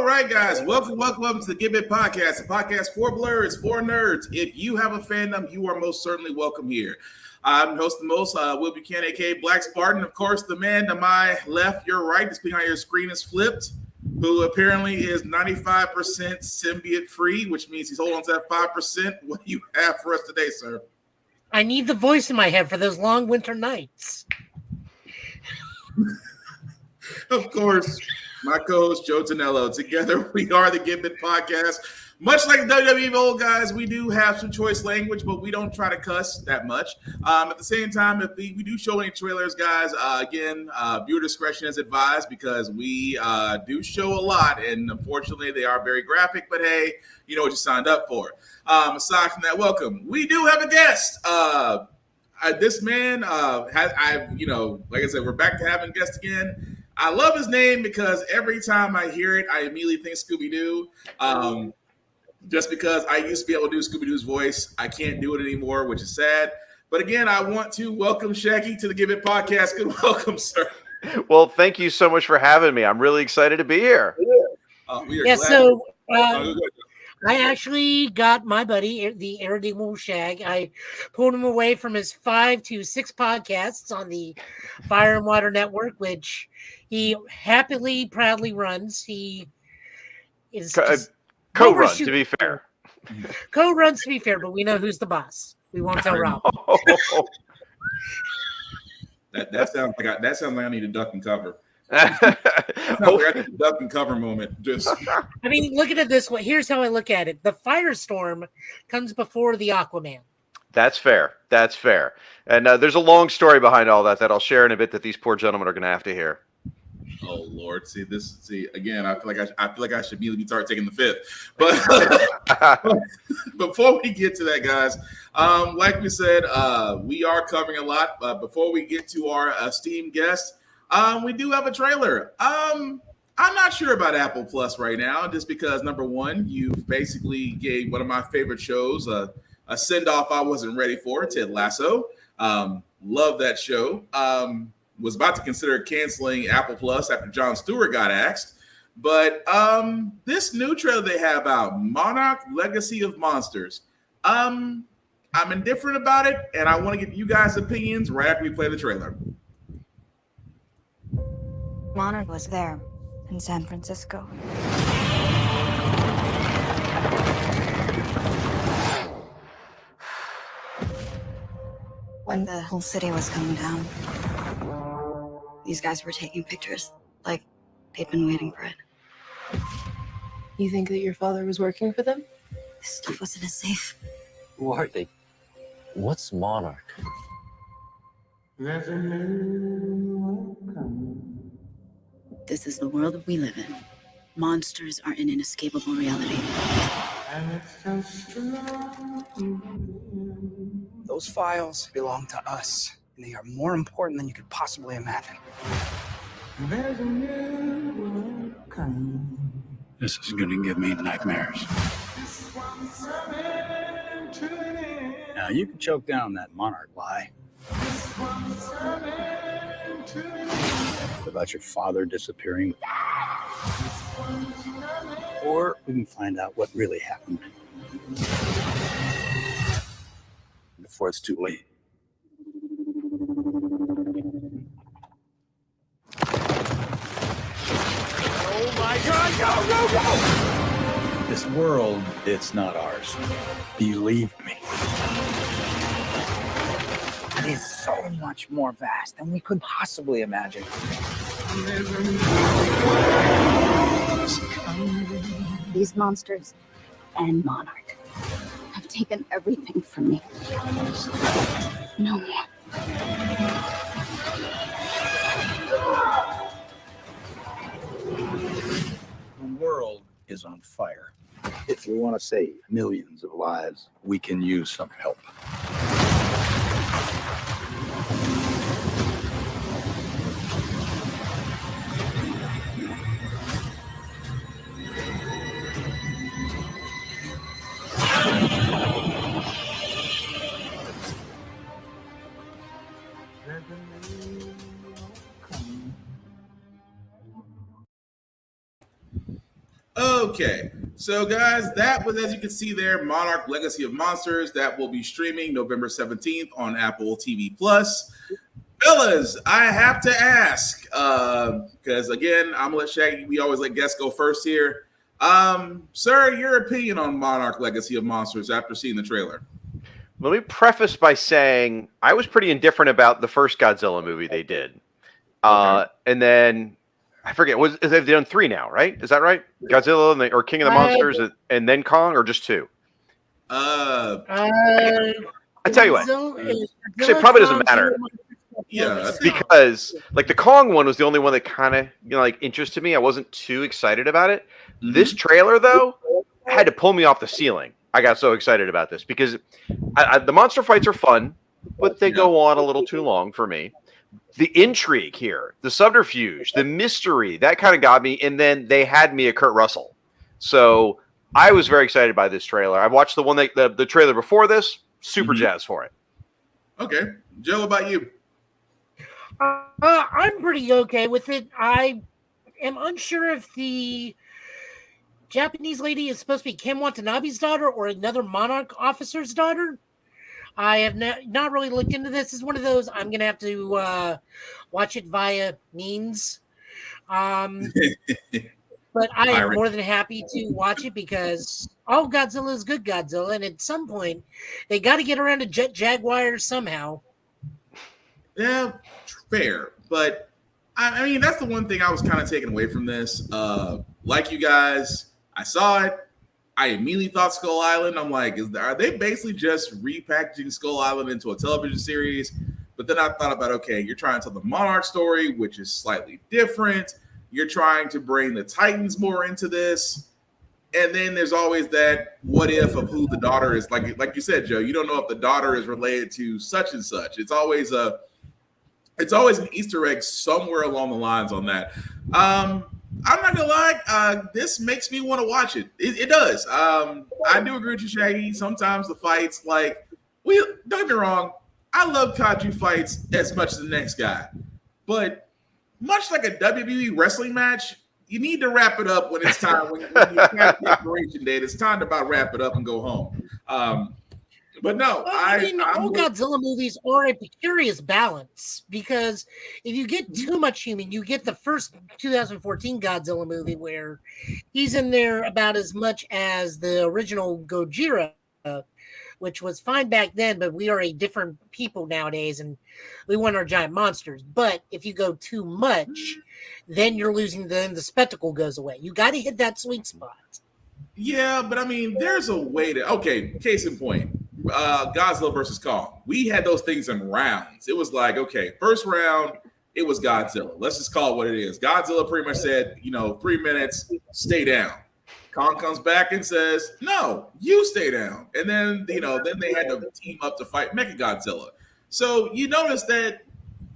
All right, guys. Welcome to the Give It Podcast, a podcast for blurs, for nerds. If you have a fandom, you are most certainly welcome here. I'm host the most, Will Buchanan, aka Black Spartan. Of course, the man to my left, your right, depending on your screen is flipped, who apparently is 95% symbiote free, which means he's holding on to that 5%. What do you have for us today, sir? I need the voice in my head for those long winter nights. Of course, my co-host Joe Tonello. Together, we are the Give It Podcast. Much like the WWE old guys, we do have some choice language, but we don't try to cuss that much. At the same time, if we do show any trailers, guys, again, viewer discretion is advised because we do show a lot, and unfortunately, they are very graphic. But hey, you know what you signed up for. Aside from that, welcome. We do have a guest. This man, like I said, we're back to having guests again. I love his name because every time I hear it, I immediately think Scooby-Doo. Just because I used to be able to do Scooby-Doo's voice. I can't do it anymore, which is sad. But again, I want to welcome Shaggy to the Give It Podcast. Good welcome, sir. Well, thank you so much for having me. I'm really excited to be here. I actually got my buddy, the irredeemable Shag. I pulled him away from his 5 to 6 podcasts on the Fire and Water Network, which he happily, proudly runs. He is co-run, to be fair. Co-runs, to be fair, but we know who's the boss. We won't tell Rob. That sounds like I need a duck and cover. I need a duck and cover moment. I mean, look at it this way. Here's how I look at it: the Firestorm comes before the Aquaman. That's fair. And there's a long story behind all that I'll share in a bit that these poor gentlemen are going to have to hear. Oh Lord! See again. I feel like I should immediately start taking the fifth. But before we get to that, guys, like we said, we are covering a lot. Before we get to our esteemed guest, we do have a trailer. I'm not sure about Apple Plus right now, just because number one, you basically gave one of my favorite shows a send off I wasn't ready for. Ted Lasso. Love that show. Was about to consider canceling Apple Plus after Jon Stewart got axed. But this new trailer they have out, Monarch Legacy of Monsters. I'm indifferent about it, and I want to get you guys' opinions right after we play the trailer. Monarch was there in San Francisco. When the whole city was coming down, these guys were taking pictures, like they'd been waiting for it. You think that your father was working for them? This stuff was in a safe. Who are they? What's Monarch? This is the world we live in. Monsters are an inescapable reality. Those files belong to us, and they are more important than you could possibly imagine. This is gonna give me nightmares. Now, you can choke down that Monarch lie. About your father disappearing. Or we can find out what really happened before it's too late. Oh my God, This world, it's not ours. Believe me. It is so much more vast than we could possibly imagine. These monsters and Monarch have taken everything from me. No more. The world is on fire. If we want to save millions of lives, we can use some help. Okay, so guys, that was, as you can see there, Monarch Legacy of Monsters. That will be streaming November 17th on Apple TV Plus. Fellas, I have to ask, because again, I'm gonna let Shaggy, we always let guests go first here. Sir, your opinion on Monarch Legacy of Monsters after seeing the trailer? Let me preface by saying I was pretty indifferent about the first Godzilla movie they did. And then I forget, they've done 3 now, right? Is that right? Godzilla or King of the Monsters and then Kong, or just 2? I tell you what, actually, it probably doesn't matter. Yeah, Because like the Kong one was the only one that kind of like interested me. I wasn't too excited about it. Mm-hmm. This trailer though had to pull me off the ceiling. I got so excited about this because the monster fights are fun, but they go on a little too long for me. The intrigue here, the subterfuge, the mystery, that kind of got me. And then they had me at Kurt Russell. So I was very excited by this trailer. I watched the one the trailer before this, super jazzed for it. Okay. Joe, what about you? I'm pretty okay with it. I am unsure if the Japanese lady is supposed to be Kim Watanabe's daughter or another Monarch officer's daughter. I have not really looked into this. It's one of those I'm going to have to watch it via means. But I am more than happy to watch it because all Godzilla is good Godzilla. And at some point, they got to get around to Jet Jaguars somehow. Yeah, fair. But I mean, that's the one thing I was kind of taking away from this. Like you guys, I saw it. I immediately thought Skull Island. I'm like, are they basically just repackaging Skull Island into a television series? But then I thought about, okay, you're trying to tell the Monarch story, which is slightly different. You're trying to bring the Titans more into this. And then there's always that what if of who the daughter is. Like you said, Joe, you don't know if the daughter is related to such and such. It's always an Easter egg somewhere along the lines on that. I'm not gonna lie, this makes me want to watch it. It does. I do agree with you, Shaggy. Sometimes the fights, don't get me wrong, I love kaiju fights as much as the next guy. But much like a WWE wrestling match, you need to wrap it up when it's time. When you have the expiration date, it's time to about wrap it up and go home. But no, all Godzilla movies are a curious balance because if you get too much human, you get the first 2014 Godzilla movie where he's in there about as much as the original Gojira, which was fine back then, but we are a different people nowadays and we want our giant monsters. But if you go too much, then you're losing the spectacle goes away. You got to hit that sweet spot. Yeah, but I mean, there's a way to, okay, case in point. Godzilla versus Kong. We had those things in rounds. It was like, okay, first round, it was Godzilla. Let's just call it what it is. Godzilla pretty much said, 3 minutes, stay down. Kong comes back and says, no, you stay down. And then, then they had to team up to fight Mechagodzilla. So you notice that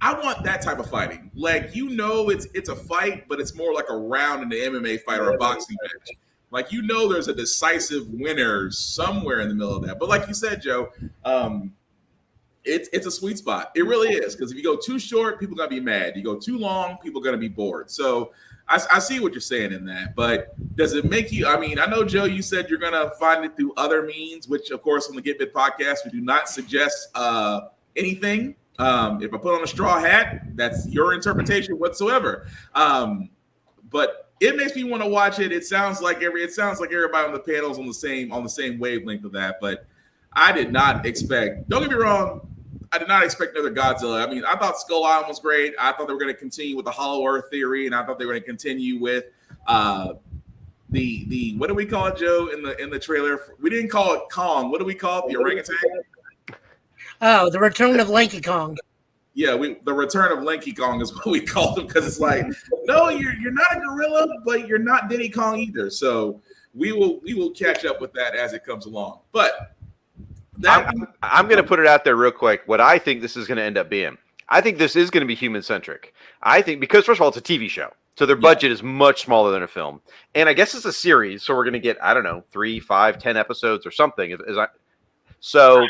I want that type of fighting. It's a fight, but it's more like a round in the MMA fight or a boxing match. There's a decisive winner somewhere in the middle of that. But like you said, Joe, it's a sweet spot. It really is. Because if you go too short, people are going to be mad. You go too long, people are going to be bored. So I see what you're saying in that. But does it make you, I know, Joe, you said you're going to find it through other means, which, of course, on the Get Bit podcast, we do not suggest anything. If I put on a straw hat, that's your interpretation whatsoever. But it makes me want to watch it. It sounds like everybody on the panel is on the same wavelength of that. But I did not expect. Don't get me wrong. I did not expect another Godzilla. I thought Skull Island was great. I thought they were going to continue with the Hollow Earth theory, and I thought they were going to continue with the what do we call it, Joe? In the trailer, we didn't call it Kong. What do we call it? The orangutan. Oh, the return of Lanky Kong. Yeah, the return of Lanky Kong is what we called him because it's like, no, you're not a gorilla, but you're not Diddy Kong either. So we will catch up with that as it comes along. But I'm going to put it out there real quick. What I think this is going to end up being, I think this is going to be human centric. I think because first of all, it's a TV show, so their budget is much smaller than a film, and I guess it's a series, so we're going to get 3, 5, 10 episodes or something. So.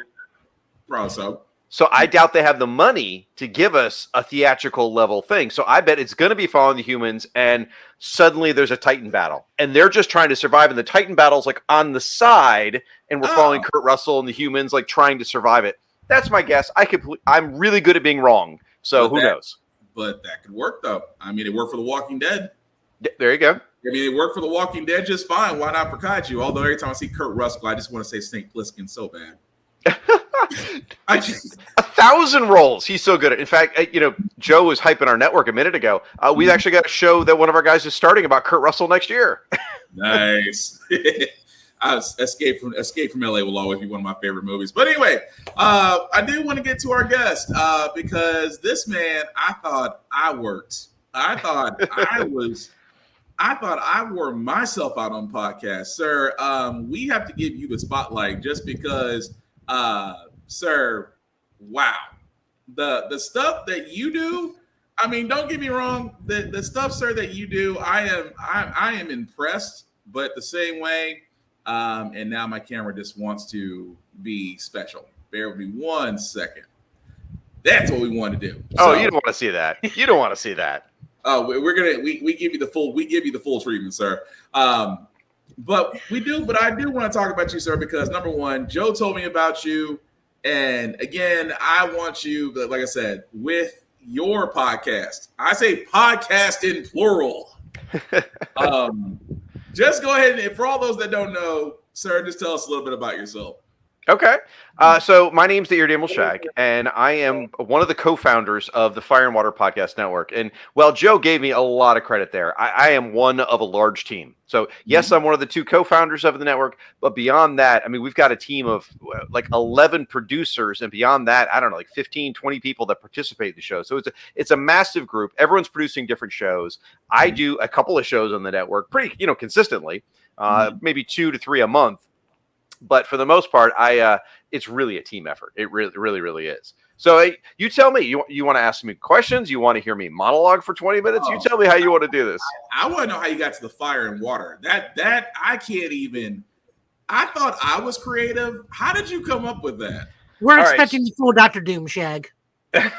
So I doubt they have the money to give us a theatrical level thing. So I bet it's going to be following the humans, and suddenly there's a Titan battle, and they're just trying to survive. And the Titan battle's like on the side, and we're following Kurt Russell and the humans like trying to survive it. That's my guess. I'm really good at being wrong. So who knows? But that could work though. I mean, it worked for The Walking Dead. There you go. I mean, it worked for The Walking Dead just fine. Why not for Kaiju? Although every time I see Kurt Russell, I just want to say Snake Plissken so bad. I just 1,000 roles. He's so good at. In fact, Joe was hyping our network a minute ago. We've actually got a show that one of our guys is starting about Kurt Russell next year. Nice. Escape from LA will always be one of my favorite movies. But anyway, I do want to get to our guest because this man, I thought I worked. I thought I wore myself out on podcasts, sir. We have to give you the spotlight just because, sir. Wow, the stuff that you do. I mean, don't get me wrong. The stuff, sir, that you do, I am impressed. But the same way, and now my camera just wants to be special. Bear with me 1 second. That's what we want to do. Oh, you don't want to see that. You don't want to see that. Oh, we give you the full treatment, sir. But I do want to talk about you, sir, because number one, Joe told me about you. And again, I want you, like I said, with your podcast. I say podcast in plural. Just go ahead and for all those that don't know, sir, just tell us a little bit about yourself. Okay. So my name's the Irredeemable Shag, and I am one of the co-founders of the Fire and Water Podcast Network. And while Joe gave me a lot of credit there, I am one of a large team. So yes, I'm one of the 2 co-founders of the network, but beyond that, I mean, we've got a team of like 11 producers, and beyond that, I don't know, like 15, 20 people that participate in the show. So it's a massive group. Everyone's producing different shows. I do a couple of shows on the network pretty, consistently, maybe 2 to 3 a month. But for the most part, it's really a team effort. It really is. So you tell me, you want to ask me questions? You want to hear me monologue for 20 minutes? You tell me how you want to do this. I want to know how you got to the fire and water. That I can't even. I thought I was creative. How did you come up with that? We're expecting the full Dr. Doom, Shag. Yeah.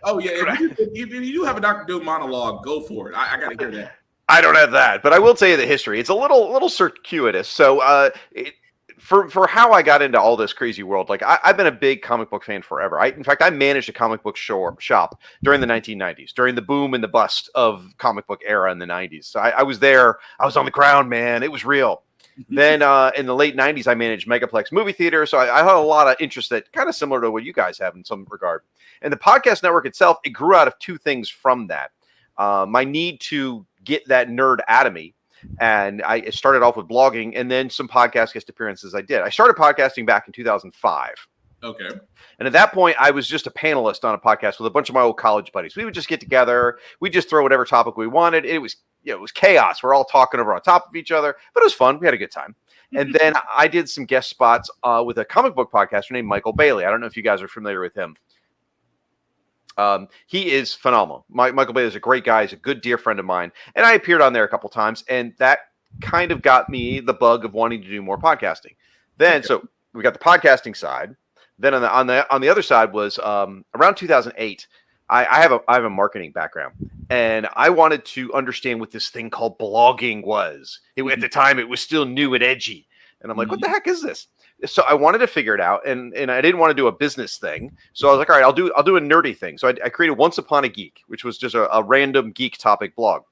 If you do have a Dr. Doom monologue, go for it. I got to hear that. I don't have that, but I will tell you the history. It's a little circuitous. So for how I got into all this crazy world, like I've been a big comic book fan forever. In fact, I managed a comic book shop during the 1990s, during the boom and the bust of comic book era in the 90s. So I was there. I was on the ground, man. It was real. Then in the late 90s, I managed Megaplex movie theater. So I had a lot of interest that kind of similar to what you guys have in some regard. And the podcast network itself, it grew out of 2 things from that. My need to get that nerd out of me. And I started off with blogging and then some podcast guest appearances I did. I started podcasting back in 2005. Okay. And at that point, I was just a panelist on a podcast with a bunch of my old college buddies. We would just get together. We'd just throw whatever topic we wanted. It was chaos. We're all talking over on top of each other, but it was fun. We had a good time. And then I did some guest spots with a comic book podcaster named Michael Bailey. I don't know if you guys are familiar with him. He is phenomenal. Michael Bailey is a great guy. He's a good dear friend of mine. And I appeared on there a couple times, and that kind of got me the bug of wanting to do more podcasting. Then, so we got the podcasting side. Then on the other side was around 2008. I have a marketing background, and I wanted to understand what this thing called blogging was. At the time, it was still new and edgy. And I'm like, what the heck is this? So I wanted to figure it out, and I didn't want to do a business thing. So I was like, all right, I'll do a nerdy thing. So I created Once Upon a Geek, which was just a random geek topic blog.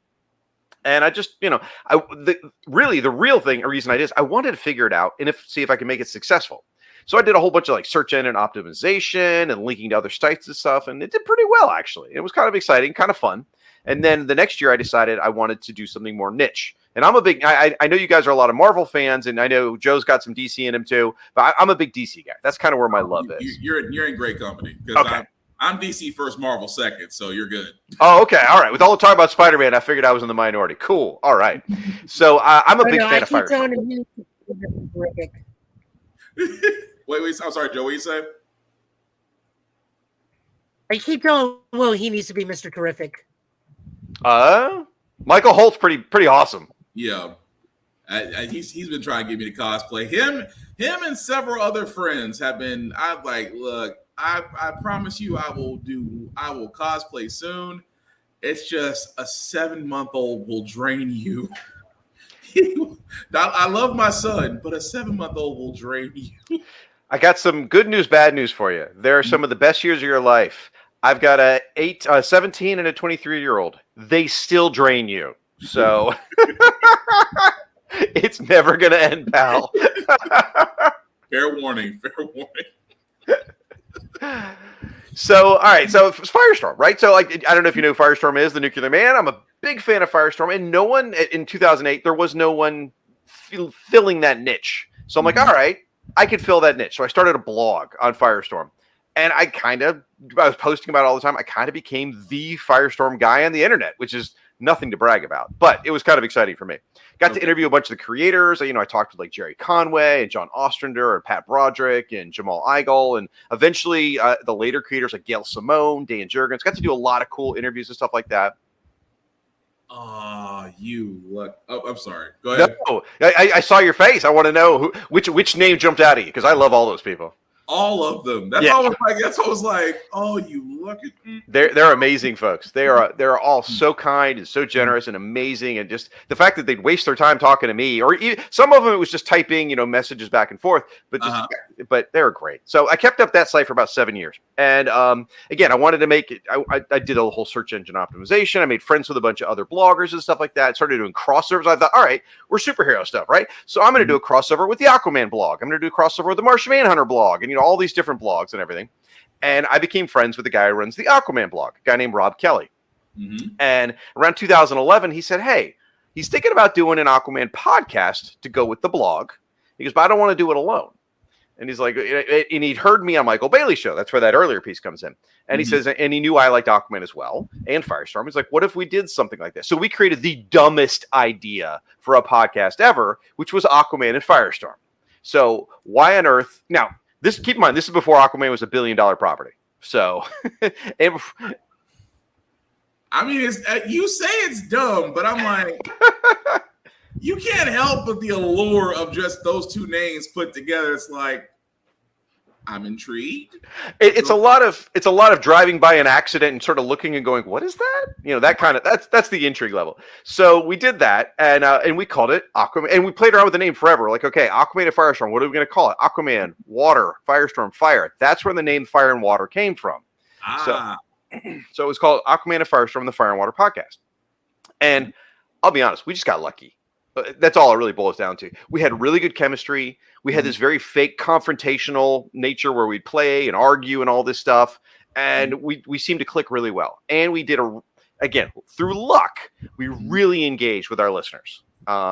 And I just, the real thing, or reason I did is I wanted to figure it out and see if I can make it successful. So I did a whole bunch of like search engine optimization and linking to other sites and stuff, and it did pretty well actually. It was kind of exciting, kind of fun. And then the next year, I decided I wanted to do something more niche. And I'm a big, I know you guys are a lot of Marvel fans, and I know Joe's got some DC in him too, but I'm a big DC guy. That's kind of where my love is. You're in great company. Okay. I'm DC first, Marvel second, so you're good. Oh, okay. All right. With all the talk about Spider-Man, I figured I was in the minority. Cool. All right. So I'm a big fan of Firestorm. Wait, I'm sorry, Joe, what you say? I keep telling Will he needs to be Mr. Terrific. Michael Holt's pretty awesome. Yeah. He's been trying to get me to cosplay. Him and several other friends have been. I'm like, look, I promise you, I will cosplay soon. It's just a 7-month-old will drain you. I love my son, but a 7-month-old will drain you. I got some good news, bad news for you. There are some of the best years of your life. I've got a 17 and a 23-year-old. They still drain you. So it's never going to end, pal. Fair warning. So, all right. So it's Firestorm, right? So, like, I don't know if you know who Firestorm is, the Nuclear Man. I'm a big fan of Firestorm, and no one in 2008, there was no one filling that niche. So I'm like, all right, I could fill that niche. So I started a blog on Firestorm, and I was posting about it all the time. I kind of became the Firestorm guy on the internet, which is nothing to brag about, but it was kind of exciting for me. Got to interview a bunch of the creators. You know, I talked with like Jerry Conway and John Ostrander and Pat Broderick and Jamal Igal, and eventually the later creators like Gail Simone, Dan Jurgens. Got to do a lot of cool interviews and stuff like that. You look. Oh, I'm sorry. Go ahead. No, I saw your face. I want to know which name jumped out at you, because I love all those people. All of them. That's always like, oh, you look at me. They're amazing folks. They're all so kind and so generous and amazing, and just the fact that they'd waste their time talking to me, or even, some of them it was just typing, you know, messages back and forth. But but they were great. So I kept up that site for about 7 years, and again, I wanted to make it. I did a whole search engine optimization. I made friends with a bunch of other bloggers and stuff like that. I started doing crossovers. I thought, all right, we're superhero stuff, right? So I'm going to do a crossover with the Aquaman blog. I'm going to do a crossover with the Martian Manhunter blog, and all these different blogs and everything. And I became friends with the guy who runs the Aquaman blog, a guy named Rob Kelly. And around 2011, he said, hey, he's thinking about doing an Aquaman podcast to go with the blog. He goes, but I don't want to do it alone. And he's like, and he'd heard me on Michael Bailey's show. That's where that earlier piece comes in. And he says, and he knew I liked Aquaman as well, and Firestorm. He's like, what if we did something like this? So we created the dumbest idea for a podcast ever, which was Aquaman and Firestorm. So why on earth? Now, keep in mind, this is before Aquaman was $1 billion property. So, I mean, you say it's dumb, but I'm like, you can't help but the allure of just those two names put together. It's like, I'm intrigued. It's a lot of driving by an accident and sort of looking and going, what is that? That kind of, that's the intrigue level. So we did that, and we called it Aquaman, and we played around with the name forever. Like, okay, Aquaman and Firestorm, what are we going to call it? Aquaman, water, Firestorm, fire. That's where the name Fire and Water came from. So it was called Aquaman and Firestorm, the Fire and Water podcast. And I'll be honest, we just got lucky. That's all it really boils down to. We had really good chemistry. We had this very fake confrontational nature where we'd play and argue and all this stuff. And we seemed to click really well. And we did, again, through luck, we really engaged with our listeners.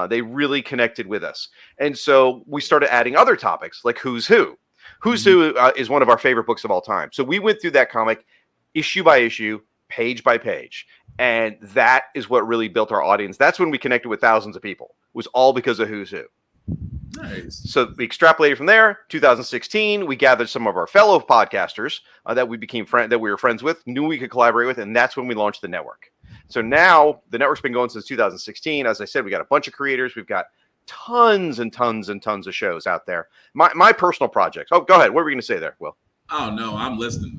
They really connected with us. And so we started adding other topics like Who's Who. Who's Who is one of our favorite books of all time. So we went through that comic issue by issue, page by page. And that is what really built our audience. That's when we connected with thousands of people. It was all because of Who's Who. Nice. So we extrapolated from there. 2016, we gathered some of our fellow podcasters that we were friends with, knew we could collaborate with, and that's when we launched the network. So now the network's been going since 2016. As I said, we got a bunch of creators. We've got tons and tons and tons of shows out there. My personal projects. Oh, go ahead. What were we going to say there, Will? Oh no, I'm listening.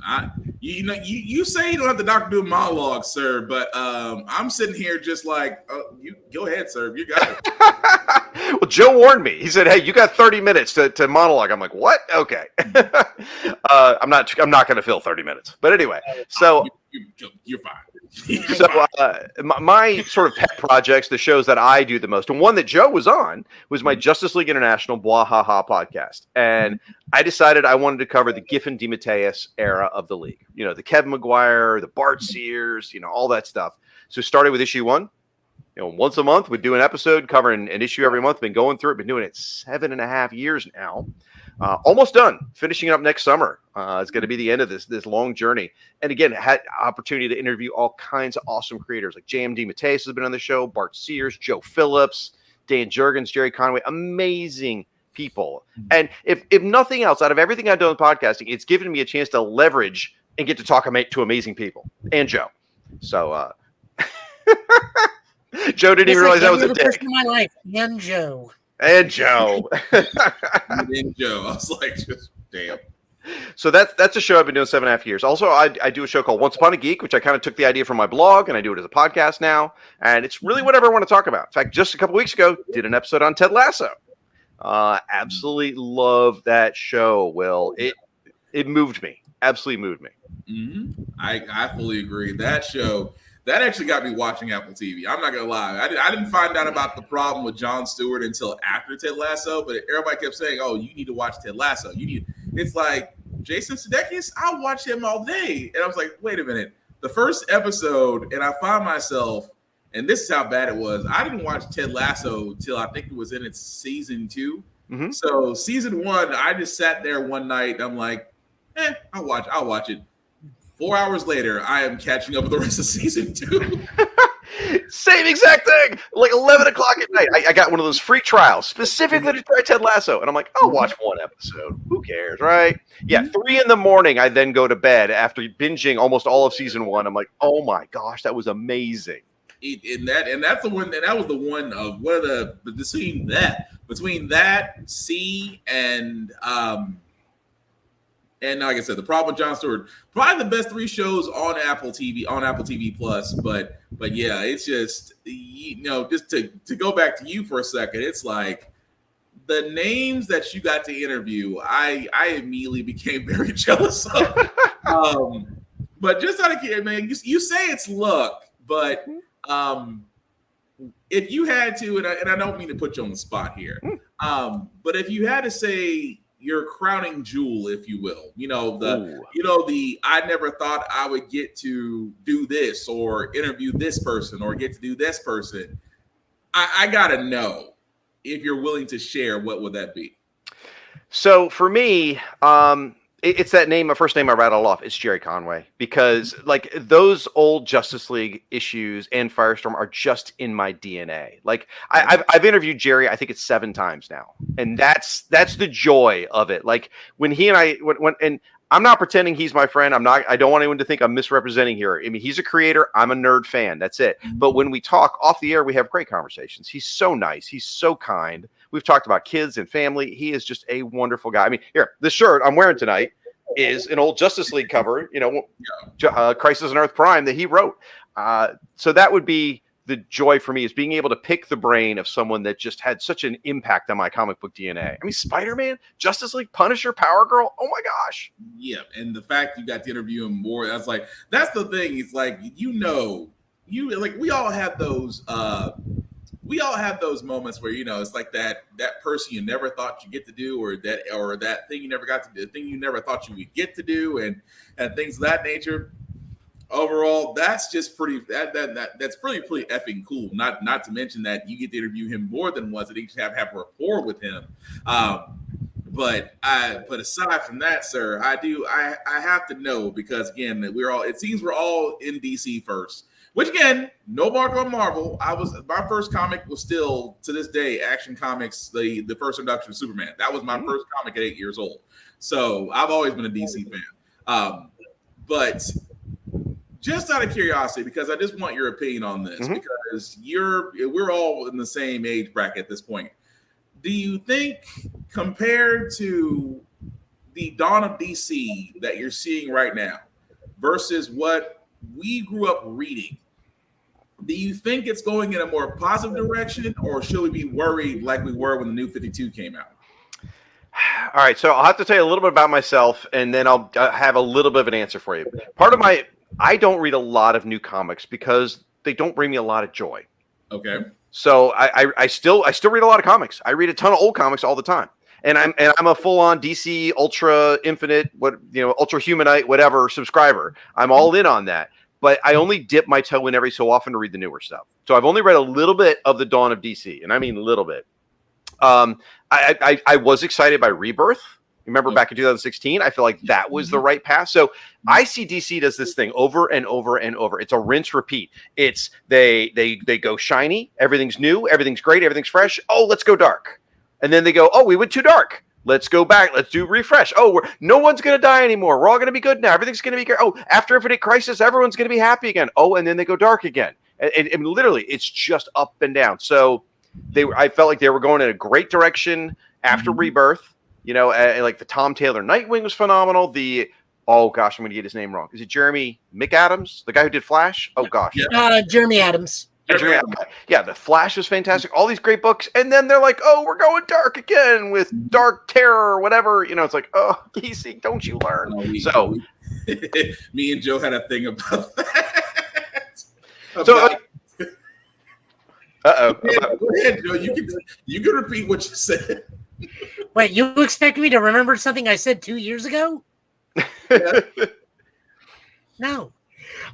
You say you don't have the doctor do a monologue, sir, but I'm sitting here just like, you go ahead, sir. You got it. Well, Joe warned me. He said, "Hey, you got 30 minutes to monologue." I'm like, "What? Okay." I'm not going to fill 30 minutes, but anyway. So you're fine. So my sort of pet projects, the shows that I do the most, and one that Joe was on was my Justice League International Bwahaha podcast. And I decided I wanted to cover the Giffen DeMatteis era of the league. The Kevin McGuire, the Bart Sears, all that stuff. So started with issue 1. Once a month we'd do an episode covering an issue every month. Been going through it. Been doing it 7.5 years now. Almost done. Finishing it up next summer. It's going to be the end of this long journey. And again, had opportunity to interview all kinds of awesome creators like J.M. DeMatteis has been on the show, Bart Sears, Joe Phillips, Dan Jurgens, Jerry Conway, amazing people. And if nothing else, out of everything I've done with podcasting, it's given me a chance to leverage and get to talk to amazing people. And Joe. So Joe didn't even realize that was a dick. In my life, and Joe. And Joe. And Joe. I was like, just damn. So that's a show I've been doing 7.5 years. Also, I do a show called Once Upon a Geek, which I kind of took the idea from my blog, and I do it as a podcast now. And it's really whatever I want to talk about. In fact, just a couple weeks ago, did an episode on Ted Lasso. Absolutely love that show, Will. It moved me. Absolutely moved me. I fully agree. That show, that actually got me watching Apple TV. I'm not going to lie. I didn't find out about the problem with Jon Stewart until after Ted Lasso, but everybody kept saying, oh, you need to watch Ted Lasso. It's like, Jason Sudeikis, I'll watch him all day. And I was like, wait a minute. The first episode, and I found myself, and this is how bad it was. I didn't watch Ted Lasso till I think it was in its season 2. So season 1, I just sat there one night. And I'm like, I'll watch it. 4 hours later, I am catching up with the rest of season 2. Same exact thing. Like 11 o'clock at night. I got one of those free trials specifically to try Ted Lasso. And I'm like, I'll watch one episode. Who cares, right? Yeah, 3 a.m. I then go to bed after binging almost all of season 1. I'm like, oh my gosh, that was amazing. That's the one. And that was the one of one of the between that C and like I said, the problem with Jon Stewart, probably the best 3 shows on Apple TV Plus. But yeah, it's just, just to go back to you for a second, it's like the names that you got to interview, I immediately became very jealous of. But just out of curiosity, man, you say it's luck, but if you had to, and I don't mean to put you on the spot here, but if you had to say your crowning jewel, if you will, I never thought I would get to do this or interview this person or get to do this person. I gotta know if you're willing to share. What would that be? So for me, it's that name, my first name I rattle off. It's Jerry Conway, because like those old Justice League issues and Firestorm are just in my DNA. Like I've interviewed Jerry, I think it's 7 times now, and that's the joy of it. Like when he and I when and I'm not pretending he's my friend. I don't want anyone to think I'm misrepresenting here. I mean, he's a creator. I'm a nerd fan. That's it. But when we talk off the air, we have great conversations. He's so nice. He's so kind. We've talked about kids and family. He is just a wonderful guy. I mean, here, this shirt I'm wearing tonight is an old Justice League cover, Crisis on Earth Prime that he wrote. So that would be the joy for me, is being able to pick the brain of someone that just had such an impact on my comic book DNA. I mean, Spider-Man, Justice League, Punisher, Power Girl. Oh my gosh. Yeah. And the fact you got to interview him more, that's the thing. It's like, we all have those, moments where, it's like that person you never thought you'd get to do, or that thing you never got to do, the thing you never thought you would get to do, and things of that nature. Overall, that's just pretty. That's pretty effing cool. Not to mention that you get to interview him more than once, and each have rapport with him. But aside from that, sir, I have to know, because again, it seems we're all in DC first. Which again, no mark on Marvel. My first comic was still, to this day, Action Comics, the first introduction of Superman. That was my first comic at 8 years old. So I've always been a DC fan. But just out of curiosity, because I just want your opinion on this, because we're all in the same age bracket at this point. Do you think, compared to the dawn of DC that you're seeing right now versus what we grew up reading, do you think it's going in a more positive direction, or should we be worried like we were when the New 52 came out? All right, so I'll have to tell you a little bit about myself, and then I'll have a little bit of an answer for you. I don't read a lot of new comics because they don't bring me a lot of joy. Okay. So I still read a lot of comics. I read a ton of old comics all the time. And I'm a full-on DC Ultra Infinite, Ultra Humanite, whatever subscriber. I'm all in on that. But I only dip my toe in every so often to read the newer stuff. So I've only read a little bit of the dawn of DC, and I mean a little bit. I was excited by Rebirth. Remember back in 2016, I feel like that was the right path. So I see DC does this thing over and over and over. It's a rinse repeat. It's they go shiny, everything's new, everything's great, everything's fresh. Oh, let's go dark. And then they go, oh, we went too dark. Let's go back. Let's do refresh. Oh, no one's going to die anymore. We're all going to be good now. Everything's going to be good. Oh, after Infinite Crisis, everyone's going to be happy again. Oh, and then they go dark again. And literally, it's just up and down. So I felt like they were going in a great direction after Rebirth. You know, like the Tom Taylor Nightwing was phenomenal. Oh gosh, I'm going to get his name wrong. Is it Jeremy McAdams, the guy who did Flash? Oh gosh, Jeremy Adams. Okay. Yeah, the Flash was fantastic. All these great books, and then they're like, "Oh, we're going dark again with Dark Terror or whatever." You know, it's like, "Oh, easy, don't you learn?" Me and Joe had a thing about that. Go ahead, Joe. You can repeat what you said. Wait, you expect me to remember something I said 2 years ago? No.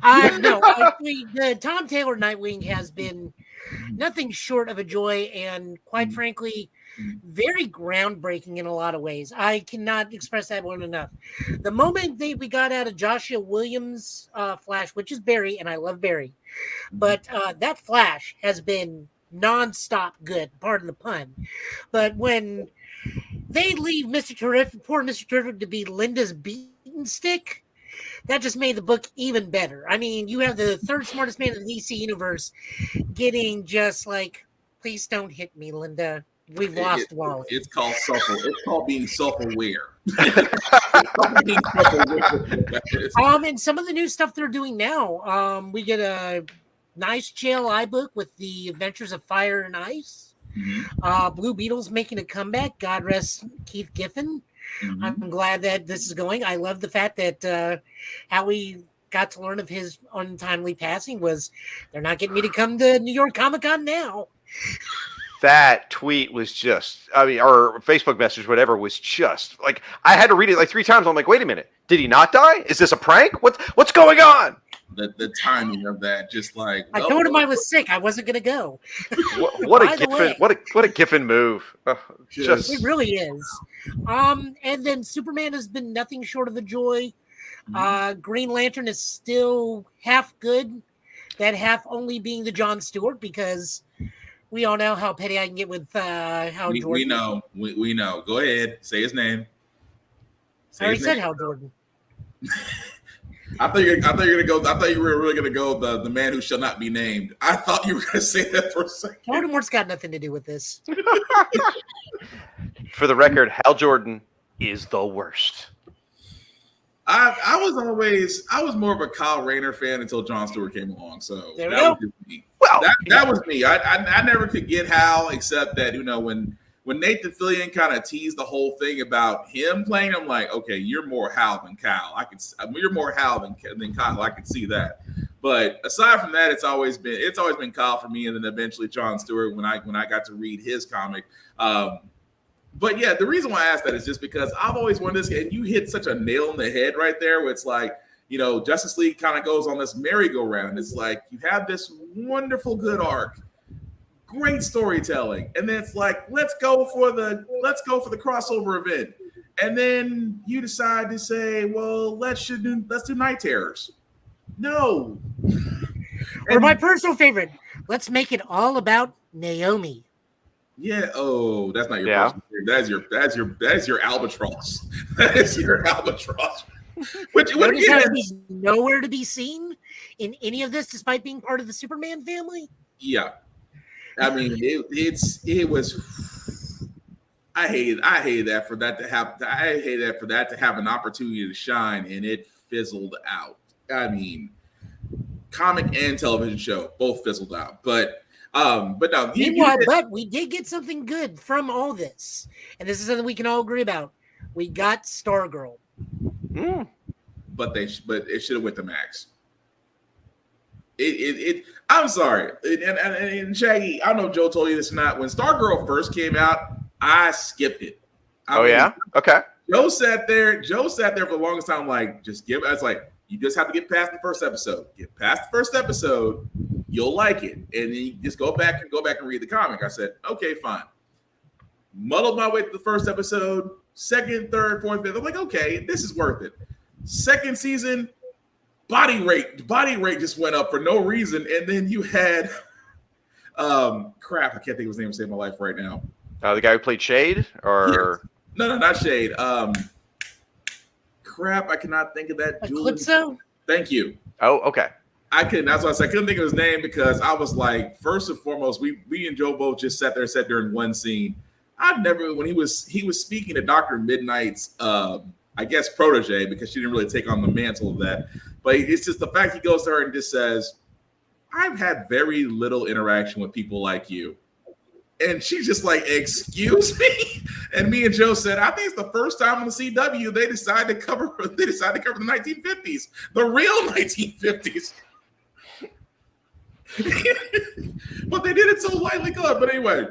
No, the Tom Taylor Nightwing has been nothing short of a joy and, quite frankly, very groundbreaking in a lot of ways. I cannot express that one enough. The moment we got out of Joshua Williams' Flash, which is Barry, and I love Barry, but that Flash has been nonstop good, pardon the pun. But when they leave poor Mr. Terrific to be Linda's beaten stick, that just made the book even better. I mean, you have the third smartest man in the DC universe getting just like, please don't hit me, Linda. We've lost Wally. It's called being self-aware. And some of the new stuff they're doing now, we get a nice JLI book with the Adventures of Fire and Ice. Blue Beetle's making a comeback. God rest Keith Giffen. I'm glad that this is going. I love the fact that how we got to learn of his untimely passing was they're not getting me to come to New York Comic Con now. That tweet was just, or Facebook message, whatever, was just like, I had to read it like 3 times. I'm like, wait a minute, did he not die? Is this a prank? What's going on? The timing of that, just like I told him I was sick. I wasn't going to go. What a Giffen move! It really is. And then Superman has been nothing short of a joy. Green Lantern is still half good. That half only being the Jon Stewart, because we all know how petty I can get with Hal Jordan. We know. We know. Go ahead, say his name. I already said Hal Jordan. I thought you were really gonna go the man who shall not be named. I thought you were gonna say that for a second. Voldemort's got nothing to do with this. For the record, Hal Jordan is the worst. I was more of a Kyle Rayner fan until Jon Stewart came along. So that was just me. Well, that was me. I never could get Hal, except that when Nathan Fillion kind of teased the whole thing about him playing, I'm like, okay, you're more Hal than Kyle. You're more Hal than Kyle. I can see that. But aside from that, it's always been Kyle for me, and then eventually Jon Stewart when I got to read his comic. But yeah, the reason why I asked that is just because I've always wanted this, and you hit such a nail in the head right there, where it's like, Justice League kind of goes on this merry-go-round. It's like you have this wonderful good arc, great storytelling, and then it's like let's go for the crossover event, and then you decide to say, well, let's do Night Terrors. No, or my personal favorite, let's make it all about Naomi. Yeah. Oh, that's not your personal favorite. That's your albatross. That is your albatross. He's nowhere to be seen in any of this, despite being part of the Superman family. Yeah, I mean, it was. I hate that for that to have an opportunity to shine, and it fizzled out. I mean, comic and television show both fizzled out, but no. But we did get something good from all this, and this is something we can all agree about. We got Stargirl. But it should have went to Max. I'm sorry, and Shaggy, I don't know if Joe told you this or not. When Stargirl first came out, I skipped it. Yeah? Okay. Joe sat there for the longest time, like, I was like, you just have to get past the first episode. Get past the first episode, you'll like it. And then you just go back and read the comic. I said, okay, fine. Muddled my way to the first episode, second, third, fourth, fifth. I'm like, okay, this is worth it. Second season, body rate just went up for no reason. And then you had crap, I can't think of his name to save my life right now. The guy who played Shade? Or yes. No, not Shade. Crap, I cannot think of that. Eclipso? Thank you. Oh, okay. That's why I said I couldn't think of his name, because I was like, first and foremost, we and Joe both just sat there and said during one scene, I've never, when he was speaking to Dr. Midnight's I guess protege, because she didn't really take on the mantle of that. But it's just the fact he goes to her and just says, I've had very little interaction with people like you. And she's just like, excuse me? And me and Joe said, I think it's the first time on the CW they decided to cover the 1950s, the real 1950s. But they did it so lightly good. But anyway,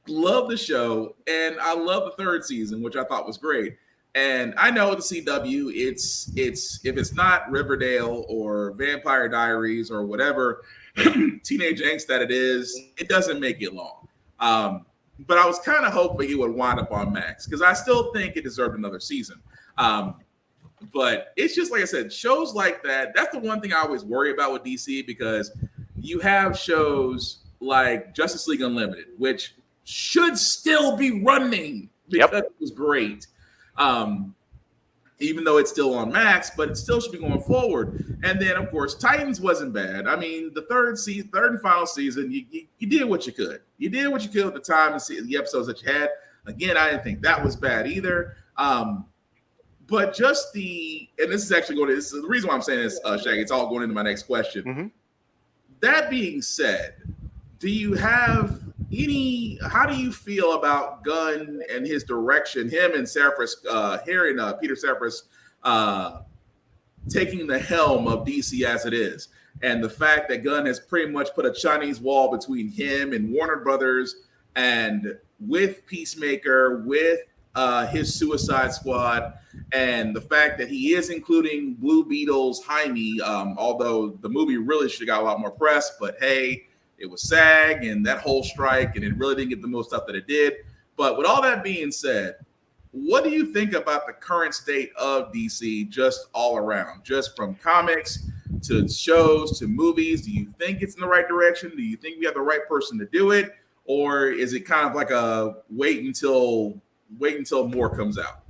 love the show, and I love the third season, which I thought was great. And I know the CW, it's if it's not Riverdale or Vampire Diaries or whatever teenage angst that it is, it doesn't make it long. But I was kind of hoping it would wind up on Max, because I still think it deserved another season. But it's just like I said, shows like that, that's the one thing I always worry about with DC, because you have shows like Justice League Unlimited, which should still be running because it was great. Even though it's still on Max, but it still should be going forward. And then, of course, Titans wasn't bad. I mean, the third and final season, you did what you could. You did what you could at the time and see the episodes that you had. Again, I didn't think that was bad either. But just and this is actually this is the reason why I'm saying this, Shaggy, it's all going into my next question. Mm-hmm. That being said, do you have how do you feel about Gunn and his direction, him and Peter Safran taking the helm of DC as it is, and the fact that Gunn has pretty much put a Chinese wall between him and Warner Brothers, and with Peacemaker, with his Suicide Squad, and the fact that he is including Blue Beetle's Jaime, although the movie really should have got a lot more press, but hey, it was SAG and that whole strike, and it really didn't get the most stuff that it did. But with all that being said, what do you think about the current state of DC just all around, just from comics to shows to movies? Do you think it's in the right direction? Do you think we have the right person to do it? Or is it kind of like a wait until more comes out?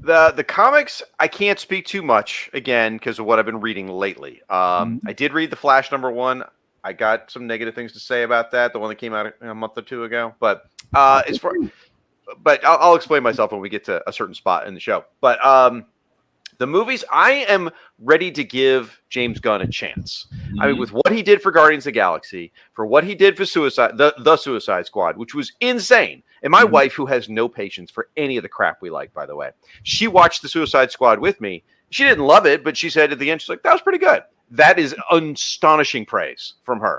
The comics, I can't speak too much, again, because of what I've been reading lately. I did read The Flash #1. I got some negative things to say about that, the one that came out a month or two ago. But I'll explain myself when we get to a certain spot in the show. But the movies, I am ready to give James Gunn a chance. I mean, with what he did for Guardians of the Galaxy, for what he did for the Suicide Squad, which was insane. And my wife, who has no patience for any of the crap we like, by the way, she watched the Suicide Squad with me. She didn't love it, but she said at the end, she's like, that was pretty good. That is astonishing praise from her.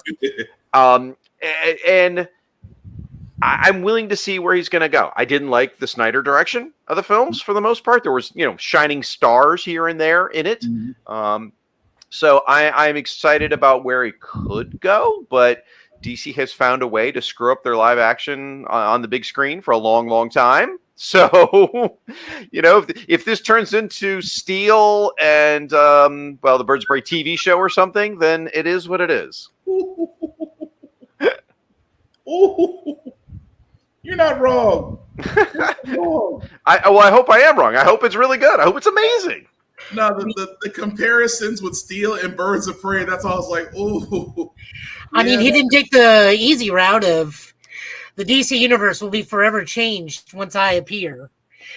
And I'm willing to see where he's going to go. I didn't like the Snyder direction of the films for the most part. There was, shining stars here and there in it. So I'm excited about where he could go, but DC has found a way to screw up their live action on the big screen for a long, long time. So, if this turns into Steel and, the Birds of Prey TV show or something, then it is what it is. You're not wrong. I hope I am wrong. I hope it's really good. I hope it's amazing. No, the comparisons with Steel and Birds of Prey, that's all I was like, ooh. I mean, he didn't take the easy route of the DC universe will be forever changed once I appear.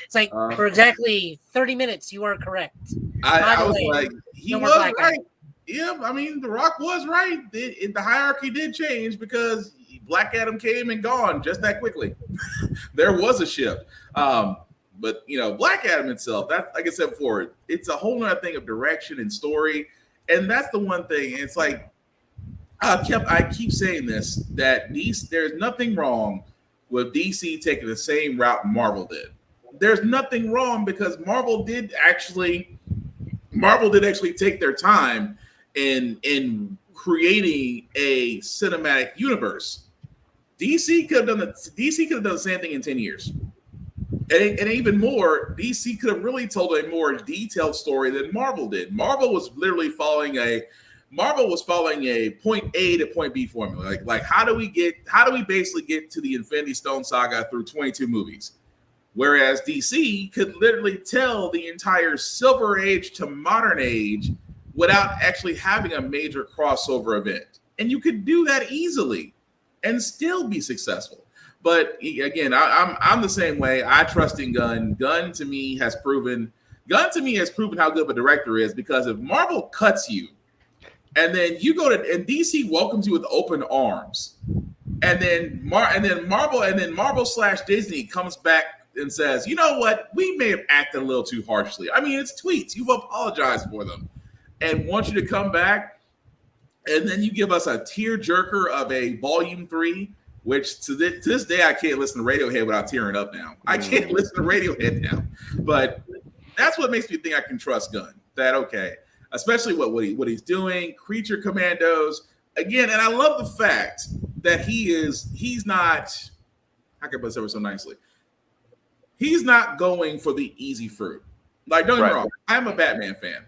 It's like, for exactly 30 minutes, you are correct. I was like, he was right. Yeah, I mean, The Rock was right. The hierarchy did change because Black Adam came and gone just that quickly. There was a shift. But, Black Adam itself, that, like I said before, it's a whole nother thing of direction and story. And that's the one thing. It's like, I keep saying this, that there's nothing wrong with DC taking the same route Marvel did. There's nothing wrong because Marvel did actually take their time in creating a cinematic universe. DC could have done the same thing in 10 years. And even more, DC could have really told a more detailed story than Marvel did. Marvel was literally following a point A to point B formula. Like how do we basically get to the Infinity Stone saga through 22 movies? Whereas DC could literally tell the entire Silver Age to modern age without actually having a major crossover event. And you could do that easily and still be successful. But again, I'm the same way. I trust in Gunn. Gunn to me has proven how good of a director is, because if Marvel cuts you, and then you go to and DC welcomes you with open arms, and then Marvel / Disney comes back and says, you know what, we may have acted a little too harshly. I mean, it's tweets. You've apologized for them, and want you to come back, and then you give us a tearjerker of a Volume 3. Which to this day I can't listen to Radiohead without tearing up now. I can't listen to Radiohead now. But that's what makes me think I can trust Gunn. That okay, especially what he's doing, Creature Commandos again, and I love the fact that he's not. How can I put it so nicely? He's not going for the easy fruit. Like, don't get me wrong, I'm a Batman fan.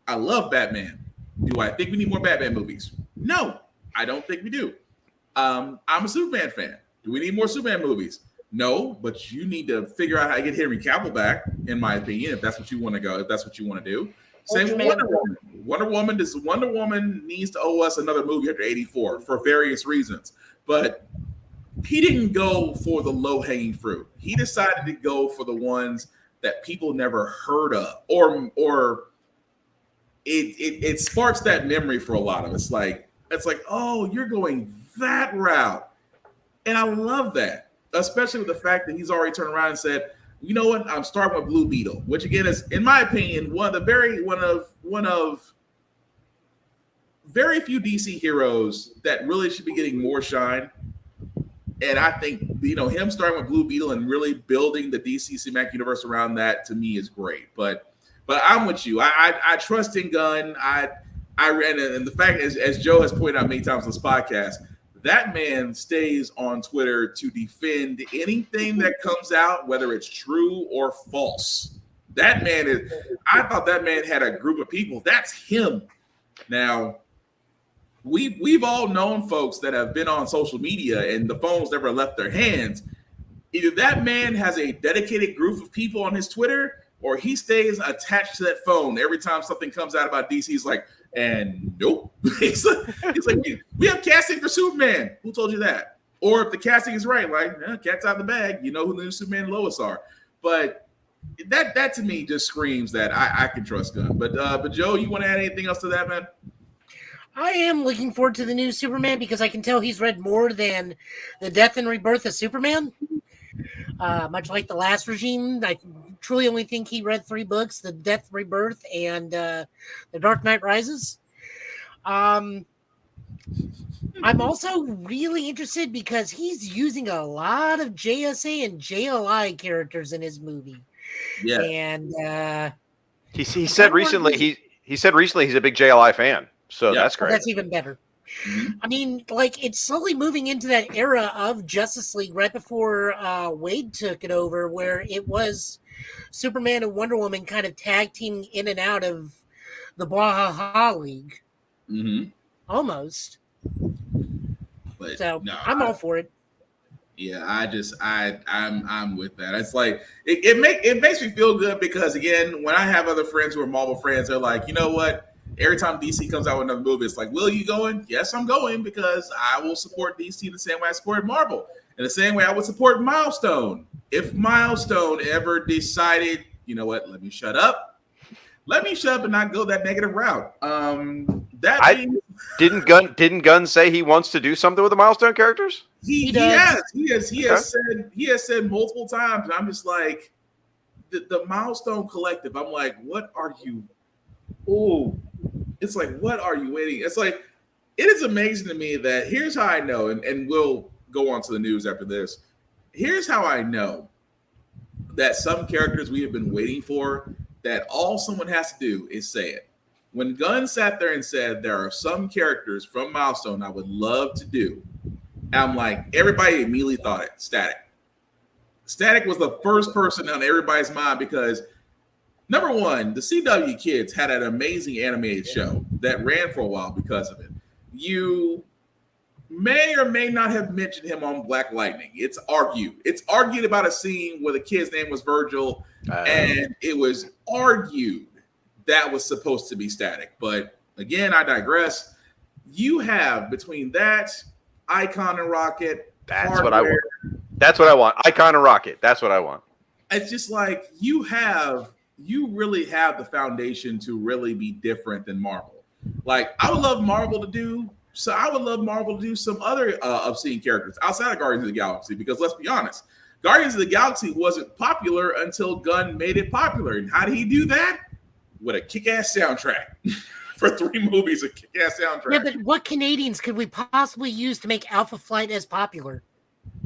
I love Batman. Do I think we need more Batman movies? No, I don't think we do. I'm a Superman fan. Do we need more Superman movies? No, but you need to figure out how to get Henry Cavill back, in my opinion, if that's what you want to go, if that's what you want to do. Same with Wonder Woman. Wonder Woman needs to owe us another movie after 84 for various reasons. But he didn't go for the low-hanging fruit. He decided to go for the ones that people never heard of, or it sparks that memory for a lot of us. It's like, oh, you're going that route. And I love that, especially with the fact that he's already turned around and said, you know what, I'm starting with Blue Beetle, which again is, in my opinion, one of very few DC heroes that really should be getting more shine. And I think, him starting with Blue Beetle and really building the DC Cinematic Universe around that, to me, is great. But I'm with you. I trust in Gunn. I ran, and the fact is, as Joe has pointed out many times on this podcast, that man stays on Twitter to defend anything that comes out, whether it's true or false. That man is. I thought that man had a group of people. That's him. Now, we've all known folks that have been on social media and the phones never left their hands. Either that man has a dedicated group of people on his Twitter, or he stays attached to that phone every time something comes out about DC. He's like, and nope. He's like, we have casting for Superman. Who told you that? Or if the casting is right, cat's out of the bag. You know who the new Superman and Lois are. But that to me just screams that I can trust Gunn. But Joe, you want to add anything else to that, man? I am looking forward to the new Superman because I can tell he's read more than the Death and Rebirth of Superman. Much like the last regime, I truly only think he read 3 books: The Death, Rebirth, and The Dark Knight Rises. I'm also really interested because he's using a lot of JSA and JLI characters in his movie. Yeah, and he said recently he's a big JLI fan, so that's great. That's even better. Mm-hmm. I mean, it's slowly moving into that era of Justice League right before Wade took it over, where it was Superman and Wonder Woman kind of tag teaming in and out of the Bwahaha League. Mm-hmm. Almost. But so I'm all for it. Yeah, I'm with that. It's like it makes me feel good because, again, when I have other friends who are Marvel friends, they're like, you know what? Every time DC comes out with another movie, it's like, Will, you going? Yes, I'm going, because I will support DC the same way I supported Marvel. In the same way I would support Milestone. If Milestone ever decided, you know what, let me shut up and not go that negative route. Didn't Gunn say he wants to do something with the Milestone characters? He has said multiple times, and I'm just like, the Milestone Collective, I'm like, what are you? Oh, it's like, what are you waiting? It's like, it is amazing to me that here's how I know, and we'll go on to the news after this. Here's how I know that some characters we have been waiting for, that all someone has to do is say it. When Gunn sat there and said, there are some characters from Milestone I would love to do, I'm like, everybody immediately thought it. Static. Static was the first person on everybody's mind because, number one, the CW kids had an amazing animated show that ran for a while because of it. You may or may not have mentioned him on Black Lightning. It's argued about a scene where the kid's name was Virgil, and it was argued that was supposed to be Static. But again, I digress. You have, between that, Icon and Rocket, That's what I want. That's what I want. Icon and Rocket. That's what I want. It's just like you really have the foundation to really be different than Marvel. Like I would love Marvel to do some other obscene characters outside of Guardians of the Galaxy, because let's be honest, Guardians of the Galaxy wasn't popular until Gunn made it popular. And how did he do that? With a kick-ass soundtrack. For 3 movies, a kick-ass soundtrack. Yeah, but what Canadians could we possibly use to make Alpha Flight as popular?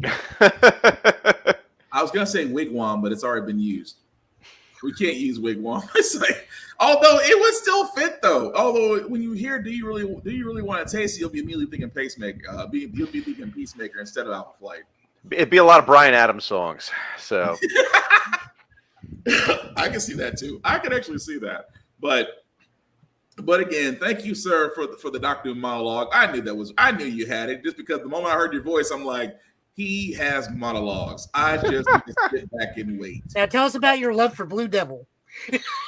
I was gonna say Wigwam, but it's already been used. We can't use Wigwam. It's like, although it would still fit though. Although when you hear, do you really want to taste it? You'll be immediately thinking Pacemaker. You'll be thinking Peacemaker instead of Alpha Flight. It'd be a lot of Bryan Adams songs. So I can see that too. I can actually see that. But again, thank you, sir, for the Doctor Doom monologue. I knew you had it, just because the moment I heard your voice, I'm like, he has monologues. I just need to sit back and wait. Now tell us about your love for Blue Devil.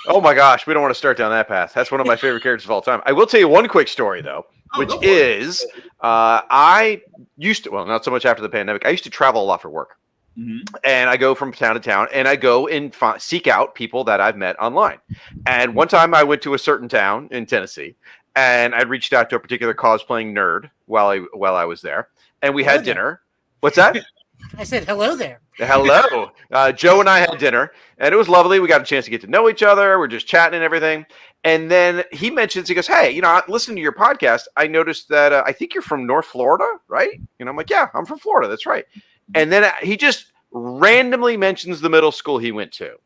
oh my gosh, we don't want to start down that path. That's one of my favorite characters of all time. I will tell you one quick story though, which is I used to, well, not so much after the pandemic, I used to travel a lot for work. Mm-hmm. And I go from town to town, and I go and seek out people that I've met online. And one time I went to a certain town in Tennessee, and I reached out to a particular cosplaying nerd while I was there, and we had dinner. What's that? I said hello there. Hello. Joe and I had dinner, and it was lovely. We got a chance to get to know each other. We're just chatting and everything. And then he goes, hey, listening to your podcast, I noticed that I think you're from North Florida, right? And I'm like, yeah, I'm from Florida. That's right. And then he just randomly mentions the middle school he went to,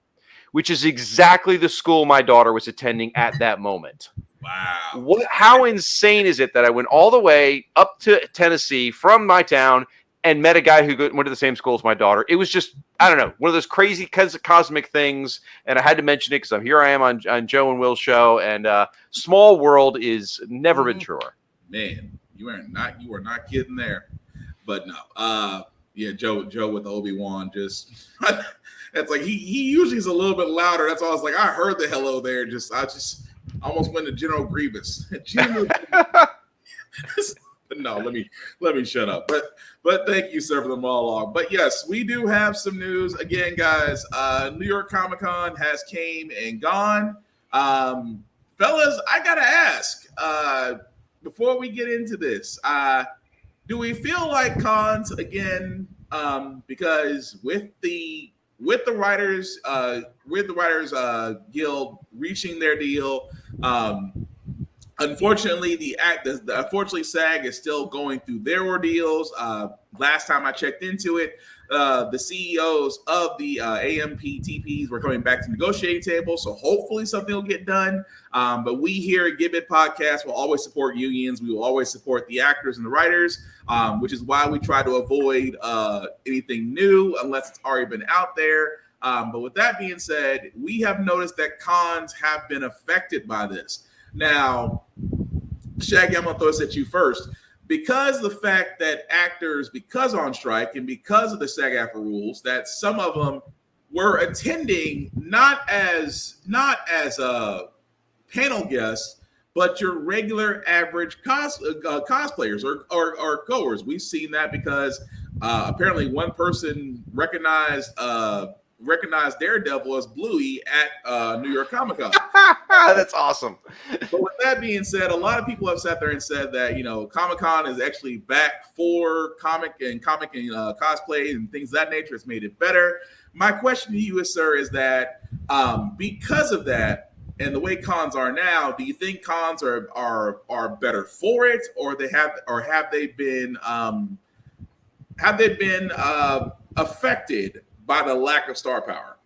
which is exactly the school my daughter was attending at that moment. Wow. How insane is it that I went all the way up to Tennessee from my town and met a guy who went to the same school as my daughter? It was just, I don't know, one of those crazy cosmic things. And I had to mention it because I am on Joe and Will's show, and small world is never been truer. Man, you are not kidding there. But no, yeah, Joe with the Obi-Wan, just that's like he usually is a little bit louder. That's all. I was like, I heard the hello there. I just almost went to General Grievous. But no, let me shut up. But thank you, sir, for the monologue. But yes, we do have some news again, guys. New York Comic Con has came and gone. Fellas, I gotta ask before we get into this. Do we feel like cons again? Because with the writers guild reaching their deal, unfortunately unfortunately SAG is still going through their ordeals. Last time I checked into it, the CEOs of the AMPTPs were coming back to the negotiating table, so hopefully something will get done. But we here at Give It Podcast will always support unions. We will always support the actors and the writers, which is why we try to avoid anything new unless it's already been out there. But with that being said, we have noticed that cons have been affected by this. Now, Shaggy, I'm going to throw this at you first. Because the fact that actors, because on strike and because of the SAG-AFTRA rules, that some of them were attending not as panel guests, but your regular average cosplayers or goers. We've seen that because apparently one person recognized Daredevil as Bluey at New York Comic Con. That's awesome. But with that being said, a lot of people have sat there and said that, Comic Con is actually back for comic and cosplay and things of that nature. It's made it better. My question to you, sir, is that because of that and the way cons are now, do you think cons are better for it, or have they been affected by the lack of star power?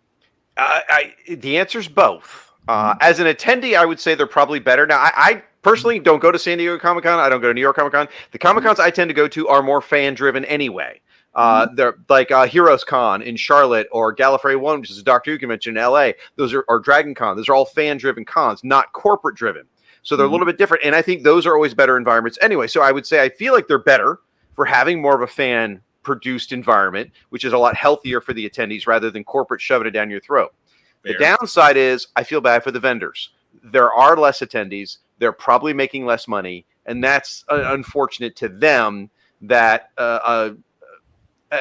The answer is both. As an attendee, I would say they're probably better. Now, I personally don't go to San Diego Comic Con. I don't go to New York Comic Con. The Comic Cons I tend to go to are more fan driven anyway. They're like Heroes Con in Charlotte, or Gallifrey One, which is a Doctor Who convention in LA. Those are Dragon Con. Those are all fan driven cons, not corporate driven. So they're a little bit different. And I think those are always better environments anyway. So I would say I feel like they're better for having more of a fan produced environment, which is a lot healthier for the attendees rather than corporate shoving it down your throat. Fair. The downside is I feel bad for the vendors. There are less attendees. They're probably making less money. And that's unfortunate to them that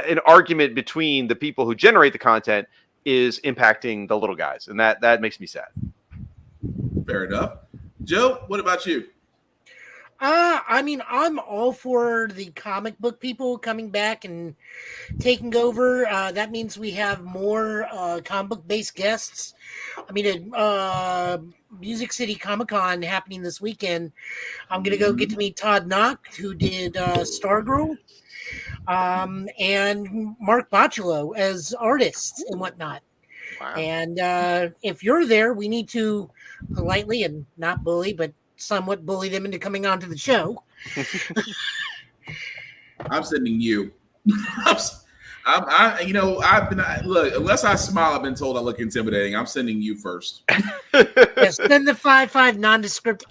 an argument between the people who generate the content is impacting the little guys, and that makes me sad. Fair enough. Joe, what about you? I mean, I'm all for the comic book people coming back and taking over. That means we have more comic book based guests. I mean, Music City Comic Con happening this weekend. I'm gonna go get to meet Todd Knock, who did Stargirl, and Mark Bocciolo as artists and whatnot. Wow. And if you're there, we need to politely and not bully, but somewhat bully them into coming onto the show. I'm sending you. I've been look. Unless I smile, I've been told I look intimidating. I'm sending you first. Yes, send the 5'5" nondescript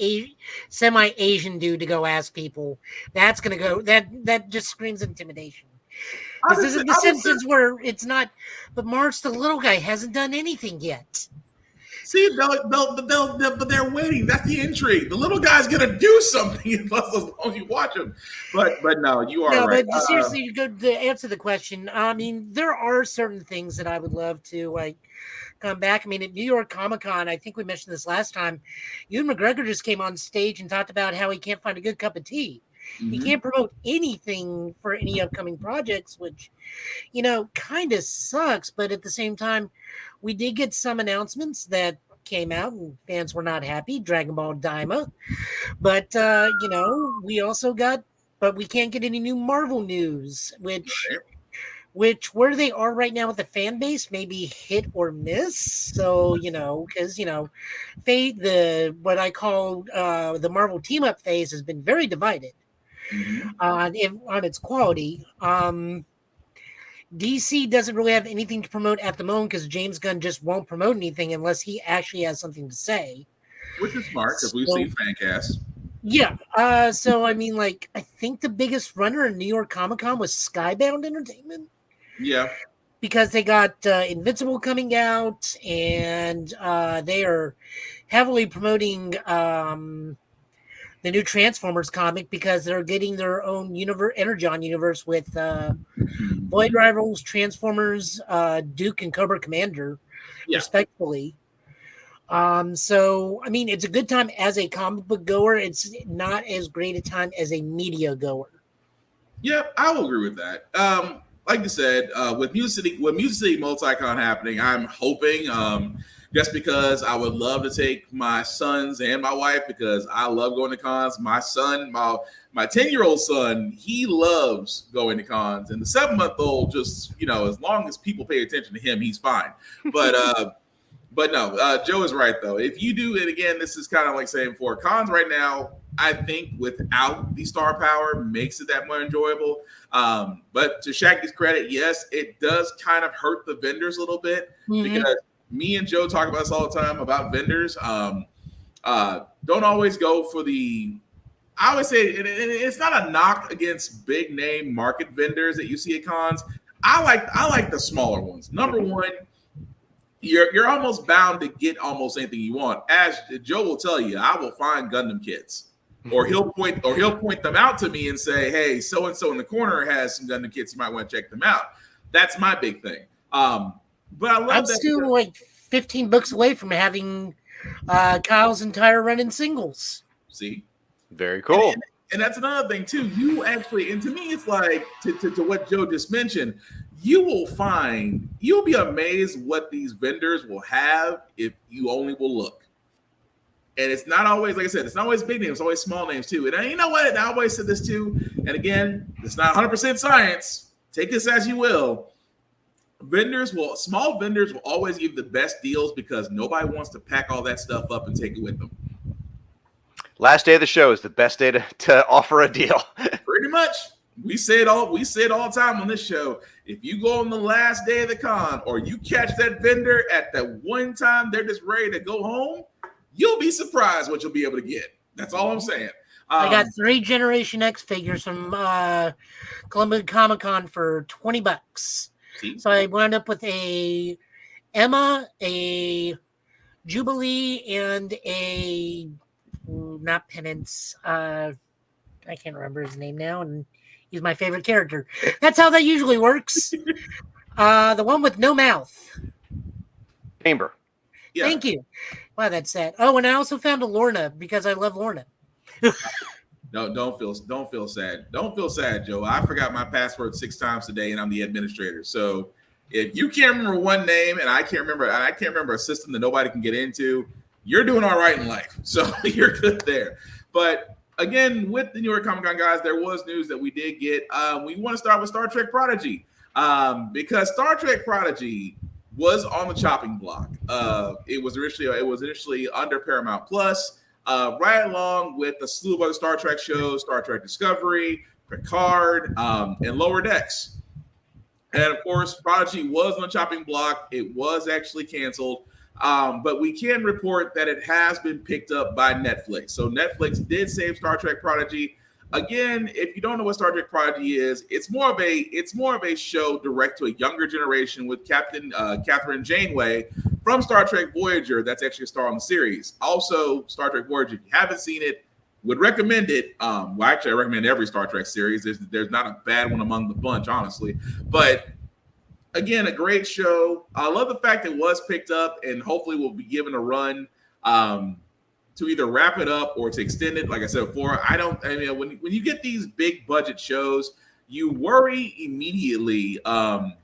semi-Asian dude to go ask people. That's gonna go. That just screams intimidation. This isn't the sentence where it's not. But March, the little guy, hasn't done anything yet. See, but they're waiting. That's the intrigue. The little guy's gonna do something as long as you watch him. But no, you are right. But seriously, to answer the question, I mean, there are certain things that I would love to come back. I mean, at New York Comic Con, I think we mentioned this last time. Ewan McGregor just came on stage and talked about how he can't find a good cup of tea. He can't promote anything for any upcoming projects, which, kind of sucks. But at the same time, we did get some announcements that came out and fans were not happy. Dragon Ball Daima. But, we also got, but we can't get any new Marvel news, which where they are right now with the fan base may be hit or miss. So, because, what I call the Marvel team up phase has been very divided. On its quality. DC doesn't really have anything to promote at the moment because James Gunn just won't promote anything unless he actually has something to say. Which is smart because we've seen fan casts. Yeah. So, I mean, I think the biggest runner in New York Comic Con was Skybound Entertainment. Yeah. Because they got Invincible coming out and they are heavily promoting the new Transformers comic because they're getting their own Energon universe with Void Rivals, Transformers, Duke, and Cobra Commander, respectfully. So, I mean, it's a good time as a comic book goer. It's not as great a time as a media goer. Yeah, I will agree with that. Like you said, with Music City Multicon happening, I'm hoping just because I would love to take my sons and my wife because I love going to cons. My son, my 10-year-old son, he loves going to cons, and the 7-month-old just as long as people pay attention to him, he's fine. But no, Joe is right though. If you do, and again, this is kind of like saying for cons right now, I think without the star power makes it that more enjoyable. But to Shaggy's credit, yes, it does kind of hurt the vendors a little bit because me and Joe talk about this all the time about vendors. Don't always go for I always say it's not a knock against big name market vendors that you see at cons. I like the smaller ones. Number one, you're almost bound to get almost anything you want. As Joe will tell you, I will find Gundam kits. Or he'll point them out to me and say, "Hey, so and so in the corner has some Gundam kits. You might want to check them out." That's my big thing. But I love I'm that. still like 15 books away from having Kyle's entire run in singles. See, very cool. And that's another thing too. You actually, and to me, it's like to what Joe just mentioned. You'll be amazed what these vendors will have if you only will look. And it's not always, like I said, it's not always big names, it's always small names too. And you know what? I always said this too. And again, it's not 100% science. Take this as you will. Small vendors will always give the best deals because nobody wants to pack all that stuff up and take it with them. Last day of the show is the best day to offer a deal. Pretty much. We say it all the time on this show. If you go on the last day of the con or you catch that vendor at that one time they're just ready to go home, you'll be surprised what you'll be able to get. That's all I'm saying. I got 3 Generation X figures from Columbia Comic Con for $20. See? So I wound up with a Emma, a Jubilee, and a not Penance. I can't remember his name now, and He's my favorite character. That's how that usually works. The one with no mouth. Chamber. Yeah. Thank you. Wow, that's sad. Oh, and I also found a Lorna because I love Lorna. No, don't feel sad. Don't feel sad, Joe. I forgot my password 6 times today, and I'm the administrator. So if you can't remember one name, and I can't remember a system that nobody can get into, you're doing all right in life. So you're good there. But again, with the New York Comic Con guys, there was news that we did get. We want to start with Star Trek Prodigy, because Star Trek Prodigy was on the chopping block. It was initially under Paramount Plus. Right along with a slew of other Star Trek shows, Star Trek Discovery, Picard, and Lower Decks. And of course, Prodigy was on the chopping block. It was actually canceled. But we can report that it has been picked up by Netflix. So Netflix did save Star Trek Prodigy. Again, if you don't know what Star Trek Prodigy is, it's more of a show direct to a younger generation with Captain Catherine Janeway from Star Trek Voyager. That's actually a star on the series. Also, Star Trek Voyager, if you haven't seen it, would recommend it. Well, actually, I recommend every Star Trek series. There's not a bad one among the bunch, honestly. But again, a great show. I love the fact it was picked up, and hopefully we'll be given a run to either wrap it up or to extend it. Like I said before, when you get these big budget shows, you worry immediately. That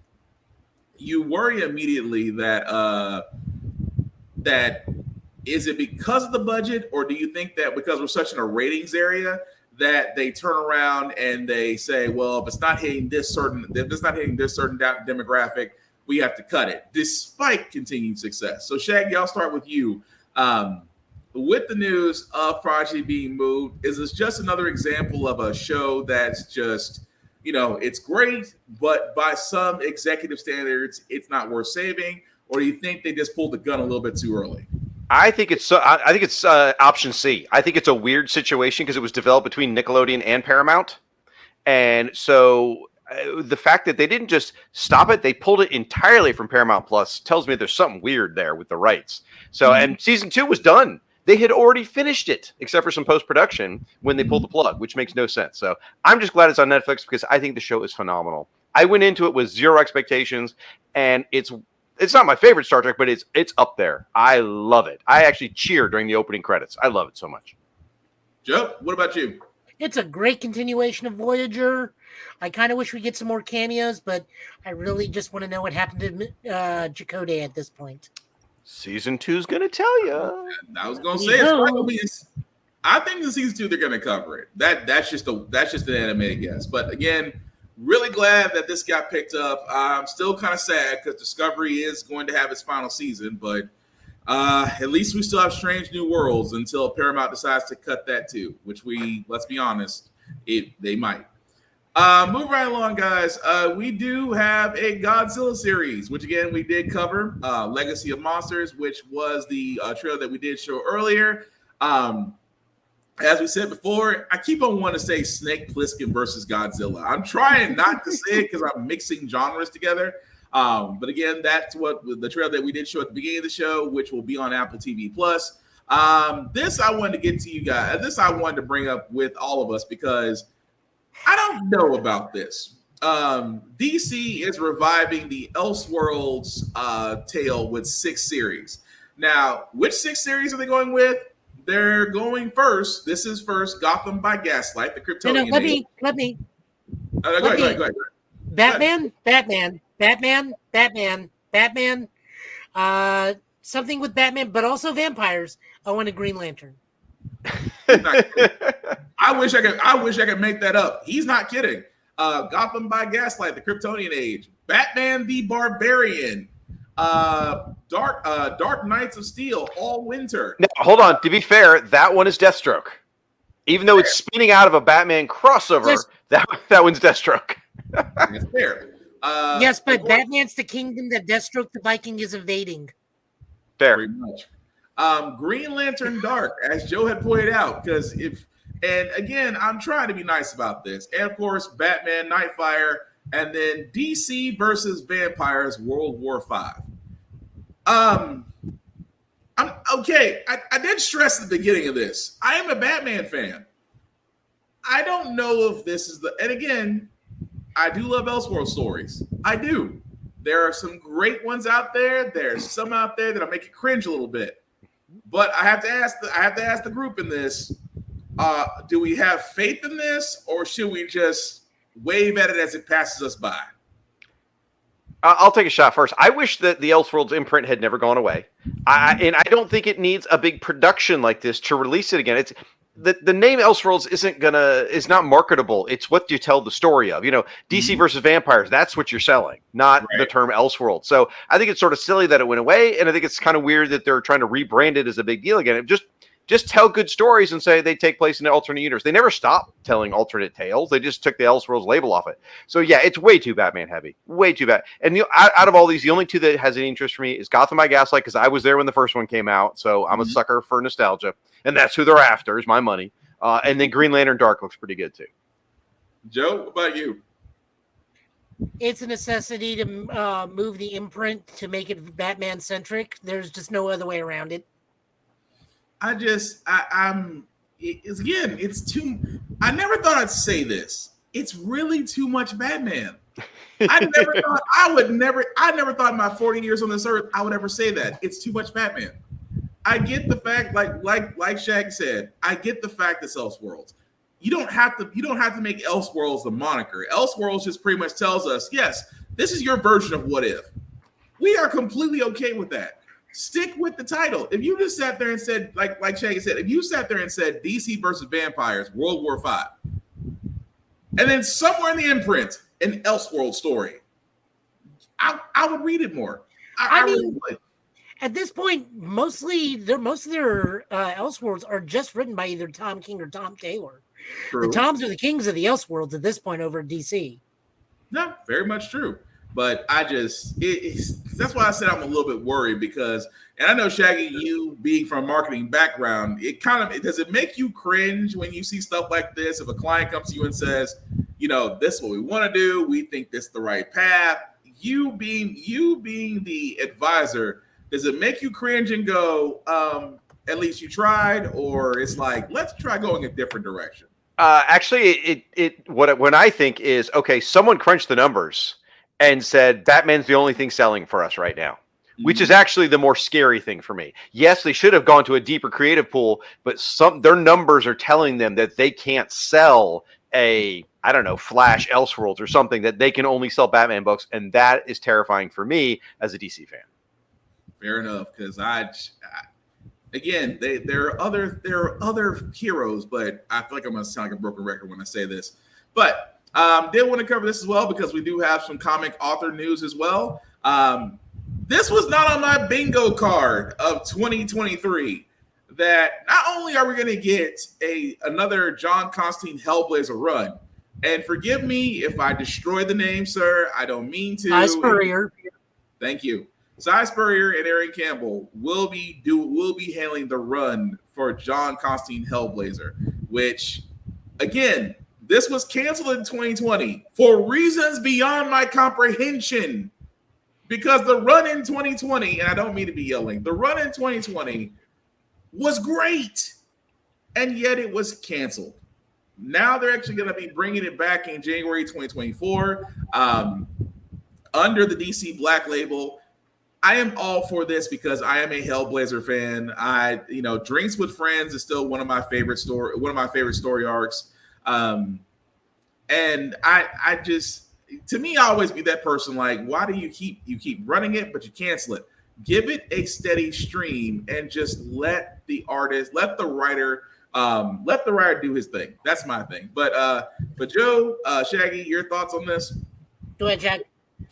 is it because of the budget, or do you think that because we're such in a ratings area that they turn around and they say, well, if it's not hitting this certain demographic, we have to cut it, despite continued success? So Shaggy, I'll start with you. With the news of Prodigy being moved, is this just another example of a show that's just, it's great, but by some executive standards, it's not worth saving? Or do you think they just pulled the gun a little bit too early? I think it's option C. I think it's a weird situation because it was developed between Nickelodeon and Paramount. And so the fact that they didn't just stop it, they pulled it entirely from Paramount Plus tells me there's something weird there with the rights. So, and season 2 was done. They had already finished it, except for some post-production when they pulled the plug, which makes no sense. So I'm just glad it's on Netflix because I think the show is phenomenal. I went into it with zero expectations, and it's not my favorite Star Trek, but it's up there. I love it. I actually cheer during the opening credits. I love it so much. Joe, what about you? It's a great continuation of Voyager. I kind of wish we get some more cameos, but I really just want to know what happened to Chakotay at this point. Season 2 is going to tell you. I was going to say I think in season 2 they're going to cover it. That's just an animated guess. But again, really glad that this got picked up. I'm still kind of sad because Discovery is going to have its final season, but at least we still have Strange New Worlds until Paramount decides to cut that too, which let's be honest, they might. Move right along, guys. We do have a Godzilla series, which again we did cover. Legacy of Monsters, which was the trailer that we did show earlier. As we said before, I keep on wanting to say Snake Plissken versus Godzilla. I'm trying not to say it because I'm mixing genres together. But again, that's what the trailer that we did show at the beginning of the show, which will be on Apple TV Plus. This I wanted to get to you guys. This I wanted to bring up with all of us because I don't know about this. DC is reviving the Elseworlds tale with 6 series. Now, which 6 series are they going with? They're going first. This is first Gotham by Gaslight, the Kryptonian. Let me. Go ahead. Batman. Something with Batman, but also vampires. I want a Green Lantern. I wish I could make that up. He's not kidding. Gotham by Gaslight, the Kryptonian Age, Batman the Barbarian, Dark Knights of Steel, All Winter. Now, hold on. To be fair, that one is Deathstroke. Even though it's spinning out of a Batman crossover, yes. that one's Deathstroke. That's fair. Yes, but Batman's the kingdom that Deathstroke the Viking is invading. Fair. Very much. Green Lantern Dark, as Joe had pointed out, and again, I'm trying to be nice about this. And of course, Batman Nightfire, and then DC versus Vampires World War V. I'm okay. I did stress at the beginning of this. I am a Batman fan. I don't know if this is and again, I do love Elseworld stories. I do. There are some great ones out there. There's some out there that'll make you cringe a little bit. But I have to ask the group in this: do we have faith in this, or should we just wave at it as it passes us by? I'll take a shot first. I wish that the Elseworlds imprint had never gone away. And I don't think it needs a big production like this to release it again. It's the name Elseworlds is not marketable. It's what you tell the story of. DC versus vampires, that's what you're selling, not the term Elseworld. So I think it's sort of silly that it went away, and I think it's kind of weird that they're trying to rebrand it as a big deal again. Just tell good stories and say they take place in an alternate universe. They never stopped telling alternate tales. They just took the Elseworlds label off it. So yeah, it's way too Batman heavy. Way too bad. And out of all these, the only two that has any interest for me is Gotham by Gaslight, because I was there when the first one came out. So I'm a sucker for nostalgia. And that's who they're after, is my money. And then Green Lantern Dark looks pretty good too. Joe, what about you? It's a necessity to move the imprint to make it Batman centric. There's just no other way around it. It's too. I never thought I'd say this. It's really too much Batman. I never thought in my 40 years on this earth I would ever say that. It's too much Batman. I get the fact, like Shaggy said, I get the fact it's Elseworlds. You don't have to make Elseworlds the moniker. Elseworlds just pretty much tells us, yes, this is your version of What If. We are completely okay with that. Stick with the title. If you just sat there and said, like Shaggy said, if you sat there and said DC versus vampires, World War V, and then somewhere in the imprint, an Elseworld story, I would read it more. I really would. At this point, most of their Elseworlds are just written by either Tom King or Tom Taylor. True. The Toms are the kings of the Elseworlds at this point over at DC. No, very much true. But that's why I said I'm a little bit worried because, and I know Shaggy, you being from a marketing background, does it make you cringe when you see stuff like this? If a client comes to you and says, this is what we want to do, we think this is the right path. You being the advisor, does it make you cringe and go, at least you tried, or it's like, let's try going a different direction? Actually, what I think is, okay, someone crunched the numbers and said Batman's the only thing selling for us right now, which is actually the more scary thing for me. Yes, they should have gone to a deeper creative pool, but their numbers are telling them that they can't sell Flash Elseworlds or something, that they can only sell Batman books, and that is terrifying for me as a DC fan. Fair enough, because again, there are other heroes, but I feel like I'm going to sound like a broken record when I say this. But did want to cover this as well because we do have some comic author news as well. This was not on my bingo card of 2023. That not only are we going to get another John Constantine Hellblazer run, and forgive me if I destroy the name, sir. I don't mean to. Cy Spurrier. Thank you. Cy Spurrier and Aaron Campbell will be handling the run for John Constantine Hellblazer, which, again, this was canceled in 2020 for reasons beyond my comprehension. Because the run in 2020, and I don't mean to be yelling, the run in 2020 was great, and yet it was canceled. Now they're actually going to be bringing it back in January 2024 under the DC Black Label. I am all for this because I am a Hellblazer fan. Drinks with Friends is still one of my favorite story arcs. And I just, to me, I always be that person like, why do you keep running it, but you cancel it? Give it a steady stream and just let the writer do his thing. That's my thing. But Joe, Shaggy, your thoughts on this? Go ahead, Jack.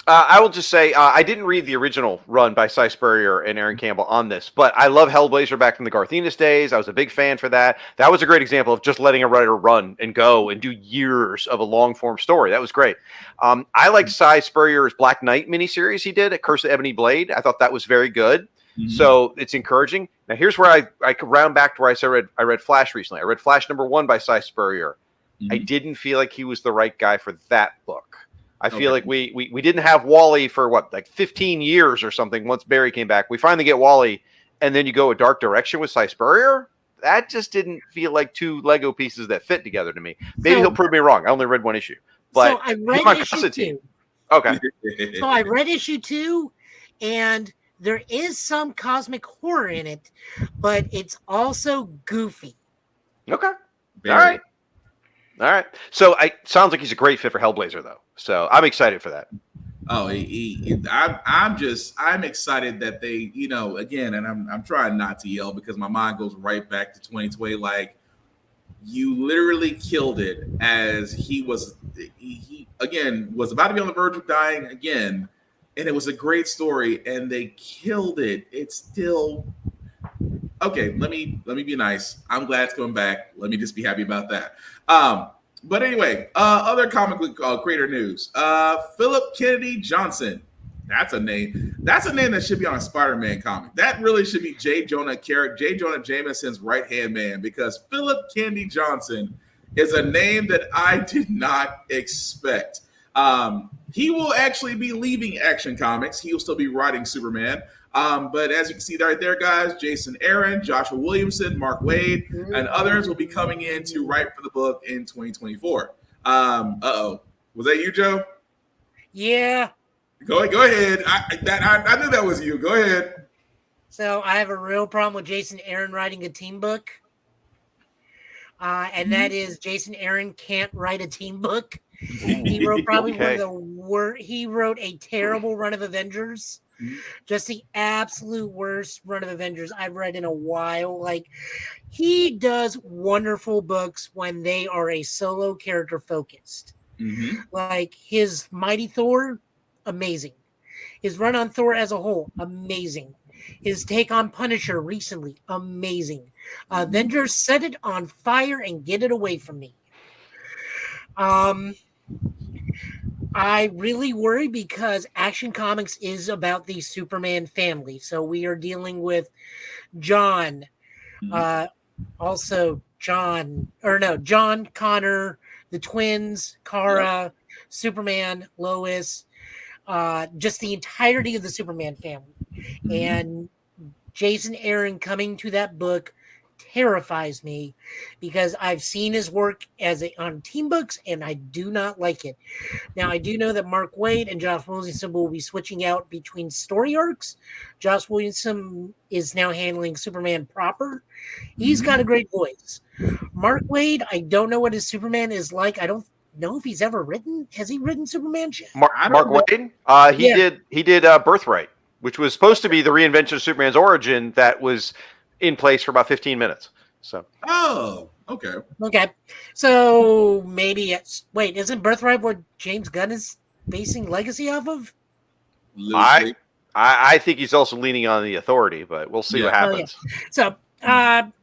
I will just say I didn't read the original run by Cy Spurrier and Aaron Campbell on this, but I love Hellblazer back from the Garth Ennis days. I was a big fan for that. That was a great example of just letting a writer run and go and do years of a long-form story. That was great. I liked Cy Spurrier's Black Knight miniseries he did at Curse of Ebony Blade. I thought that was very good. Mm-hmm. So it's encouraging. Now, here's where I could round back to where I read Flash recently. I read Flash #1 by Cy Spurrier. Mm-hmm. I didn't feel like he was the right guy for that book. I feel like we didn't have Wally for 15 years or something. Once Barry came back, we finally get Wally, and then you go a dark direction with Cy Spurrier. that just didn't feel like two Lego pieces that fit together to me. Maybe he'll So, prove me wrong. I only read one issue, but so I he's read my issue Constantine. 2. Okay. So I read issue 2, and there is some cosmic horror in it, but it's also goofy. Okay. Very. All right. All right. So I sounds like he's a great fit for Hellblazer, though. So I'm excited for that. Oh, I'm excited that they, again, and I'm trying not to yell because my mind goes right back to 2020. Like, you literally killed it as he again was about to be on the verge of dying again, and it was a great story, and they killed it. It's still okay. Let me be nice. I'm glad it's coming back. Let me just be happy about that. But anyway, other comic book creator news. Philip Kennedy Johnson. That's a name. That's a name that should be on a Spider-Man comic. That really should be J. Jonah Jameson's right-hand man, because Philip Kennedy Johnson is a name that I did not expect. He will actually be leaving Action Comics. He will still be writing Superman. But as you can see right there, guys, Jason Aaron, Joshua Williamson, Mark Waid, and others will be coming in to write for the book in 2024. Was that you, Joe? Yeah. Go ahead. I knew that was you. Go ahead. So I have a real problem with Jason Aaron writing a team book. And that is Jason Aaron can't write a team book. He wrote probably one of the worst. He wrote a terrible run of Avengers. Just the absolute worst run of Avengers I've read in a while. Like, he does wonderful books when they are a solo character focused. Like his Mighty Thor, amazing. His run on Thor as a whole, amazing. His take on Punisher recently, amazing. Avengers, set it on fire and get it away from me. I really worry because Action Comics is about the Superman family. So we are dealing with John, John, Connor, the twins, Kara, Superman, Lois, just the entirety of the Superman family. And Jason Aaron coming to that book terrifies me because I've seen his work on team books and I do not like it. Now, I do know that Mark Waid and Josh Williamson will be switching out between story arcs. Josh Williamson is now handling Superman proper. He's got a great voice. Mark Waid, I don't know what his Superman is like. I don't know if he's ever written. Has he written Superman? Mark Waid? He did Birthright, which was supposed to be the reinvention of Superman's origin that was in place for about 15 minutes. So. Oh, okay. Okay. So maybe it's... Wait, isn't Birthright what James Gunn is basing Legacy off of? I think he's also leaning on the Authority, but we'll see what happens. So, I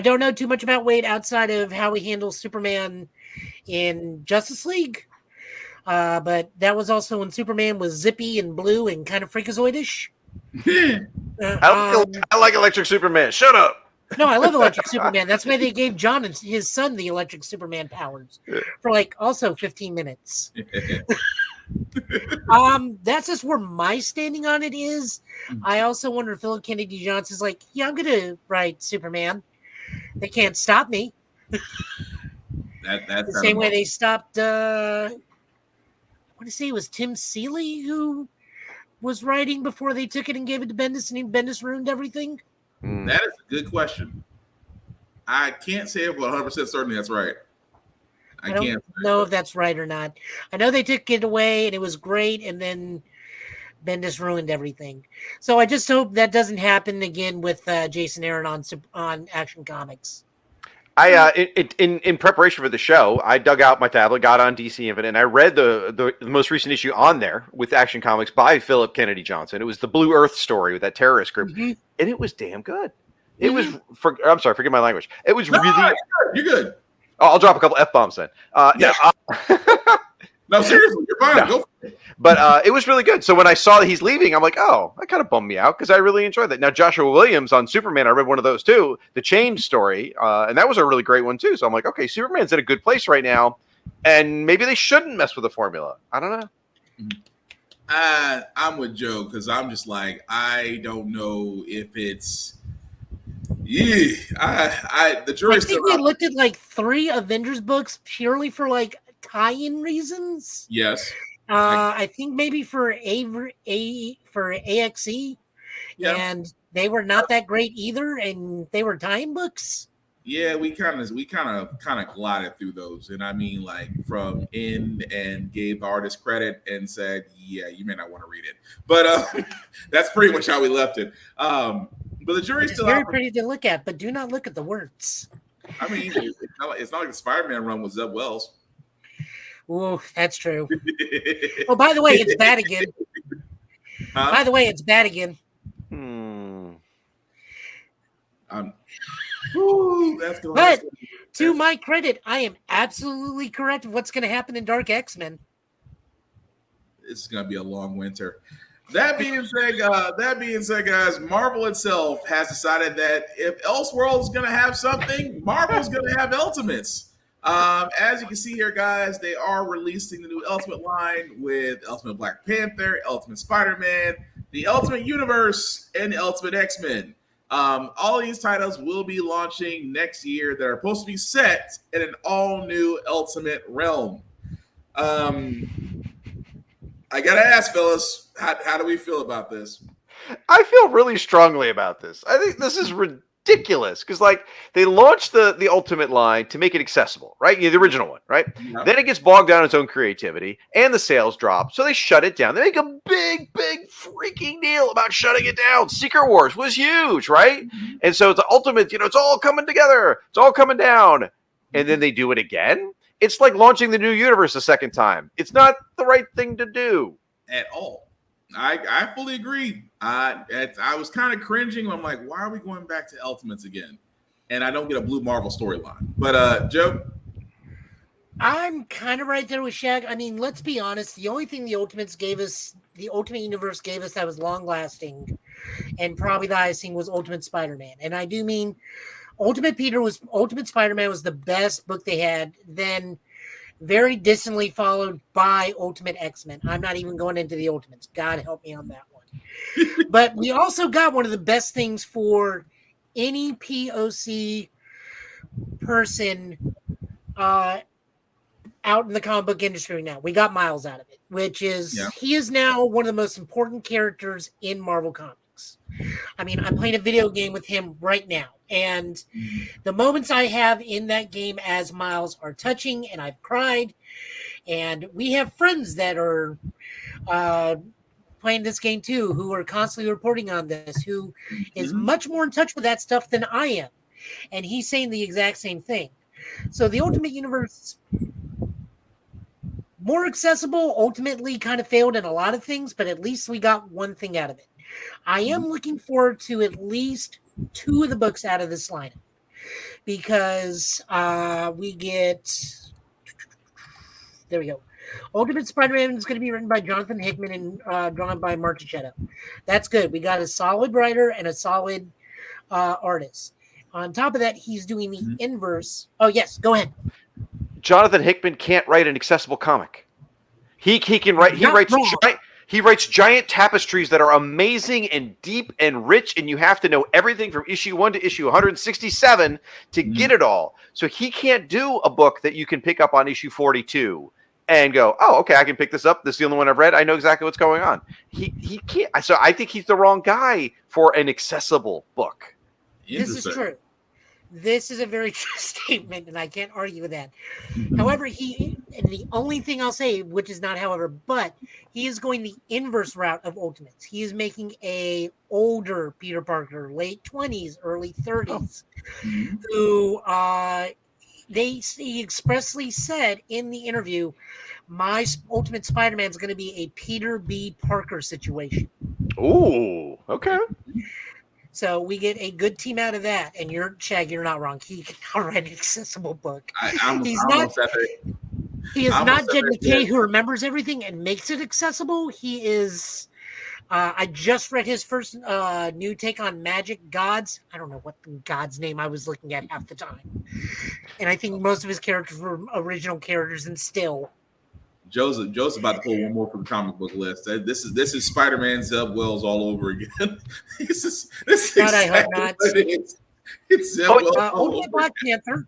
don't know too much about Waid outside of how he handles Superman in Justice League. But that was also when Superman was zippy and blue and kind of freakazoidish. I like Electric Superman. Shut up. No, I love Electric Superman. That's why they gave John and his son the Electric Superman powers for also 15 minutes. That's just where my standing on it is. I also wonder if Philip Kennedy Johnson's like, yeah, I'm gonna write Superman. They can't stop me. That's the same way they stopped. I want to say it was Tim Seeley who was writing before they took it and gave it to Bendis, and Bendis ruined everything. That is a good question. I can't say it 100% certain that's right. I don't know if that's right or not. I know they took it away and it was great, and then Bendis ruined everything. So I just hope that doesn't happen again with Jason Aaron on Action Comics. In preparation for the show, I dug out my tablet, got on DC Infinite, and I read the most recent issue on there with Action Comics by Philip Kennedy Johnson. It was the Blue Earth story with that terrorist group, and it was damn good. It was. I'm sorry, forget my language. It was really. You're good. Oh, I'll drop a couple F-bombs then. No, seriously, you're fine. Go for it. But it was really good. So when I saw that he's leaving, I'm like, oh, that kind of bummed me out because I really enjoyed that. Now, Joshua Williams on Superman, I read one of those too, the Change story, and that was a really great one too. So I'm like, okay, Superman's in a good place right now, and maybe they shouldn't mess with the formula. I don't know. I'm with Joe because I'm just like, I don't know if it's, The I jury's think still we out. looked at like 3 Avengers books purely for like tie-in reasons. Yes. I think maybe for for AXE, Yeah. and they were not that great either, and they were tie-in books. Yeah, we kind of glided through those, and I mean, like from in and gave the artist credit and said, "Yeah, you may not want to read it," but that's pretty much how we left it. But the jury's It's still very out. pretty to look at, but do not look at the words. I mean, it's not like the Spider-Man run was Zeb Wells. Ooh, that's true. Oh, by the way, it's bad again. Huh? By the way, it's bad again. That's going. But to my credit, I am absolutely correct of what's going to happen in Dark X-Men. It's going to be a long winter. That being said, guys, Marvel itself has decided that if Elseworld is going to have something, Marvel's going to have Ultimates. As you can see here, guys, they are releasing the new Ultimate line with Ultimate Black Panther, Ultimate Spider-Man, the Ultimate Universe, and the Ultimate X-Men. All of these titles will be launching next year that are supposed to be set in an all-new Ultimate realm. I gotta ask, fellas, how do we feel about this? I feel really strongly about this. I think this is ridiculous because, like, they launched the Ultimate line to make it accessible, right? The original one, right? Yeah. Then it gets bogged down in its own creativity, and the sales drop, so they shut it down. They make a big freaking deal about shutting it down. Secret Wars was huge, right? And so it's the Ultimate. It's all coming together. It's all coming down, and then they do it again. It's like launching the new universe a second time. It's not the right thing to do at all. I fully agree. I was kind of cringing. I'm like, why are we going back to Ultimates again? And I don't get a Blue Marvel storyline. But Joe, I'm kind of right there with Shag. I mean, let's be honest. The only thing the Ultimate Universe gave us that was long lasting, and probably the highest thing was Ultimate Spider-Man. And I do mean Ultimate Spider-Man was the best book they had. Then very distantly followed by Ultimate X-Men. I'm not even going into the Ultimates. God help me on that one. But we also got one of the best things for any POC person out in the comic book industry now. We got Miles out of it, which is he is now one of the most important characters in Marvel Comics. I mean, I'm playing a video game with him right now, and the moments I have in that game as Miles are touching, and I've cried. And we have friends that are playing this game too, who are constantly reporting on this, who is much more in touch with that stuff than I am. And he's saying the exact same thing. So the Ultimate Universe, more accessible, ultimately kind of failed in a lot of things, but at least we got one thing out of it. I am looking forward to at least 2 of the books out of this lineup because we get... There we go. Ultimate Spider-Man is going to be written by Jonathan Hickman and drawn by Mark Tichetto. That's good. We got a solid writer and a solid artist. On top of that, he's doing the inverse. Oh, yes. Go ahead. Jonathan Hickman can't write an accessible comic. He can write. He writes giant tapestries that are amazing and deep and rich, and you have to know everything from issue 1 to issue 167 to get it all. So he can't do a book that you can pick up on issue 42 and go, oh, okay, I can pick this up. This is the only one I've read. I know exactly what's going on. He can't. So I think he's the wrong guy for an accessible book. This is true. This is a very true statement, and I can't argue with that. However, and the only thing I'll say, which is not however, but he is going the inverse route of Ultimates. He is making a older Peter Parker, late 20s, early 30s, who he expressly said in the interview, my Ultimate Spider-Man is going to be a Peter B. Parker situation. Ooh, okay. So we get a good team out of that, and you're not wrong. He can now write an accessible book. He is not Jed McKay who remembers everything and makes it accessible. He is. I just read his first new take on Magic Gods. I don't know what God's name I was looking at half the time, and I think most of his characters were original characters, and still. Joe's about to pull one more from the comic book list. This is Spider-Man Zeb Wells all over again. this is God, I hope not. It's Ultimate Black Panther.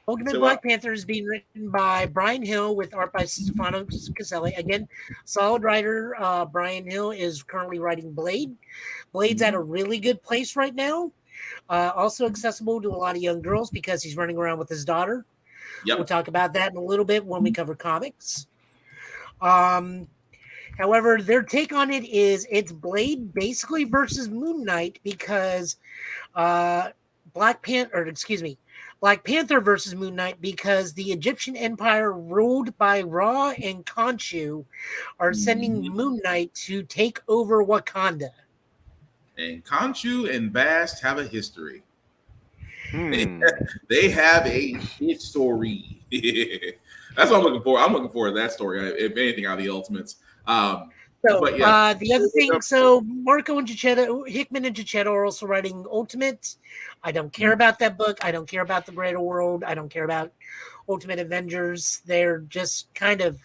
Ultimate Black Panther is being written by Brian Hill with art by Stefano Caselli. Again, solid writer. Brian Hill is currently writing Blade. Blade's at a really good place right now. Also accessible to a lot of young girls because he's running around with his daughter. Yep. We'll talk about that in a little bit when we cover comics. However, their take on it is it's Blade basically versus Moon Knight because Black Panther versus Moon Knight because the Egyptian Empire ruled by Ra and Khonshu are sending Moon Knight to take over Wakanda. And Khonshu and Bast have a history. They have a history. That's what I'm looking for. I'm looking forward to that story. If anything, out of the Ultimates. The other thing, so Marco and Hickman and Giacchetto are also writing Ultimate. I don't care about that book. I don't care about the Greater World. I don't care about Ultimate Avengers. They're just kind of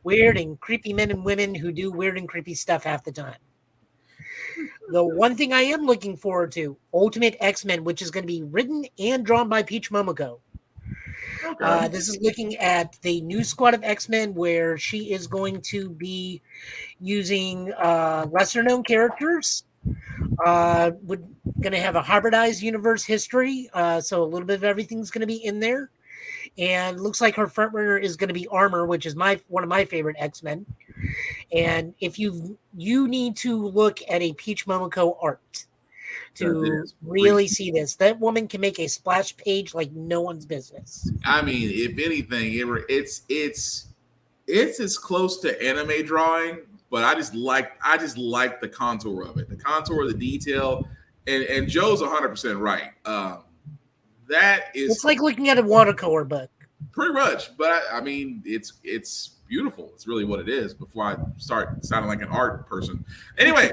weird and creepy men and women who do weird and creepy stuff half the time. The one thing I am looking forward to, Ultimate X-Men, which is going to be written and drawn by Peach Momoko. Okay. This is looking at the new squad of X-Men where she is going to be using lesser-known characters. We're going to have a hybridized universe history, so a little bit of everything's going to be in there. And looks like her frontrunner is going to be Armor, which is one of my favorite X-Men. And if you need to look at a Peach Momoko art to really see this, that woman can make a splash page like no one's business. I mean, if anything, it's as close to anime drawing, but I just like the contour of it, the contour of the detail, and Joe's 100% right. That is, it's like looking at a watercolor book, pretty much. But I mean, it's beautiful. It's really what it is. Before I start sounding like an art person, anyway.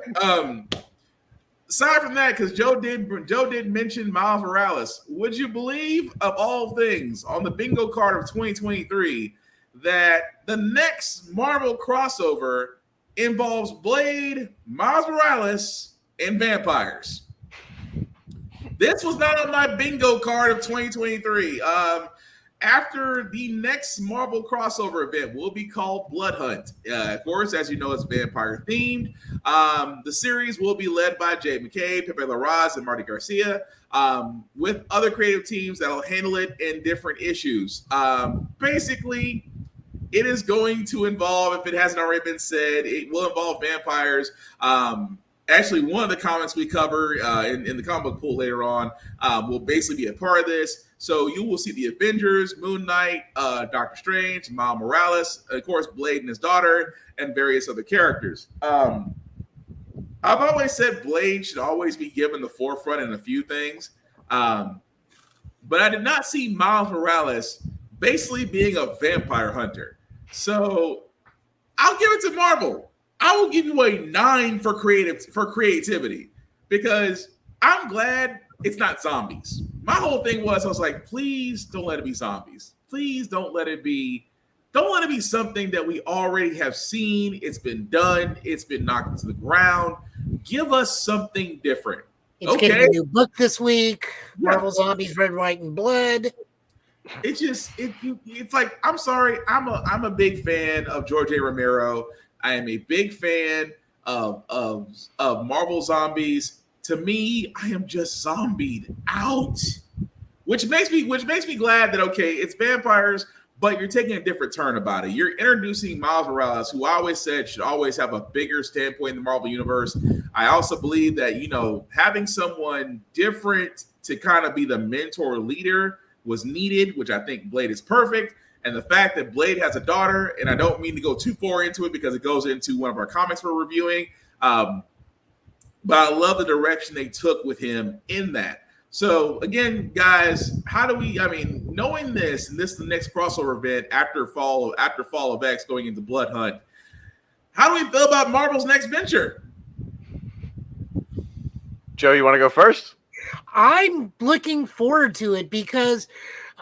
Aside from that, because Joe did mention Miles Morales, would you believe, of all things, on the bingo card of 2023, that the next Marvel crossover involves Blade, Miles Morales, and vampires? This was not on my bingo card of 2023. After the next Marvel crossover event will be called Blood Hunt. Of course, as you know, it's vampire themed. The series will be led by Jay McKay, Pepe Larraz, and Marty Garcia, with other creative teams that'll handle it in different issues. Basically, it is going to involve, if it hasn't already been said, it will involve vampires. Actually, one of the comics we cover in the comic book pool later on will basically be a part of this. So you will see the Avengers, Moon Knight, Doctor Strange, Miles Morales, of course, Blade and his daughter, and various other characters. I've always said Blade should always be given the forefront in a few things. But I did not see Miles Morales basically being a vampire hunter. So I'll give it to Marvel. I will give you a 9 for creativity because I'm glad it's not zombies. My whole thing was, I was like, please don't let it be zombies. Please don't let it be something that we already have seen. It's been done. It's been knocked into the ground. Give us something different. It's getting a new book this week. Yeah. Marvel Zombies, Red, White, and Blood. It's like, I'm sorry. I'm a big fan of George A. Romero. I am a big fan of Marvel Zombies. To me, I am just zombied out, which makes me glad that, okay, it's vampires, but you're taking a different turn about it. You're introducing Miles Morales, who I always said should always have a bigger standpoint in the Marvel Universe. I also believe that, having someone different to kind of be the mentor leader was needed, which I think Blade is perfect. And the fact that Blade has a daughter, and I don't mean to go too far into it because it goes into one of our comics we're reviewing, but I love the direction they took with him in that. So again, guys, knowing this, and this is the next crossover event after Fall of X going into Blood Hunt, how do we feel about Marvel's next venture? Joe, you want to go first? I'm looking forward to it because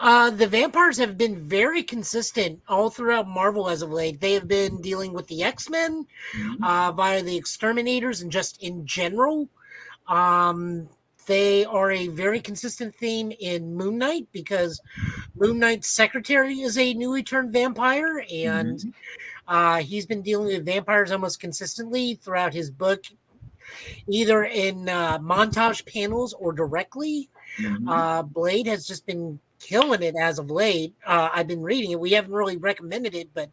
the vampires have been very consistent all throughout Marvel as of late. They have been dealing with the X-Men via the Exterminators and just in general. they are a very consistent theme in Moon Knight because Moon Knight's secretary is a newly turned vampire, and he's been dealing with vampires almost consistently throughout his book, either in montage panels or directly. Blade has just been killing it as of late. I've been reading it. We haven't really recommended it, but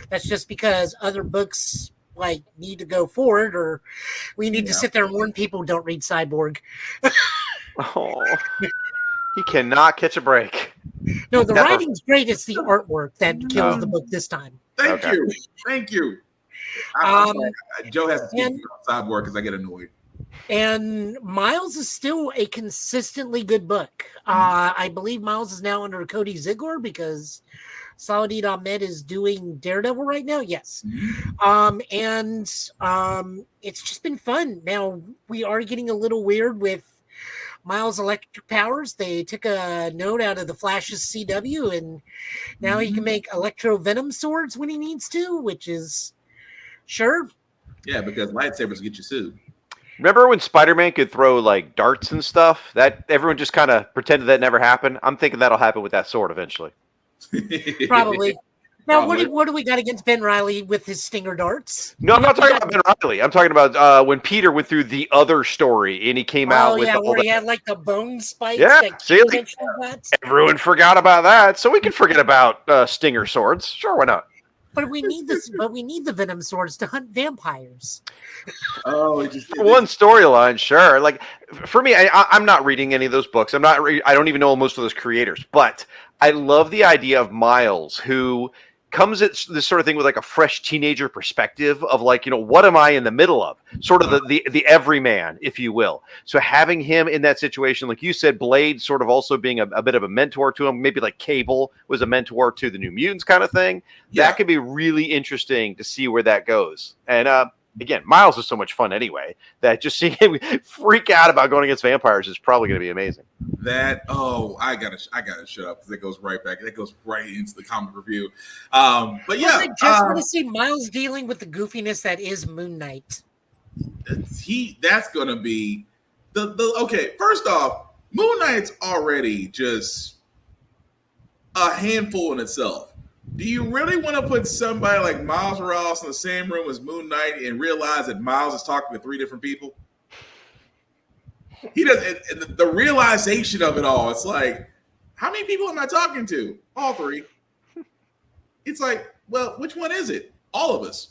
that's just because other books like need to go forward, or we need to sit there and warn people don't read Cyborg. Oh, he cannot catch a break. No, the writing's great. It's the artwork that kills the book this time. Thank you. I'm sorry. Joe has to speak on Cyborg because I get annoyed. And Miles is still a consistently good book. I believe Miles is now under Cody Ziglar because Saladin Ahmed is doing Daredevil right now. Yes. It's just been fun. Now, we are getting a little weird with Miles' electric powers. They took a note out of the Flash's CW, and now he can make electro venom swords when he needs to, which is sure. Yeah, because lightsabers get you sued. Remember when Spider-Man could throw like darts and stuff? That everyone just kind of pretended that never happened. I'm thinking that'll happen with that sword eventually. Probably. Now, what do we got against Ben Reilly with his stinger darts? No, I'm not talking about Ben Reilly. I'm talking about when Peter went through the other story and he came out with where he had like the bone spikes. Yeah, that see, like, everyone forgot about that, so we can forget about stinger swords. Sure, why not? But we need this. But we need the venom swords to hunt vampires. Oh, one storyline, sure. Like for me, I'm not reading any of those books. I don't even know most of those creators. But I love the idea of Miles, who comes at this sort of thing with like a fresh teenager perspective of like, what am I in the middle of? Sort of the everyman, if you will. So having him in that situation, like you said, Blade sort of also being a bit of a mentor to him, maybe like Cable was a mentor to the New Mutants kind of thing. Yeah. That could be really interesting to see where that goes. And again, Miles is so much fun anyway that just seeing him freak out about going against vampires is probably going to be amazing. I gotta shut up because it goes right back. It goes right into the comic review. But yeah, I just want to see Miles dealing with the goofiness that is Moon Knight. That's gonna be okay. First off, Moon Knight's already just a handful in itself. Do you really want to put somebody like Miles Morales in the same room as Moon Knight and realize that Miles is talking to 3 different people? He does the realization of it all. It's like, how many people am I talking to? All 3. It's like, well, which one is it? All of us.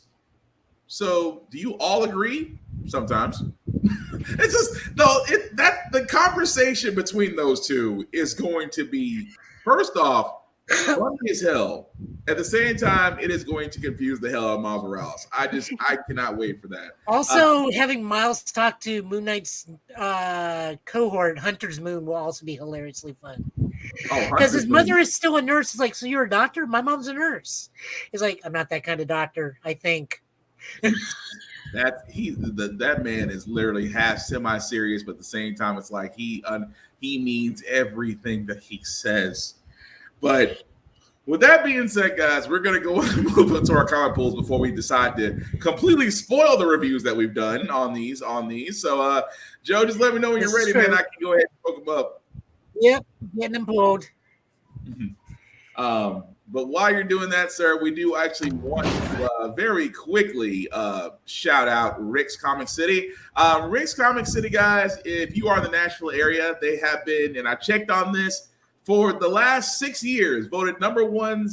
So, do you all agree? Sometimes. It's just that the conversation between those two is going to be, first off, funny as hell. At the same time, it is going to confuse the hell out of Miles Morales. I cannot wait for that. Also, having Miles talk to Moon Knight's cohort, Hunter's Moon, will also be hilariously fun. Because his mother is still a nurse. It's like, so you're a doctor? My mom's a nurse. He's like, I'm not that kind of doctor, I think. That man is literally half semi-serious, but at the same time, it's like he means everything that he says. But with that being said, guys, we're going to go and move into our comic pools before we decide to completely spoil the reviews that we've done on these. So, Joe, just let me know when you're ready, man. I can go ahead and poke them up. Yep, getting them pulled. But while you're doing that, sir, we do actually want to very quickly shout out Rick's Comic City. Rick's Comic City, guys, if you are in the Nashville area, they have been, and I checked on this, for the last 6 years, voted number one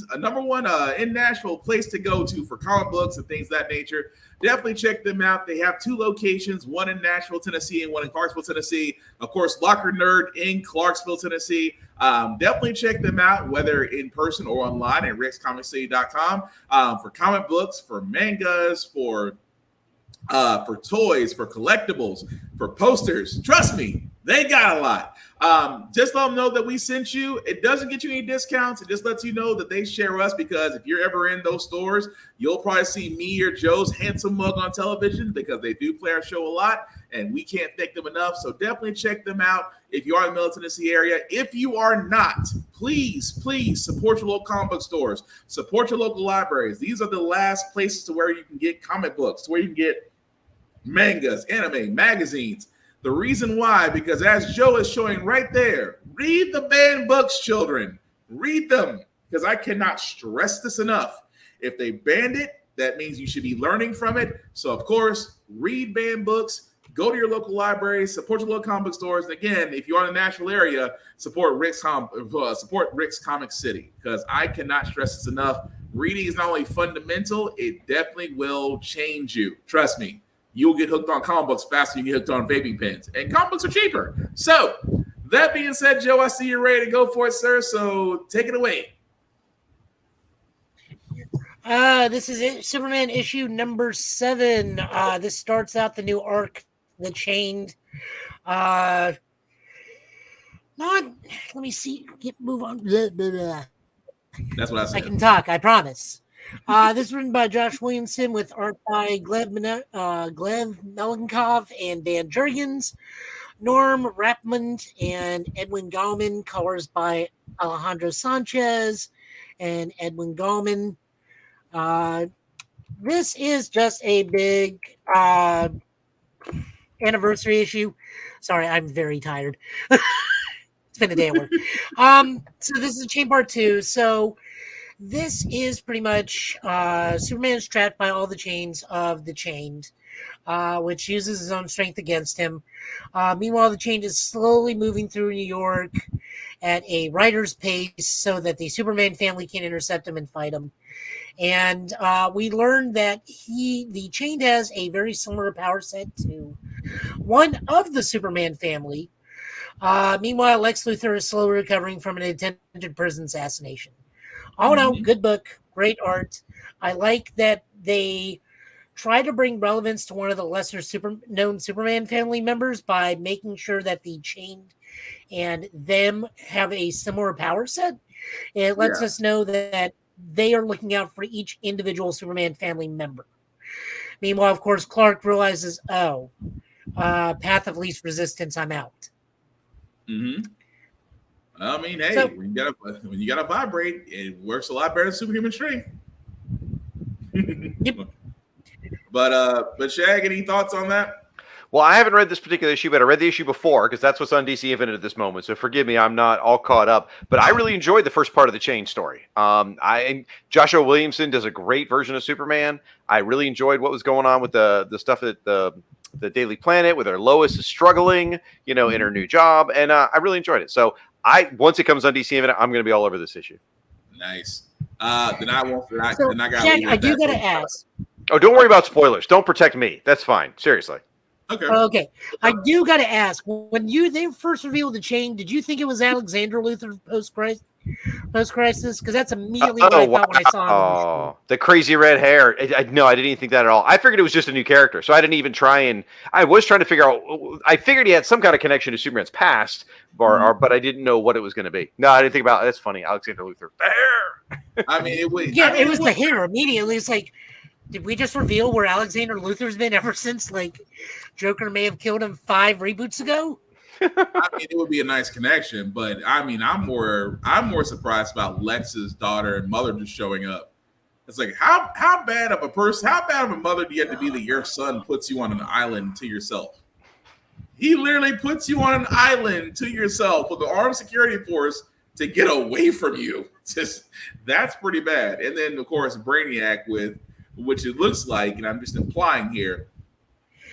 in Nashville place to go to for comic books and things of that nature. Definitely check them out. They have 2 locations, one in Nashville, Tennessee, and one in Clarksville, Tennessee. Of course, Locker Nerd in Clarksville, Tennessee. Definitely check them out, whether in person or online at rickscomiccity.com for comic books, for mangas, for toys, for collectibles, for posters. Trust me, they got a lot. Just let them know that we sent you. It doesn't get you any discounts. It just lets you know that they share us, because if you're ever in those stores, you'll probably see me or Joe's handsome mug on television, because they do play our show a lot and we can't thank them enough. So definitely check them out if you are in the Middle Tennessee area. If you are not, please support your local comic book stores. Support your local libraries. These are the last places to where you can get comic books, where you can get mangas, anime, magazines. The reason why, because as Joe is showing right there, read the banned books, children. Read them, because I cannot stress this enough. If they banned it, that means you should be learning from it. So, of course, read banned books. Go to your local library, support your local comic book stores. And again, if you're in the Nashville area, support Rick's Comic City, because I cannot stress this enough. Reading is not only fundamental, it definitely will change you. Trust me, you'll get hooked on comic books faster than you get hooked on vaping pens. And comic books are cheaper. So, that being said, Joe, I see you're ready to go for it, sir. So, take it away. This is it, Superman issue number 7. This starts out the new arc, The Chained. Let me see. Move on. Blah, blah, blah. That's what I said. I can talk, I promise. This is written by Josh Williamson with art by Gleb Melenkov and Dan Jurgens, Norm Rapmund and Edwin Gallman, colors by Alejandro Sanchez and Edwin Gallman. This is just a big anniversary issue. Sorry, I'm very tired. It's been a day at work. So this is Chain Part 2. So this is pretty much Superman is trapped by all the chains of the Chained, which uses his own strength against him. Meanwhile, the Chained is slowly moving through New York at a writer's pace so that the Superman family can intercept him and fight him. And we learned that the Chained has a very similar power set to one of the Superman family. Meanwhile, Lex Luthor is slowly recovering from an attempted prison assassination. All in all, good book, great art. I like that they try to bring relevance to one of the lesser known Superman family members by making sure that the Chained and them have a similar power set. It lets us know that they are looking out for each individual Superman family member. Meanwhile, of course, Clark realizes, path of least resistance, I'm out. Mm-hmm. I mean, hey, when you gotta vibrate, it works a lot better than superhuman strength. Yep. But Shag, any thoughts on that? Well, I haven't read this particular issue, but I read the issue before because that's what's on DC Infinite at this moment. So forgive me, I'm not all caught up. But I really enjoyed the first part of the Chain story. Joshua Williamson does a great version of Superman. I really enjoyed what was going on with the stuff at the Daily Planet, where Lois is struggling, in her new job, and I really enjoyed it. So once it comes on DC Infinite, I'm going to be all over this issue. Nice. Then I won't. I do got to ask. Oh, don't worry about spoilers. Don't protect me. That's fine. Seriously. Okay. I do got to ask. When they first revealed the Chain, did you think it was Alexander Luthor post-crisis? Because that's immediately what I thought when I saw him. Oh, the crazy red hair. No, I didn't even think that at all. I figured it was just a new character, so I didn't even try and. I was trying to figure out. I figured he had some kind of connection to Superman's past, but I didn't know what it was going to be. No, I didn't think about it. That's funny. Alexander Luthor. The hair. I mean, it was. It was the hair immediately. It's like, did we just reveal where Alexander Luthor's been ever since, Joker may have killed him 5 reboots ago? I mean, it would be a nice connection, but I mean, I'm more surprised about Lex's daughter and mother just showing up. It's like, how bad of a mother do you have to be that your son puts you on an island to yourself? He literally puts you on an island to yourself with the armed security force to get away from you. That's pretty bad. And then, of course, Brainiac which it looks like, and I'm just implying here,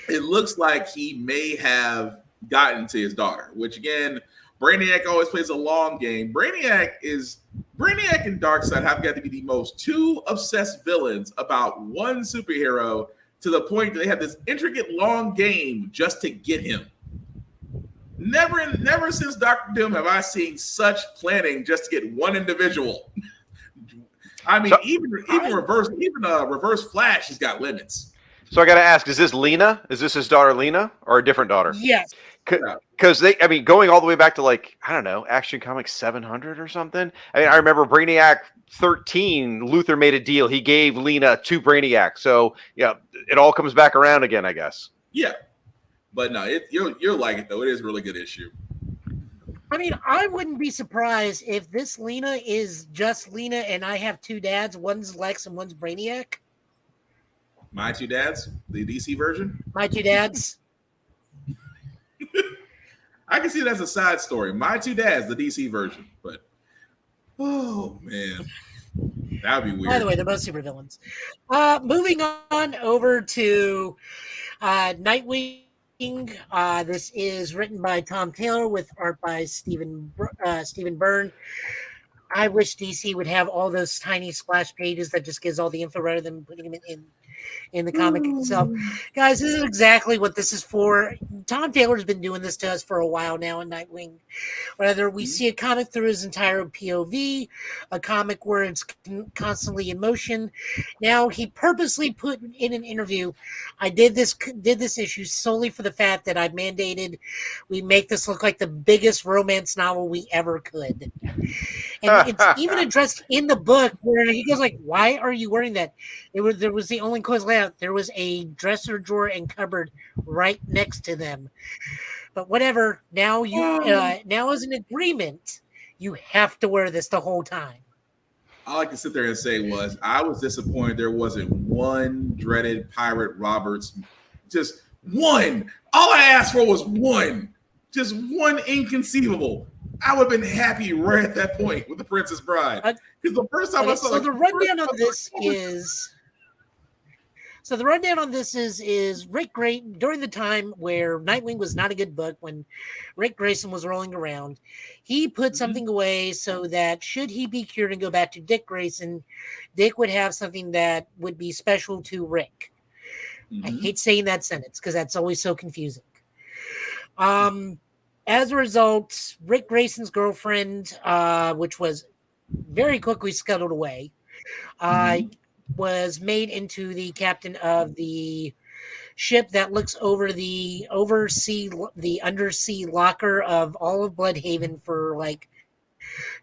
it looks like he may have gotten to his daughter, which again, Brainiac always plays a long game. Brainiac and Darkseid have got to be the most two obsessed villains about one superhero, to the point that they have this intricate long game just to get him. Never since Dr. Doom have I seen such planning just to get one individual. I mean, even Reverse Flash has got limits. So I got to ask: is this Lena? Is this his daughter Lena, or a different daughter? Yes. Because going all the way back to Action Comics 700 or something. I mean, I remember Brainiac 13. Luthor made a deal. He gave Lena to Brainiac. So yeah, it all comes back around again, I guess. Yeah, but no, you'll like it though. It is a really good issue. I mean, I wouldn't be surprised if this Lena is just Lena and I have 2 dads. One's Lex and one's Brainiac. My 2 dads? The DC version? My 2 dads. I can see it as a side story. My Two Dads, the DC version, but oh man, that'd be weird. By the way, they're both supervillains. Moving on over to Nightwing. This is written by Tom Taylor with art by Stephen Byrne. I wish DC would have all those tiny splash pages that just gives all the info rather than putting them in the comic itself. Guys, this is exactly what this is for. Tom Taylor's been doing this to us for a while now in Nightwing. Whether we see a comic through his entire POV, a comic where it's constantly in motion. Now he purposely put in an interview, I did this issue solely for the fact that I mandated we make this look like the biggest romance novel we ever could. And it's even addressed in the book where he goes like, "Why are you wearing that?" There was the only clothes layout. There was a dresser drawer and cupboard right next to them. But whatever. Now now as an agreement, you have to wear this the whole time. All I can sit there and say was I was disappointed there wasn't one dreaded Pirate Roberts. Just one. All I asked for was one. Just one inconceivable. I would have been happy right at that point with The Princess Bride. Because the first time I saw the rundown on this is So the rundown on this is Rick Grayson, during the time where Nightwing was not a good book, when Rick Grayson was rolling around, he put something away so that should he be cured and go back to Dick Grayson, Dick would have something that would be special to Rick. I hate saying that sentence because that's always so confusing. As a result, Rick Grayson's girlfriend, which was very quickly scuttled away, was made into the captain of the ship that looks over the undersea locker of all of Bloodhaven for like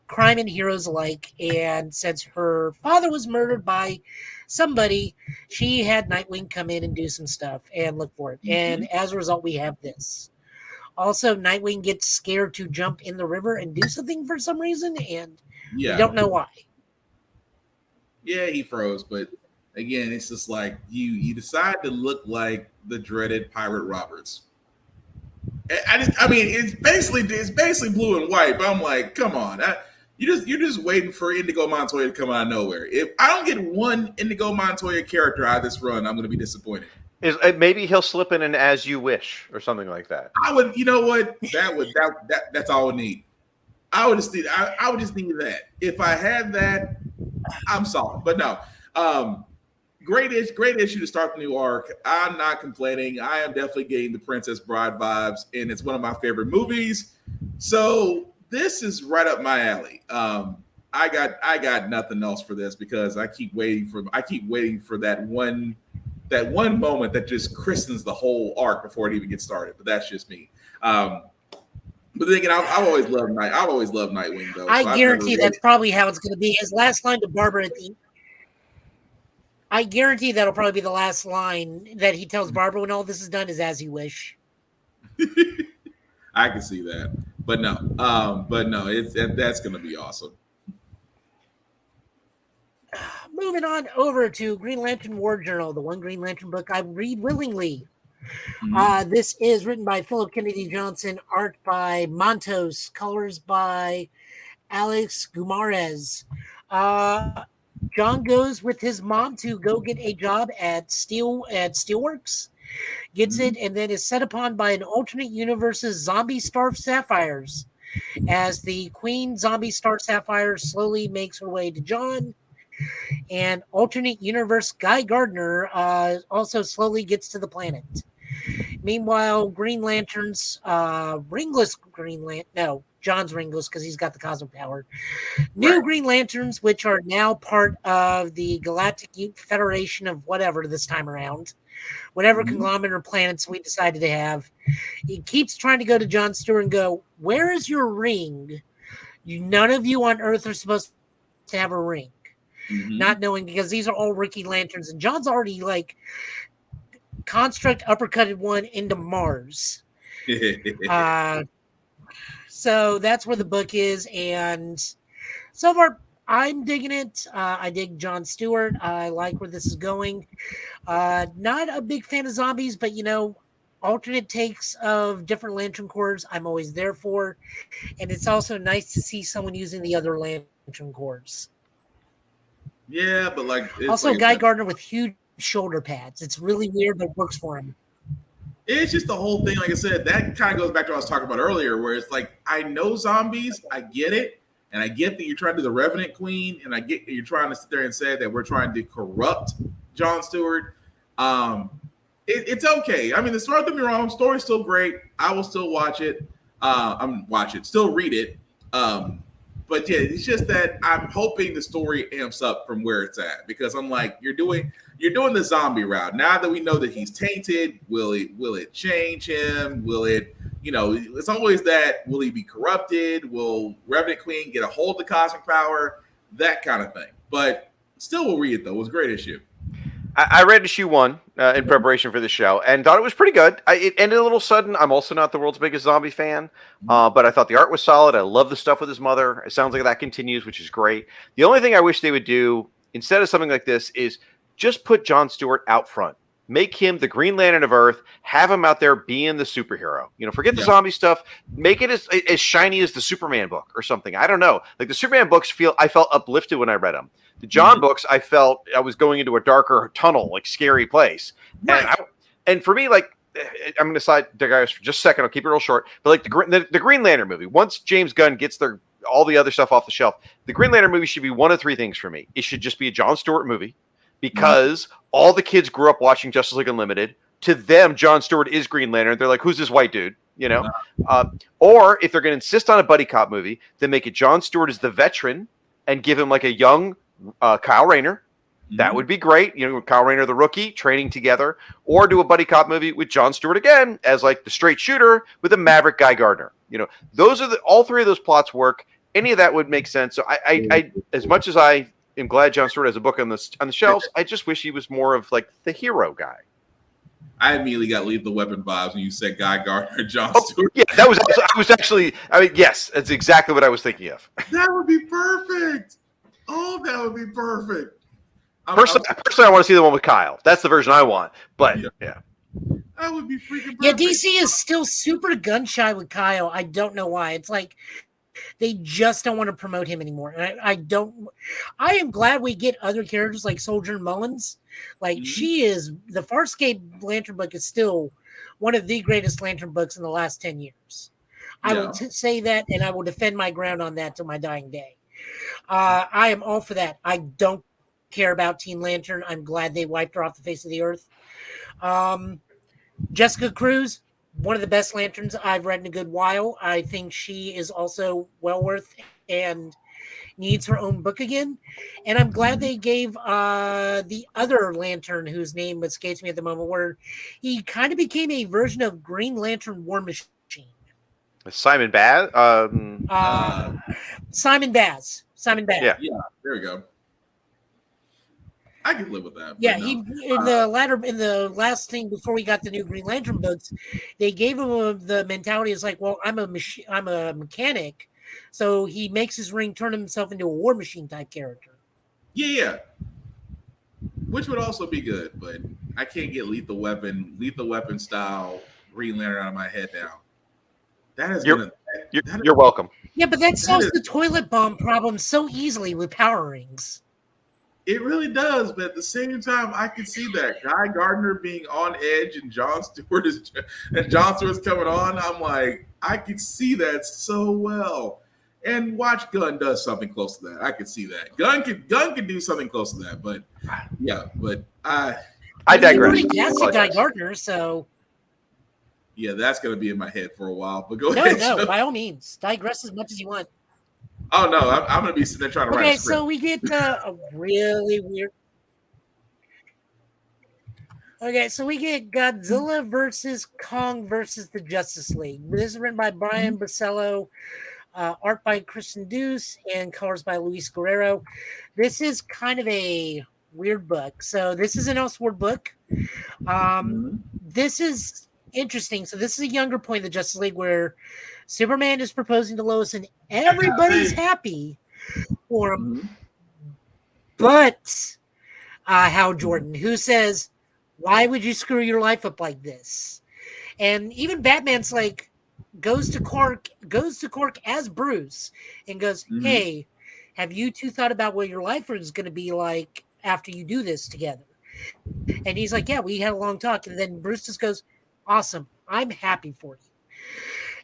crime and heroes alike. And since her father was murdered by somebody, she had Nightwing come in and do some stuff and look for it. And as a result, we have this. Also, Nightwing gets scared to jump in the river and do something for some reason, and we don't know why. Yeah, he froze, but again, it's just like you decide to look like the dreaded Pirate Roberts. I mean, it's basically blue and white, but I'm like, come on, you're just waiting for Indigo Montoya to come out of nowhere. If I don't get one Indigo Montoya character out of this run, I'm going to be disappointed. Maybe he'll slip in an As You Wish or something like that. I would, you know what? That's all I need. I would just need that. If I had that, I'm solid. But no, great issue to start the new arc. I'm not complaining. I am definitely getting the Princess Bride vibes, and it's one of my favorite movies. So this is right up my alley. I got nothing else for this because I keep waiting for that one moment that just christens the whole arc before it even gets started. But that's just me. But then again, I've always loved Nightwing, though. I guarantee that's probably how it's going to be. His last line to Barbara I guarantee that'll probably be the last line that he tells Barbara when all this is done is "As you wish." I can see that, but no, that's going to be awesome. Moving on over to Green Lantern War Journal, the one Green Lantern book I read willingly. This is written by Philip Kennedy Johnson, art by Montos, colors by Alex Gumarez. John goes with his mom to go get a job at Steelworks, gets it, and then is set upon by an alternate universe's zombie Star Sapphires. As the Queen Zombie Star Sapphire slowly makes her way to John, and alternate universe Guy Gardner also slowly gets to the planet. Meanwhile, Green Lantern's John's ringless because he's got the cosmic power. New Green Lanterns, which are now part of the Galactic Federation of whatever this time around, whatever conglomerate or planets we decided to have. He keeps trying to go to John Stewart and go, "Where is your ring? None of you on Earth are supposed to have a ring." Not knowing, because these are all rookie lanterns, and John's already like construct uppercutted one into Mars. So that's where the book is, and so far I'm digging it. I dig John Stewart. I like where this is going. Not a big fan of zombies, but alternate takes of different Lantern Corps, I'm always there for. And it's also nice to see someone using the other Lantern Corps. Yeah, but like it's Also, like Guy Gardner with huge shoulder pads. It's really weird, but it works for him. it's just the whole thing. Like I said, that kind of goes back to what I was talking about earlier, where it's like I know zombies, I get it, and I get that you're trying to do the Revenant Queen, and I get that you're trying to sit there and say that we're trying to corrupt Jon Stewart. It's okay. I mean, the story, don't get me wrong, story's still great. I will still watch it. Still read it. But yeah, it's just that I'm hoping the story amps up from where it's at, because I'm like, you're doing the zombie route. Now that we know that he's tainted, will it change him? Will it, it's always that, will he be corrupted? Will Revenant Queen get a hold of cosmic power? That kind of thing. But still will read it though. It was a great issue. I read issue 1 in preparation for the show and thought it was pretty good. It ended a little sudden. I'm also not the world's biggest zombie fan, but I thought the art was solid. I love the stuff with his mother. It sounds like that continues, which is great. The only thing I wish they would do instead of something like this is just put Jon Stewart out front. Make him the Green Lantern of Earth. Have him out there being the superhero. Forget the zombie stuff. Make it as shiny as the Superman book or something. I don't know. Like the Superman books I felt uplifted when I read them. The John books, I felt I was going into a darker tunnel, like scary place. Right. And for me, like, I'm going to digress for just a second. I'll keep it real short. But like the Green Lantern movie, once James Gunn gets all the other stuff off the shelf, the Green Lantern movie should be one of 3 things for me. It should just be a Jon Stewart movie because all the kids grew up watching Justice League Unlimited. To them, Jon Stewart is Green Lantern. They're like, who's this white dude? Or if they're going to insist on a buddy cop movie, then make it Jon Stewart as the veteran and give him like a young Kyle Rayner. That would be great. Kyle Rayner, the rookie, training together, or do a buddy cop movie with Jon Stewart again as like the straight shooter with a maverick Guy Gardner. Those are all 3 of those plots work. Any of that would make sense. So I as much as I am glad Jon Stewart has a book on the shelves, I just wish he was more of like the hero guy. I immediately got Lethal Weapon vibes when you said Guy Gardner, Jon Stewart. Yeah, that was. I was actually. I mean, yes, that's exactly what I was thinking of. That would be perfect. Oh, that would be perfect. Personally, I want to see the one with Kyle. That's the version I want. But yeah. That would be freaking perfect. Yeah, DC is still super gun shy with Kyle. I don't know why. It's like they just don't want to promote him anymore. And I am glad we get other characters like Soldier Mullins. Like she is, the Farscape Lantern book is still one of the greatest Lantern books in the last 10 years. I will say that, and I will defend my ground on that till my dying day. I am all for that. I don't care about Teen Lantern. I'm glad they wiped her off the face of the earth. Jessica Cruz, one of the best Lanterns I've read in a good while. I think she is also well worth and needs her own book again. And I'm glad they gave the other Lantern, whose name escapes me at the moment, where he kind of became a version of Green Lantern War Machine. Simon Baz? Simon Baz. Yeah, there we go. I could live with that. Yeah, he in the last thing before we got the new Green Lantern books, they gave him the mentality is like, well, I'm a mechanic, so he makes his ring turn himself into a war machine type character. Yeah, which would also be good, but I can't get Lethal Weapon style Green Lantern out of my head now. That is you're welcome. Yeah, but that solves the toilet bomb problem so easily with power rings. It really does, but at the same time, I can see that Guy Gardner being on edge and Jon Stewart's coming on. I'm like, I can see that so well. And watch Gunn does something close to that. I could see that. Gunn could do something close to that, but I digress. Guy Gardner, so yeah, that's gonna be in my head for a while. But go ahead. No, by all means, digress as much as you want. Oh no, I'm gonna be sitting there trying to write a script. So we get a really weird. Okay, so we get Godzilla versus Kong versus the Justice League. This is written by Brian Bacello, art by Kristen Deuce, and colors by Luis Guerrero. This is kind of a weird book. So this is an Elseworld book. This is interesting. So this is a younger point of the Justice League where Superman is proposing to Lois and everybody's happy for him. But Hal Jordan, who says, why would you screw your life up like this? And even Batman's like goes to Cork as Bruce and goes, Mhm. "Hey, have you two thought about what your life is going to be like after you do this together?" And he's like, "Yeah, we had a long talk." And then Bruce just goes, "Awesome, I'm happy for you."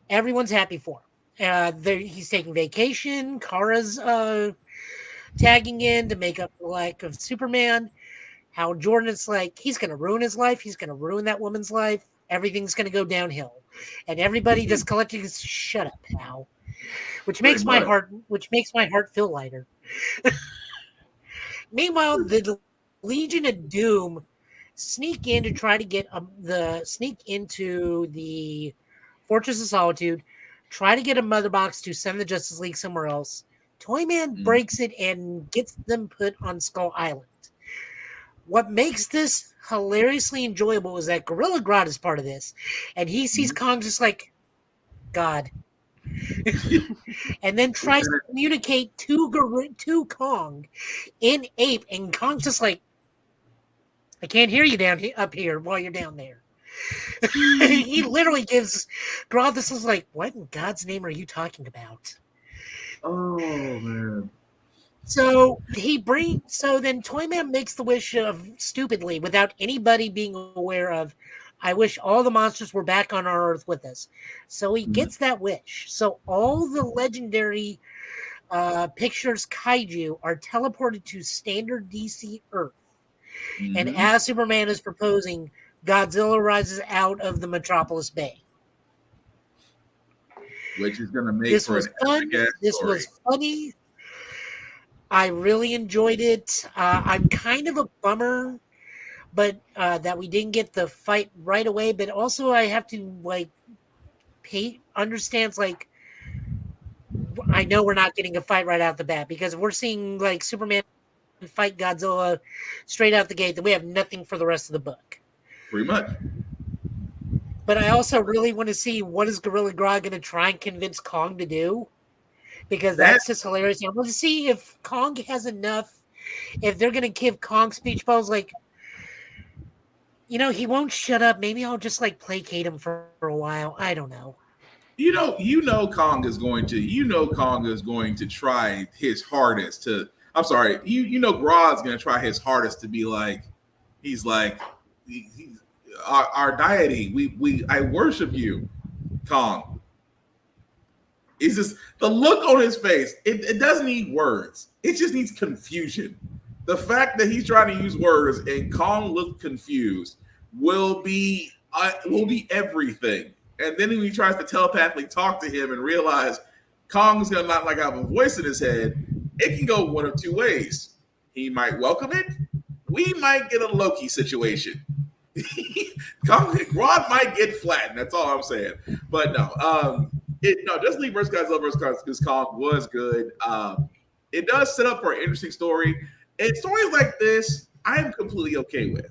Everyone's happy for him. He's taking vacation. Kara's tagging in to make up for the lack of Superman. How Jordan's like, he's going to ruin his life. He's going to ruin that woman's life. Everything's going to go downhill. And everybody just collectively goes, "Shut up, pal." Which Pretty makes much. my heart feel lighter. Meanwhile, the Legion of Doom sneak in to try to get sneak into the Fortress of Solitude, try to get a mother box to send the Justice League somewhere else. Toyman Mm. breaks it and gets them put on Skull Island. What makes this hilariously enjoyable is that Gorilla Grodd is part of this, and he sees Kong just like, God, and then tries to communicate to Kong in ape, and Kong's just like, "I can't hear you up here while you're down there." He literally gives Grodd this is like, "What in God's name are you talking about?" Oh man. So then Toyman makes the wish of stupidly without anybody being aware of, "I wish all the monsters were back on our Earth with us." So he gets that wish. So all the legendary pictures kaiju are teleported to standard DC Earth. And Mhm. as Superman is proposing, Godzilla rises out of the Metropolis Bay. Which is going to make This for was an fun. epic ass This story. was funny. I really enjoyed it. I'm kind of a bummer, but that we didn't get the fight right away. But also, I have to like understands like I know we're not getting a fight right out the bat because if we're seeing like Superman fight Godzilla straight out the gate, then we have nothing for the rest of the book. Pretty much. But I also really want to see what is Gorilla Grodd going to try and convince Kong to do, because that's just hilarious. I want to see if Kong has enough. If they're going to give Kong speech bubbles, like, he won't shut up. Maybe I'll just like placate him for a while. I don't know. Kong is going to try his hardest to. I'm sorry, Grodd's going to try his hardest to be like, he's like, he's our deity. I worship you, Kong. It's just the look on his face. It doesn't need words. It just needs confusion. The fact that he's trying to use words and Kong looks confused will be everything. And then when he tries to telepathically talk to him and realize Kong's gonna not like have a voice in his head, it can go one of two ways. He might welcome it. We might get a Loki situation. Grodd might get flattened. That's all I'm saying. But no, Justice League versus Godzilla Kong was good. It does set up for an interesting story. And stories like this, I'm completely okay with.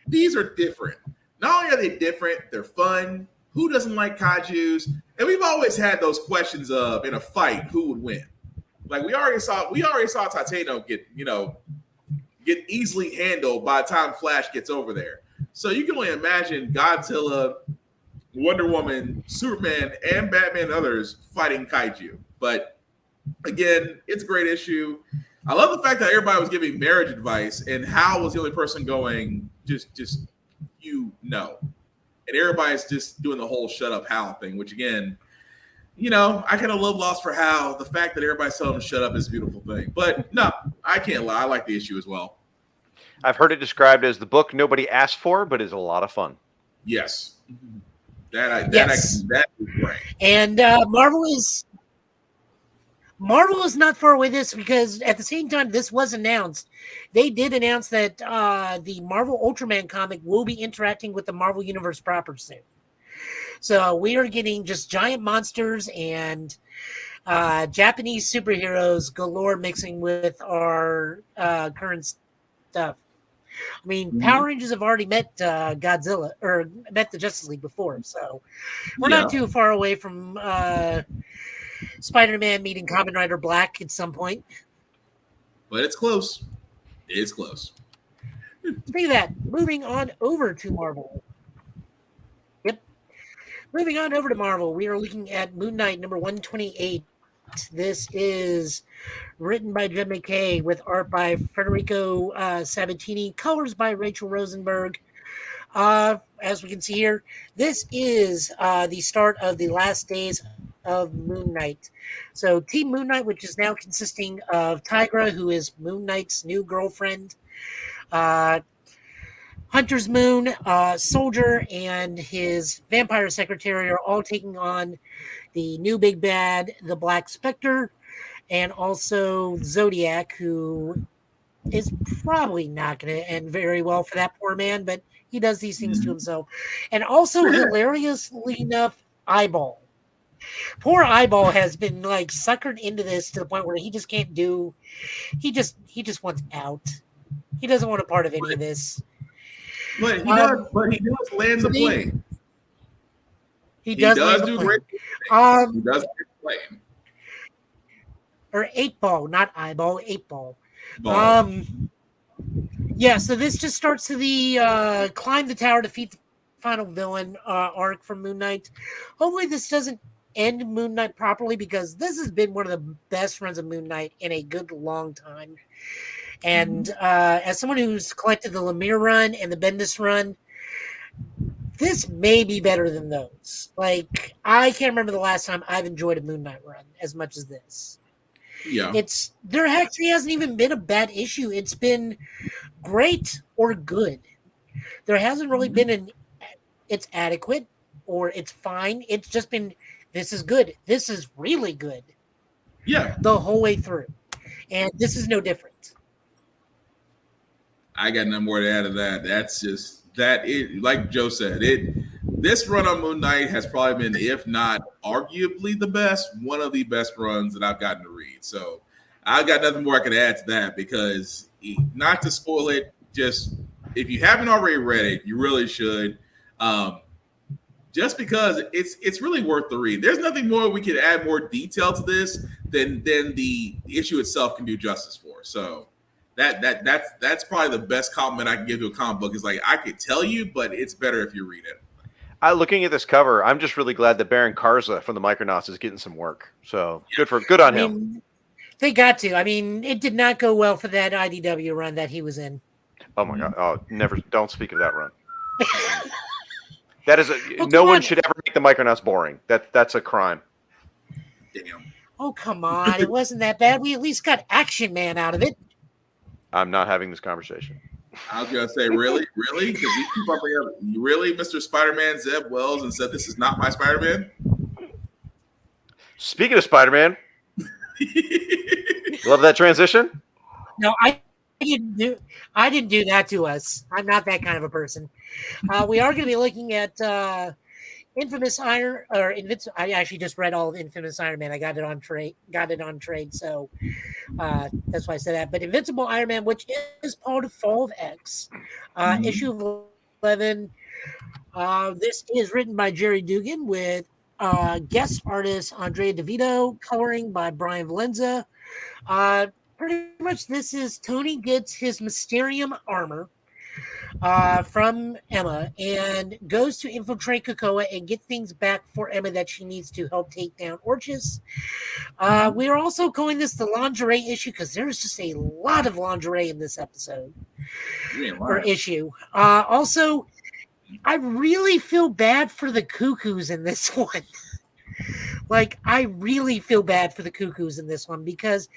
These are different. Not only are they different, they're fun. Who doesn't like kaijus? And we've always had those questions of in a fight, who would win? Like we already saw Titano get easily handled by the time Flash gets over there. So you can only imagine Godzilla, Wonder Woman, Superman, and Batman and others fighting kaiju. But again, it's a great issue. I love the fact that everybody was giving marriage advice, and Hal was the only person going, just and everybody's just doing the whole shut up Hal thing, which again, I kind of love lost for Hal. The fact that everybody's telling him to shut up is a beautiful thing. But no, I can't lie. I like the issue as well. I've heard it described as the book nobody asked for, but is a lot of fun. Yes. That is great. And Marvel is not far away this because at the same time this was announced, they did announce that the Marvel Ultraman comic will be interacting with the Marvel Universe proper soon. So we are getting just giant monsters and Japanese superheroes galore mixing with our current stuff. I mean, Power Rangers have already met Godzilla or met the Justice League before, so we're not too far away from Spider-Man meeting Kamen Rider Black at some point. But it's close. It's close. Speaking of that, moving on over to Marvel. Yep. Moving on over to Marvel, we are looking at Moon Knight number 128. This is written by Jed McKay with art by Federico Sabatini, colors by Rachel Rosenberg. As we can see here, this is the start of the last days of Moon Knight. So Team Moon Knight, which is now consisting of Tigra, who is Moon Knight's new girlfriend, Hunter's Moon, Soldier, and his vampire secretary are all taking on the new big bad, the Black Spectre, and also Zodiac, who is probably not going to end very well for that poor man, but he does these things to himself. And also, hilariously enough, Eyeball. Poor Eyeball has been like suckered into this to the point where he just can't do. He just wants out. He doesn't want a part of any of this. But he does. But he does land the plane. He does do great. He does land the plane. Or 8-Ball, not Eyeball, 8-Ball. Ball. Yeah, so this just starts to the climb the tower, defeat the final villain arc from Moon Knight. Hopefully this doesn't end Moon Knight properly, because this has been one of the best runs of Moon Knight in a good long time. And as someone who's collected the Lemire run and the Bendis run, this may be better than those. Like, I can't remember the last time I've enjoyed a Moon Knight run as much as this. Yeah. There actually hasn't even been a bad issue. It's been great or good. There hasn't really been it's adequate or it's fine. It's just been, this is good. This is really good. Yeah. The whole way through. And this is no different. I got nothing more to add to that. That's just like Joe said, this run on Moon Knight has probably been, if not arguably the best, one of the best runs that I've gotten to read. So I got nothing more I can add to that, because not to spoil it, just if you haven't already read it, you really should. Just because it's really worth the read. There's nothing more we could add more detail to this than the issue itself can do justice for. So that's probably the best compliment I can give to a comic book, is like, I could tell you, but it's better if you read it. Looking at this cover, I'm just really glad that Baron Karza from the Micronauts is getting some work. So good on him. They got to. I mean, it did not go well for that IDW run that he was in. Oh my God! Oh, never! Don't speak of that run. That is no one should ever make the Micronauts boring. That's a crime. Damn. Oh, come on! It wasn't that bad. We at least got Action Man out of it. I'm not having this conversation. I was gonna say, really? Because we keep up together. Really, Mr. Spider-Man, Zeb Wells, and said this is not my Spider-Man. Speaking of Spider-Man, love that transition. No, I didn't do that to us. I'm not that kind of a person. We are going to be looking at Infamous Iron or Invincible. I actually just read all of Infamous Iron Man. I got it on trade, so that's why I said that. But Invincible Iron Man, which is part of Fall of X, issue of 11. This is written by Jerry Dugan with guest artist Andrea DeVito, coloring by Brian Valenza. Pretty much this is Tony gets his Mysterium armor from Emma and goes to infiltrate Krakoa and get things back for Emma that she needs to help take down Orchis. We are also calling this the lingerie issue because there's just a lot of lingerie in this episode or issue. Also, I really feel bad for the Cuckoos in this one. Like, I really feel bad for the Cuckoos in this one because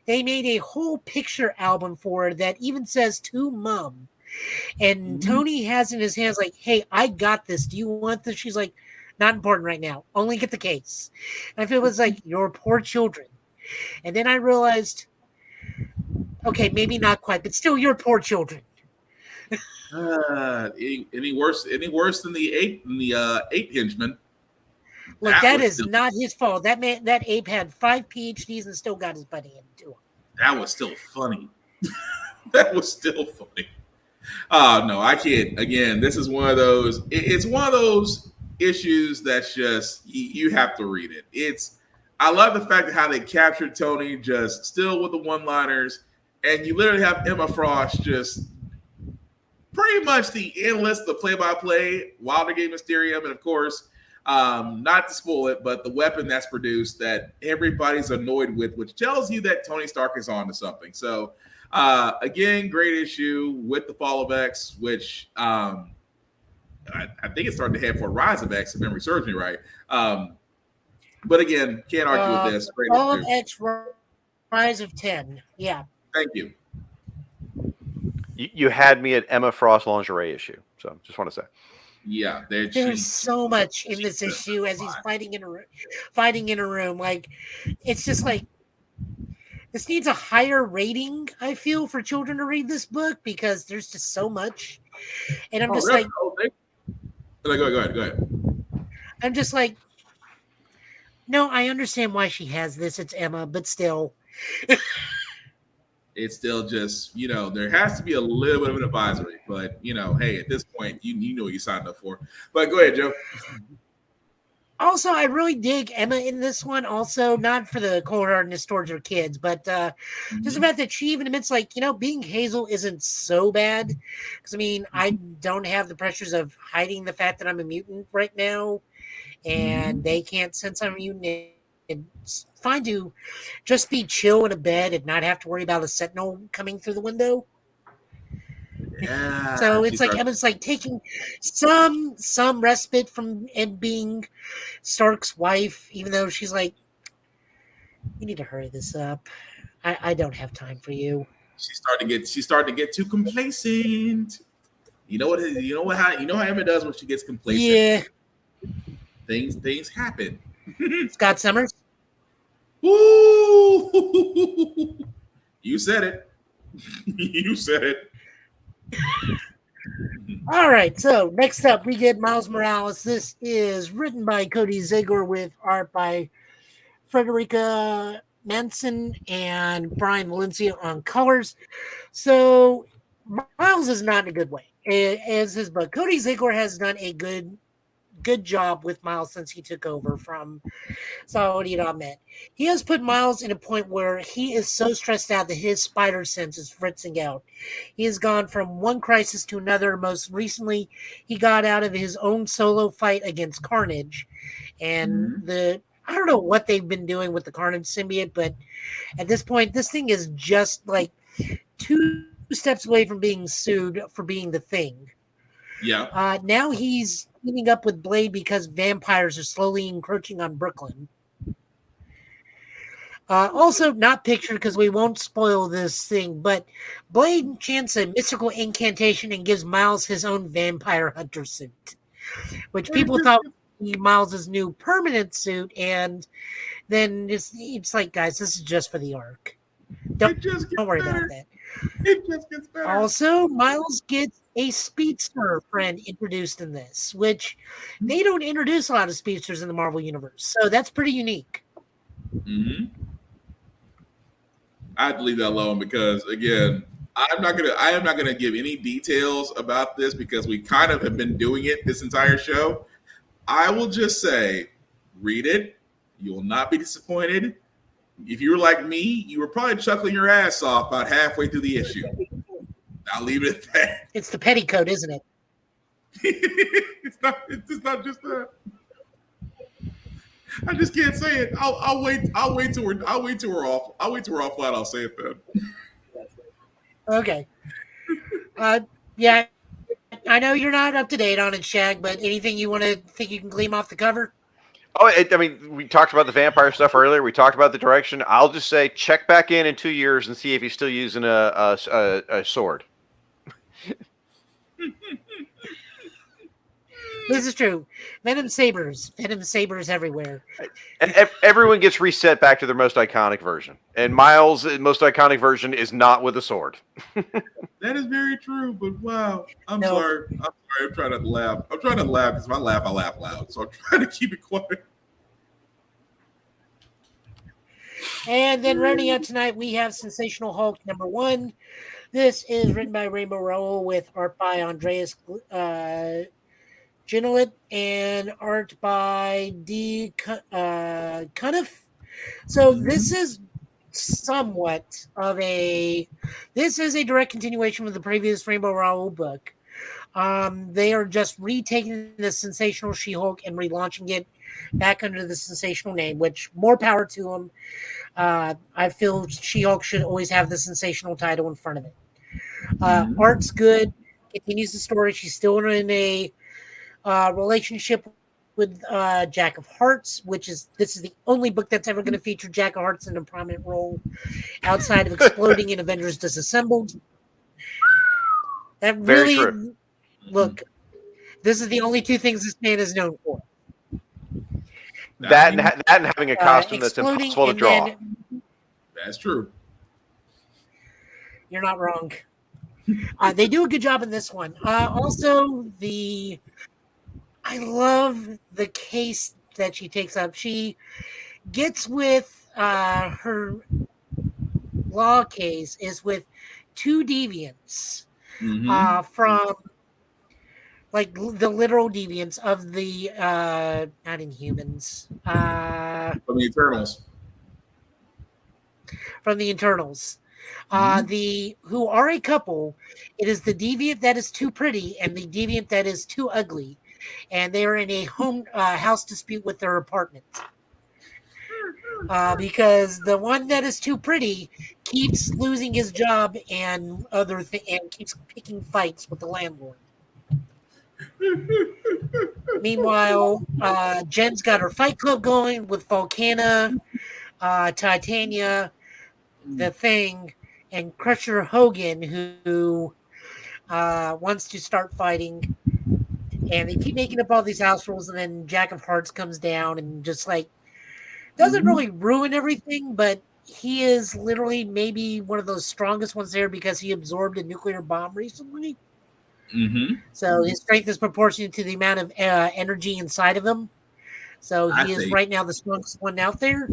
they made a whole picture album for her that even says to Mom. And Tony has in his hands like, hey, I got this. Do you want this? She's like, not important right now. Only get the case. And I feel it's like, your poor children. And then I realized, okay, maybe not quite, but still your poor children. Any worse than the ape henchman? Look, that is not his fault. That ape had 5 PhDs and still got his buddy into him. That was still funny. That was still funny. No, I can't. Again, this is one of those. It's one of those issues that's just you have to read it. I love the fact of how they captured Tony just still with the one-liners, and you literally have Emma Frost just pretty much the analyst, the play-by-play, Wilder Game Mysterium, and of course, Not to spoil it, but the weapon that's produced that everybody's annoyed with, which tells you that Tony Stark is on to something. So, again, great issue with the fall of X, which I think it's starting to head for a rise of X, if memory serves me right. But again, can't argue with this. Great All of issue. X Rise of 10. Yeah. Thank you. You had me at Emma Frost lingerie issue, so just want to say. Yeah, there's so much in this issue as he's fighting in a room. Like, it's just like this needs a higher rating, I feel, for children to read this book because there's just so much. And I'm just like, go ahead. I'm just like, no, I understand why she has this. It's Emma, but still. It's still just, there has to be a little bit of an advisory, but hey, at this point, you know what you signed up for. But go ahead, Joe. Also, I really dig Emma in this one. Also, not for the cold-heartedness towards her kids, but just the fact that she even admits, like, being Hazel isn't so bad. Because, I mean, I don't have the pressures of hiding the fact that I'm a mutant right now, and they can't sense I'm a mutant. It's fine to just be chill in a bed and not have to worry about a sentinel coming through the window. Yeah. So it's like Emma's like taking some respite from being Stark's wife, even though she's like, you need to hurry this up. I don't have time for you. She's starting to get too complacent. You know how Emma does when she gets complacent. Yeah. Things happen. Scott Summers. Ooh. You said it. You said it. All right, so next up we get Miles Morales. This is written by Cody Ziegler with art by Frederica Manson and Brian Valencia on colors. So Miles is not in a good way as his book. Cody Ziegler has done a good job with Miles since he took over from Saudi Ahmed. He has put Miles in a point where he is so stressed out that his spider sense is fritzing out. He has gone from one crisis to another. Most recently, he got out of his own solo fight against Carnage. And I don't know what they've been doing with the Carnage symbiote, but at this point, this thing is just like 2 steps away from being sued for being the Thing. Yeah. Now he's teaming up with Blade because vampires are slowly encroaching on Brooklyn. Also, not pictured because we won't spoil this thing, but Blade chants a mystical incantation and gives Miles his own vampire hunter suit, which people thought would be Miles' new permanent suit, and then it's like, guys, this is just for the arc. Don't worry about that. It just gets better. Also, Miles gets a speedster friend introduced in this, which they don't introduce a lot of speedsters in the Marvel Universe, so that's pretty unique. I have to leave that alone because, again, I am not gonna give any details about this because we kind of have been doing it this entire show. I will just say, read it. You will not be disappointed. If you were like me, you were probably chuckling your ass off about halfway through the issue. I'll leave it at that. It's the petticoat, isn't it? It's not just that. I just can't say it. I'll wait till we're off. I'll wait till we're off flat. I'll say it then. Okay. Yeah, I know you're not up to date on it, Shag, but anything you want to think you can glean off the cover? Oh, I mean, we talked about the vampire stuff earlier. We talked about the direction. I'll just say check back in 2 years and see if he's still using a sword. This is true. Venom sabers everywhere. And everyone gets reset back to their most iconic version. And Miles' most iconic version is not with a sword. That is very true, but wow. I'm sorry. I'm trying not to laugh. I'm trying not to laugh because if I laugh loud. So I'm trying to keep it quiet. And then rounding out tonight, we have Sensational Hulk #1. This is written by Rainbow Rowell with art by Andreas Ginolet and art by D. Cuniff. So this is somewhat of this is a direct continuation of the previous Rainbow Rowell book. They are just retaking the Sensational She-Hulk and relaunching it back under the sensational name, which more power to them. I feel She-Hulk should always have the sensational title in front of it. Art's good, continues the story. She's still in a relationship with Jack of Hearts, this is the only book that's ever going to feature Jack of Hearts in a prominent role outside of exploding in Avengers Disassembled. That Very really, true. look, this is the only two things this man is known for. That and having a costume that's Exploding, impossible to and draw. then That's true. you're not wrong. They do a good job in this one. Also, I love the case that she takes up. She gets with her law case is with two deviants from like the literal deviants of the not Inhumans From the Eternals. from the Internals. The who are a couple. It is the deviant that is too pretty and the deviant that is too ugly, and they are in a house dispute with their apartment. Because the one that is too pretty keeps losing his job and and keeps picking fights with the landlord. Meanwhile, Jen's got her fight club going with Volcana, Titania, The Thing, and Crusher Hogan, who wants to start fighting. And they keep making up all these house rules, and then Jack of Hearts comes down and just like doesn't really ruin everything, but he is literally maybe one of those strongest ones there because he absorbed a nuclear bomb recently. So his strength is proportionate to the amount of energy inside of him. So he is right now the strongest one out there.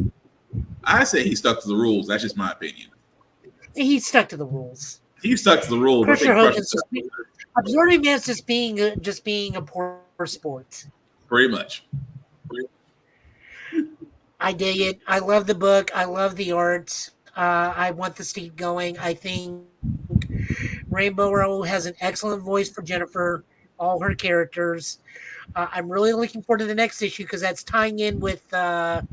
I say he stuck to the rules. That's just my opinion. He stuck to the rules. He stuck to the rules. Crusher Hogan's absorbing man is just being a poor sport. Pretty much. I dig it. I love the book. I love the art. I want this to keep going. I think Rainbow Rowell has an excellent voice for Jennifer, all her characters. I'm really looking forward to the next issue because that's tying in with the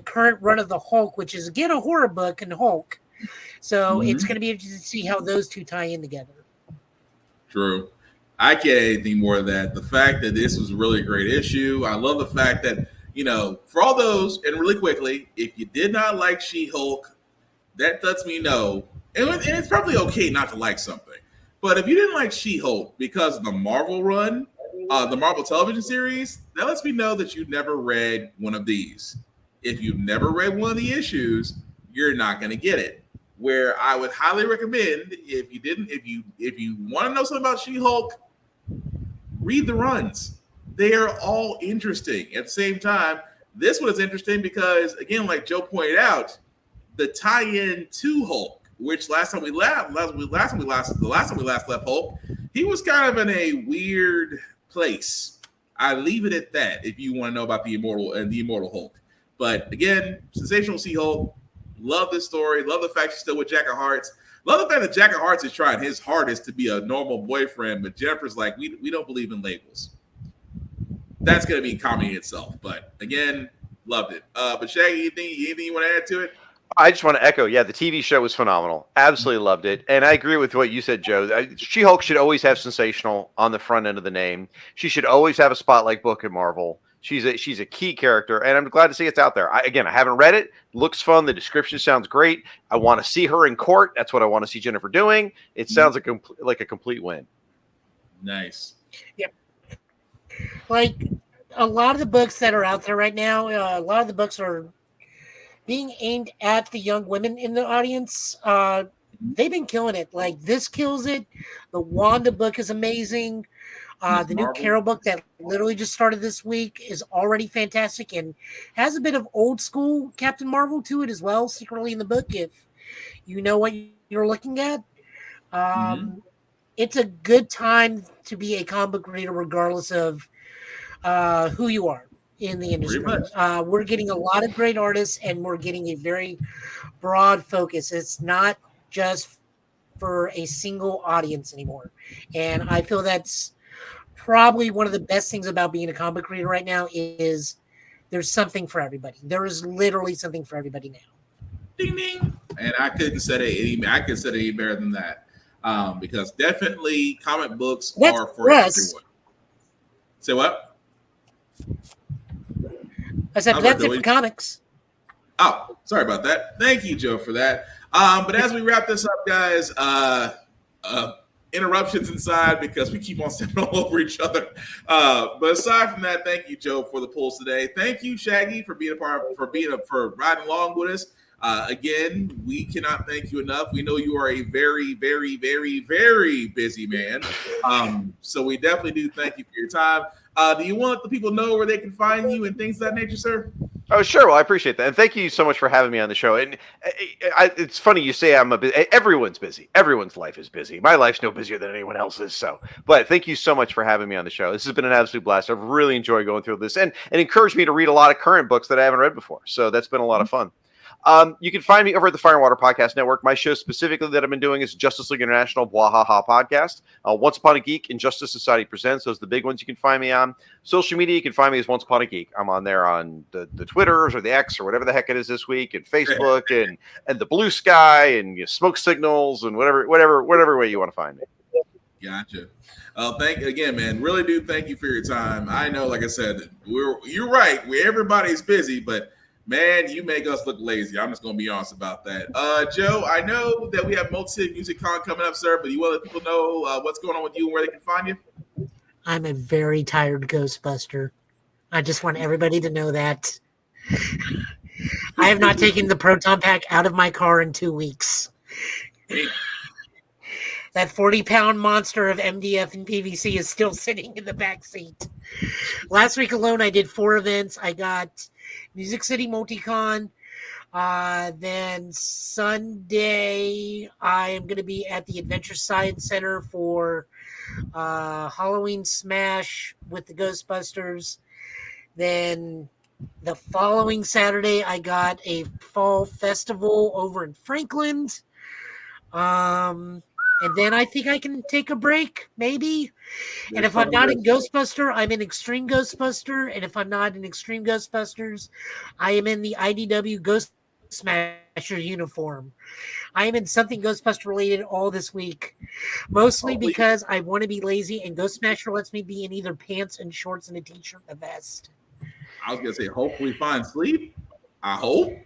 current run of the Hulk, which is again a horror book and Hulk. So it's going to be interesting to see how those two tie in together. True. I can't add anything more than that. The fact that this was a really great issue. I love the fact that, for all those, and really quickly, if you did not like She-Hulk, that lets me know, and it's probably okay not to like something, but if you didn't like She-Hulk because of the Marvel run, the Marvel television series, that lets me know that you never read one of these. If you've never read one of the issues, you're not going to get it. Where I would highly recommend, if you want to know something about She-Hulk, read the runs. They are all interesting. At the same time, this one is interesting because, again, like Joe pointed out, the tie-in to Hulk, which last time we last left Hulk, he was kind of in a weird place. I leave it at that. If you want to know about the Immortal Hulk, but again, Sensational She-Hulk. Love this story. Love the fact she's still with Jack of Hearts. Love the fact that Jack of Hearts is trying his hardest to be a normal boyfriend, but Jennifer's like, we don't believe in labels. That's going to be comedy itself. But again, loved it. But Shaggy, anything you want to add to it? I just want to echo, the TV show was phenomenal. Absolutely loved it. And I agree with what you said, Joe. She-Hulk should always have sensational on the front end of the name. She should always have a spotlight book at Marvel. She's a key character, and I'm glad to see it's out there. I haven't read it. Looks fun. The description sounds great. I want to see her in court. That's what I want to see Jennifer doing. It sounds like a complete win. Nice. Yep. Like a lot of the books that are out there right now, a lot of the books are being aimed at the young women in the audience. They've been killing it. Like this kills it. The Wanda book is amazing. The new Carol book that literally just started this week is already fantastic and has a bit of old school Captain Marvel to it as well, secretly in the book, if you know what you're looking at. It's a good time to be a comic book reader regardless of who you are in the industry. We're getting a lot of great artists and we're getting a very broad focus. It's not just for a single audience anymore. And I feel that's probably one of the best things about being a comic book reader right now is there's something for everybody. There is literally something for everybody now. Ding ding. And I couldn't say it any. I could say it any better than that, because definitely comic books That's are for us. everyone. Say what? I said, How's that's that, it for Joey? comics. Oh, sorry about that. Thank you, Joe, for that. But as we wrap this up, guys, interruptions inside because we keep on stepping all over each other. But aside from that, thank you, Joe, for the pulls today. Thank you, Shaggy, for being for riding along with us. Again, we cannot thank you enough. We know you are a very, very, very, very busy man. So we definitely do thank you for your time. Do you want the people know where they can find you and things of that nature, sir? Oh, sure. Well, I appreciate that. And thank you so much for having me on the show. And it's funny you say everyone's busy. Everyone's life is busy. My life's no busier than anyone else's. So, but thank you so much for having me on the show. This has been an absolute blast. I've really enjoyed going through this and encouraged me to read a lot of current books that I haven't read before. So that's been a lot of fun. You can find me over at the Fire and Water Podcast Network. My show specifically that I've been doing is Justice League International Bwahaha Podcast. Once Upon a Geek and Justice Society Presents. Those are the big ones you can find me on. Social media, you can find me as Once Upon a Geek. I'm on there on the Twitters or the X or whatever the heck it is this week, and Facebook and the Blue Sky and smoke signals and whatever way you want to find me. Gotcha. Thank again, man. Really do thank you for your time. I know, like I said, you're right. Everybody's busy, but man, you make us look lazy. I'm just gonna be honest about that. Joe, I know that we have Multi-City Music Con coming up, sir, but you want to let people know what's going on with you and where they can find you? I'm a very tired Ghostbuster. I just want everybody to know that. I have not taken the Proton Pack out of my car in 2 weeks. That 40-pound monster of MDF and PVC is still sitting in the back seat. Last week alone, I did 4 events. I got Music City Multicon. Then Sunday, I am going to be at the Adventure Science Center for Halloween Smash with the Ghostbusters. Then the following Saturday, I got a fall festival over in Franklin. And then I think I can take a break, maybe. And if I'm not in Ghostbuster, I'm in Extreme Ghostbuster. And if I'm not in Extreme Ghostbusters, I am in the IDW Ghost Smasher uniform. I am in something Ghostbuster related all this week, mostly because I want to be lazy, and Ghost Smasher lets me be in either pants and shorts and a t-shirt and a vest. I was gonna say, hopefully find sleep. I hope.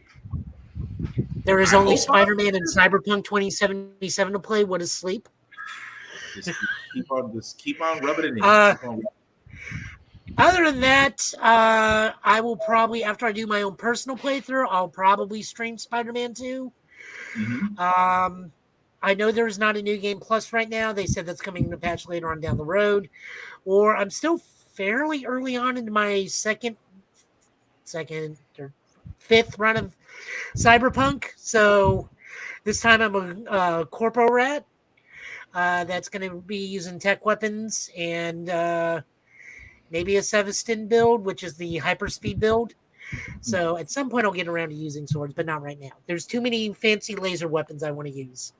There is only Spider-Man and Cyberpunk 2077 to play. What is sleep? Just keep on rubbing it in. Other than that, I will probably, after I do my own personal playthrough, I'll probably stream Spider-Man 2. Mm-hmm. I know there's not a New Game Plus right now. They said that's coming in a patch later on down the road. Or I'm still fairly early on into my second or fifth run of Cyberpunk. So this time I'm a Corpo Rat that's going to be using tech weapons and maybe a Sevestin build, which is the hyperspeed build. So at some point I'll get around to using swords, but not right now. There's too many fancy laser weapons I want to use.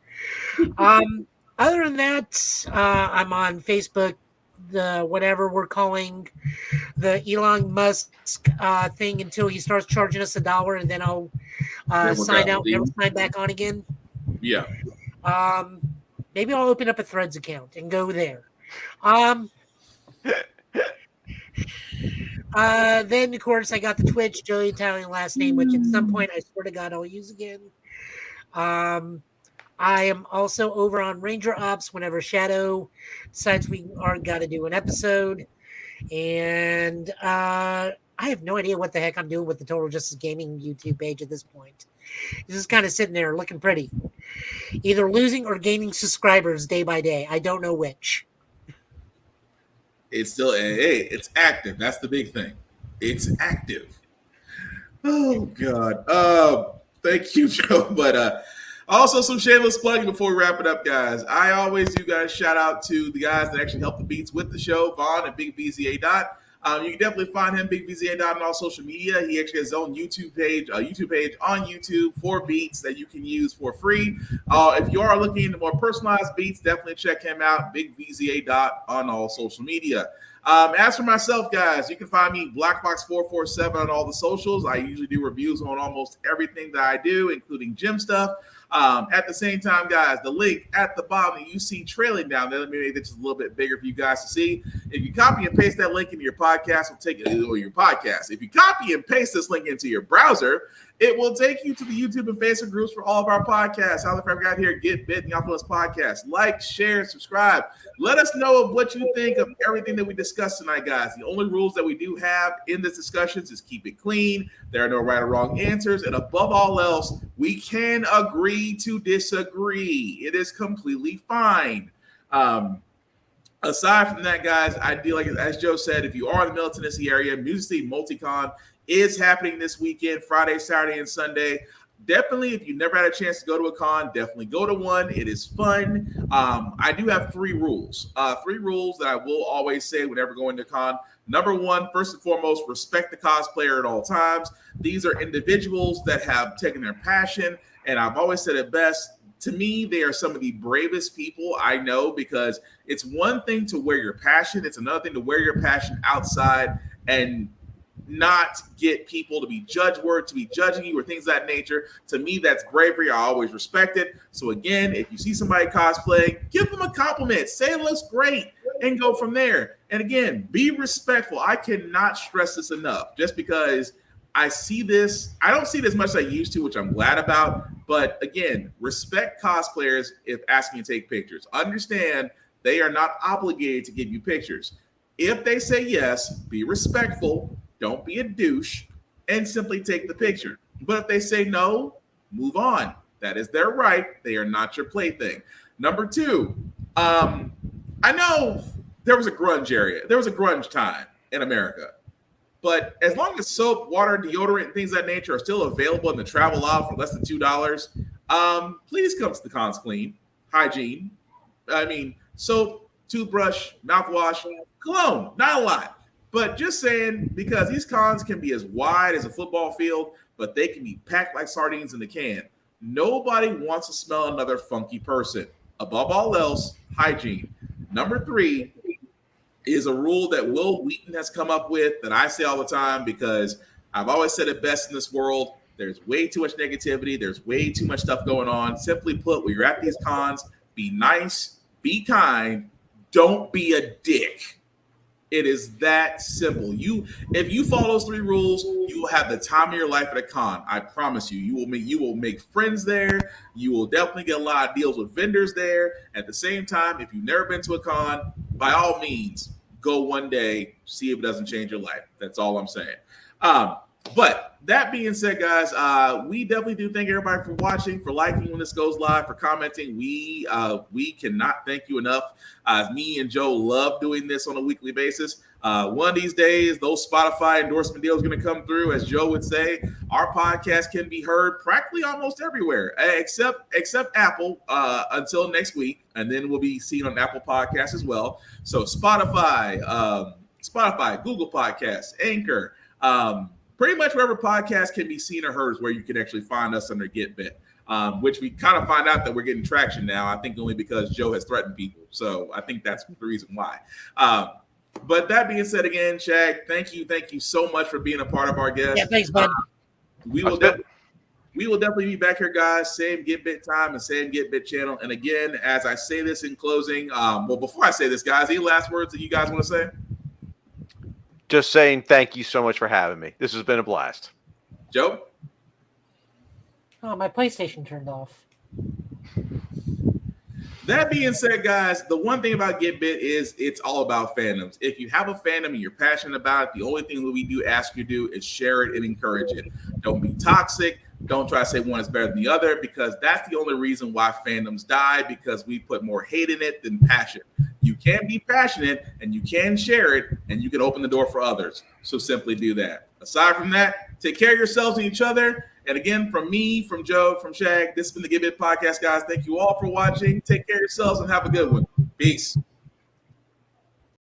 Other than that, I'm on Facebook, the whatever we're calling the Elon Musk thing until he starts charging us $1, and then I'll sign out, never sign back on again. Yeah. Maybe I'll open up a Threads account and go there. Then, of course, I got the Twitch, Joey Italian last name, which at some point I swear to God I'll use again. I am also over on Ranger Ops whenever Shadow decides we are got to do an episode. And I have no idea what the heck I'm doing with the Total Justice Gaming YouTube page at this point. It's just kind of sitting there looking pretty. Either losing or gaining subscribers day by day. I don't know which. It's still, hey, it's active. That's the big thing. It's active. Oh, God. Thank you, Joe. But also some shameless plugging before we wrap it up, guys. I always do, guys, shout out to the guys that actually help the beats with the show, Vaughn and Big BZA Dot. You can definitely find him, Big VZA, on all social media. He actually has his own YouTube page on YouTube for beats that you can use for free. If you are looking into more personalized beats, definitely check him out, Big VZA on all social media. As for myself, guys, you can find me BlackBox447 on all the socials. I usually do reviews on almost everything that I do, including gym stuff. At the same time, guys, the link at the bottom that you see trailing down there, let me make this just a little bit bigger for you guys to see. If you copy and paste that link into your podcast, it'll take it to your podcast. If you copy and paste this link into your browser, it will take you to the YouTube and Facebook groups for all of our podcasts. How the fuck got here? Get Bit and Y'all Podcast. Like, share, subscribe. Let us know of what you think of everything that we discussed tonight, guys. The only rules that we do have in this discussions is keep it clean. There are no right or wrong answers. And above all else, we can agree to disagree. It is completely fine. Aside from that, guys, I do like, as Joe said, if you are in the Middle Tennessee area, Music City Multicon is happening this weekend, Friday, Saturday, and Sunday. Definitely, if you never had a chance to go to a con, definitely go to one. It is fun. I do have 3 rules. 3 rules that I will always say whenever going to con. Number 1, first and foremost, respect the cosplayer at all times. These are individuals that have taken their passion, and I've always said it best. To me, they are some of the bravest people I know, because it's one thing to wear your passion. It's another thing to wear your passion outside and not get people to be judging you or things of that nature. To me, that's bravery. I always respect it. So again, if you see somebody cosplaying, give them a compliment, say it looks great, and go from there. And again, be respectful. I cannot stress this enough. Just because I see this, I don't see it as much as I used to, which I'm glad about. But again, respect cosplayers if asking to take pictures. Understand they are not obligated to give you pictures. If they say yes, be respectful. Don't be a douche and simply take the picture. But if they say no, move on. That is their right. They are not your plaything. Number 2, I know there was a grunge area. There was a grunge time in America. But as long as soap, water, deodorant, and things of that nature are still available in the travel aisle for less than $2, please come to the cons clean. Hygiene. I mean, soap, toothbrush, mouthwash, cologne. Not a lot. But just saying, because these cons can be as wide as a football field, but they can be packed like sardines in a can. Nobody wants to smell another funky person. Above all else, hygiene. Number 3 is a rule that Will Wheaton has come up with that I say all the time, because I've always said it best in this world. There's way too much negativity. There's way too much stuff going on. Simply put, when you're at these cons, be nice, be kind, don't be a dick. It is that simple. If you follow those 3 rules, you will have the time of your life at a con. I promise you. You will make friends there. You will definitely get a lot of deals with vendors there. At the same time, if you've never been to a con, by all means, go one day, see if it doesn't change your life. That's all I'm saying. But that being said, guys, we definitely do thank everybody for watching, for liking when this goes live, for commenting. We cannot thank you enough. Me and Joe love doing this on a weekly basis. One of these days, those Spotify endorsement deals are going to come through. As Joe would say, our podcast can be heard practically almost everywhere, except Apple until next week, and then we'll be seen on Apple Podcasts as well. So Spotify, Google Podcasts, Anchor, pretty much wherever podcast can be seen or heard is where you can actually find us under Get Bit, which we kind of find out that we're getting traction now. I think only because Joe has threatened people. So I think that's the reason why. But that being said, again, Shag, thank you so much for being a part of our guest. Yeah, thanks, bud. We will definitely be back here, guys. Same Get Bit time and same Get Bit channel. And again, as I say this in closing, before I say this, guys, any last words that you guys want to say? Just saying thank you so much for having me. This has been a blast. Joe? Oh, my PlayStation turned off. That being said, guys, the one thing about Get Bit is it's all about fandoms. If you have a fandom and you're passionate about it, the only thing that we do ask you to do is share it and encourage it. Don't be toxic. Don't try to say one is better than the other, because that's the only reason why fandoms die, because we put more hate in it than passion. You can be passionate and you can share it and you can open the door for others. So simply do that. Aside from that, take care of yourselves and each other. And again, from me, from Joe, from Shag, this has been the Get Bit Podcast, guys. Thank you all for watching. Take care of yourselves and have a good one. Peace.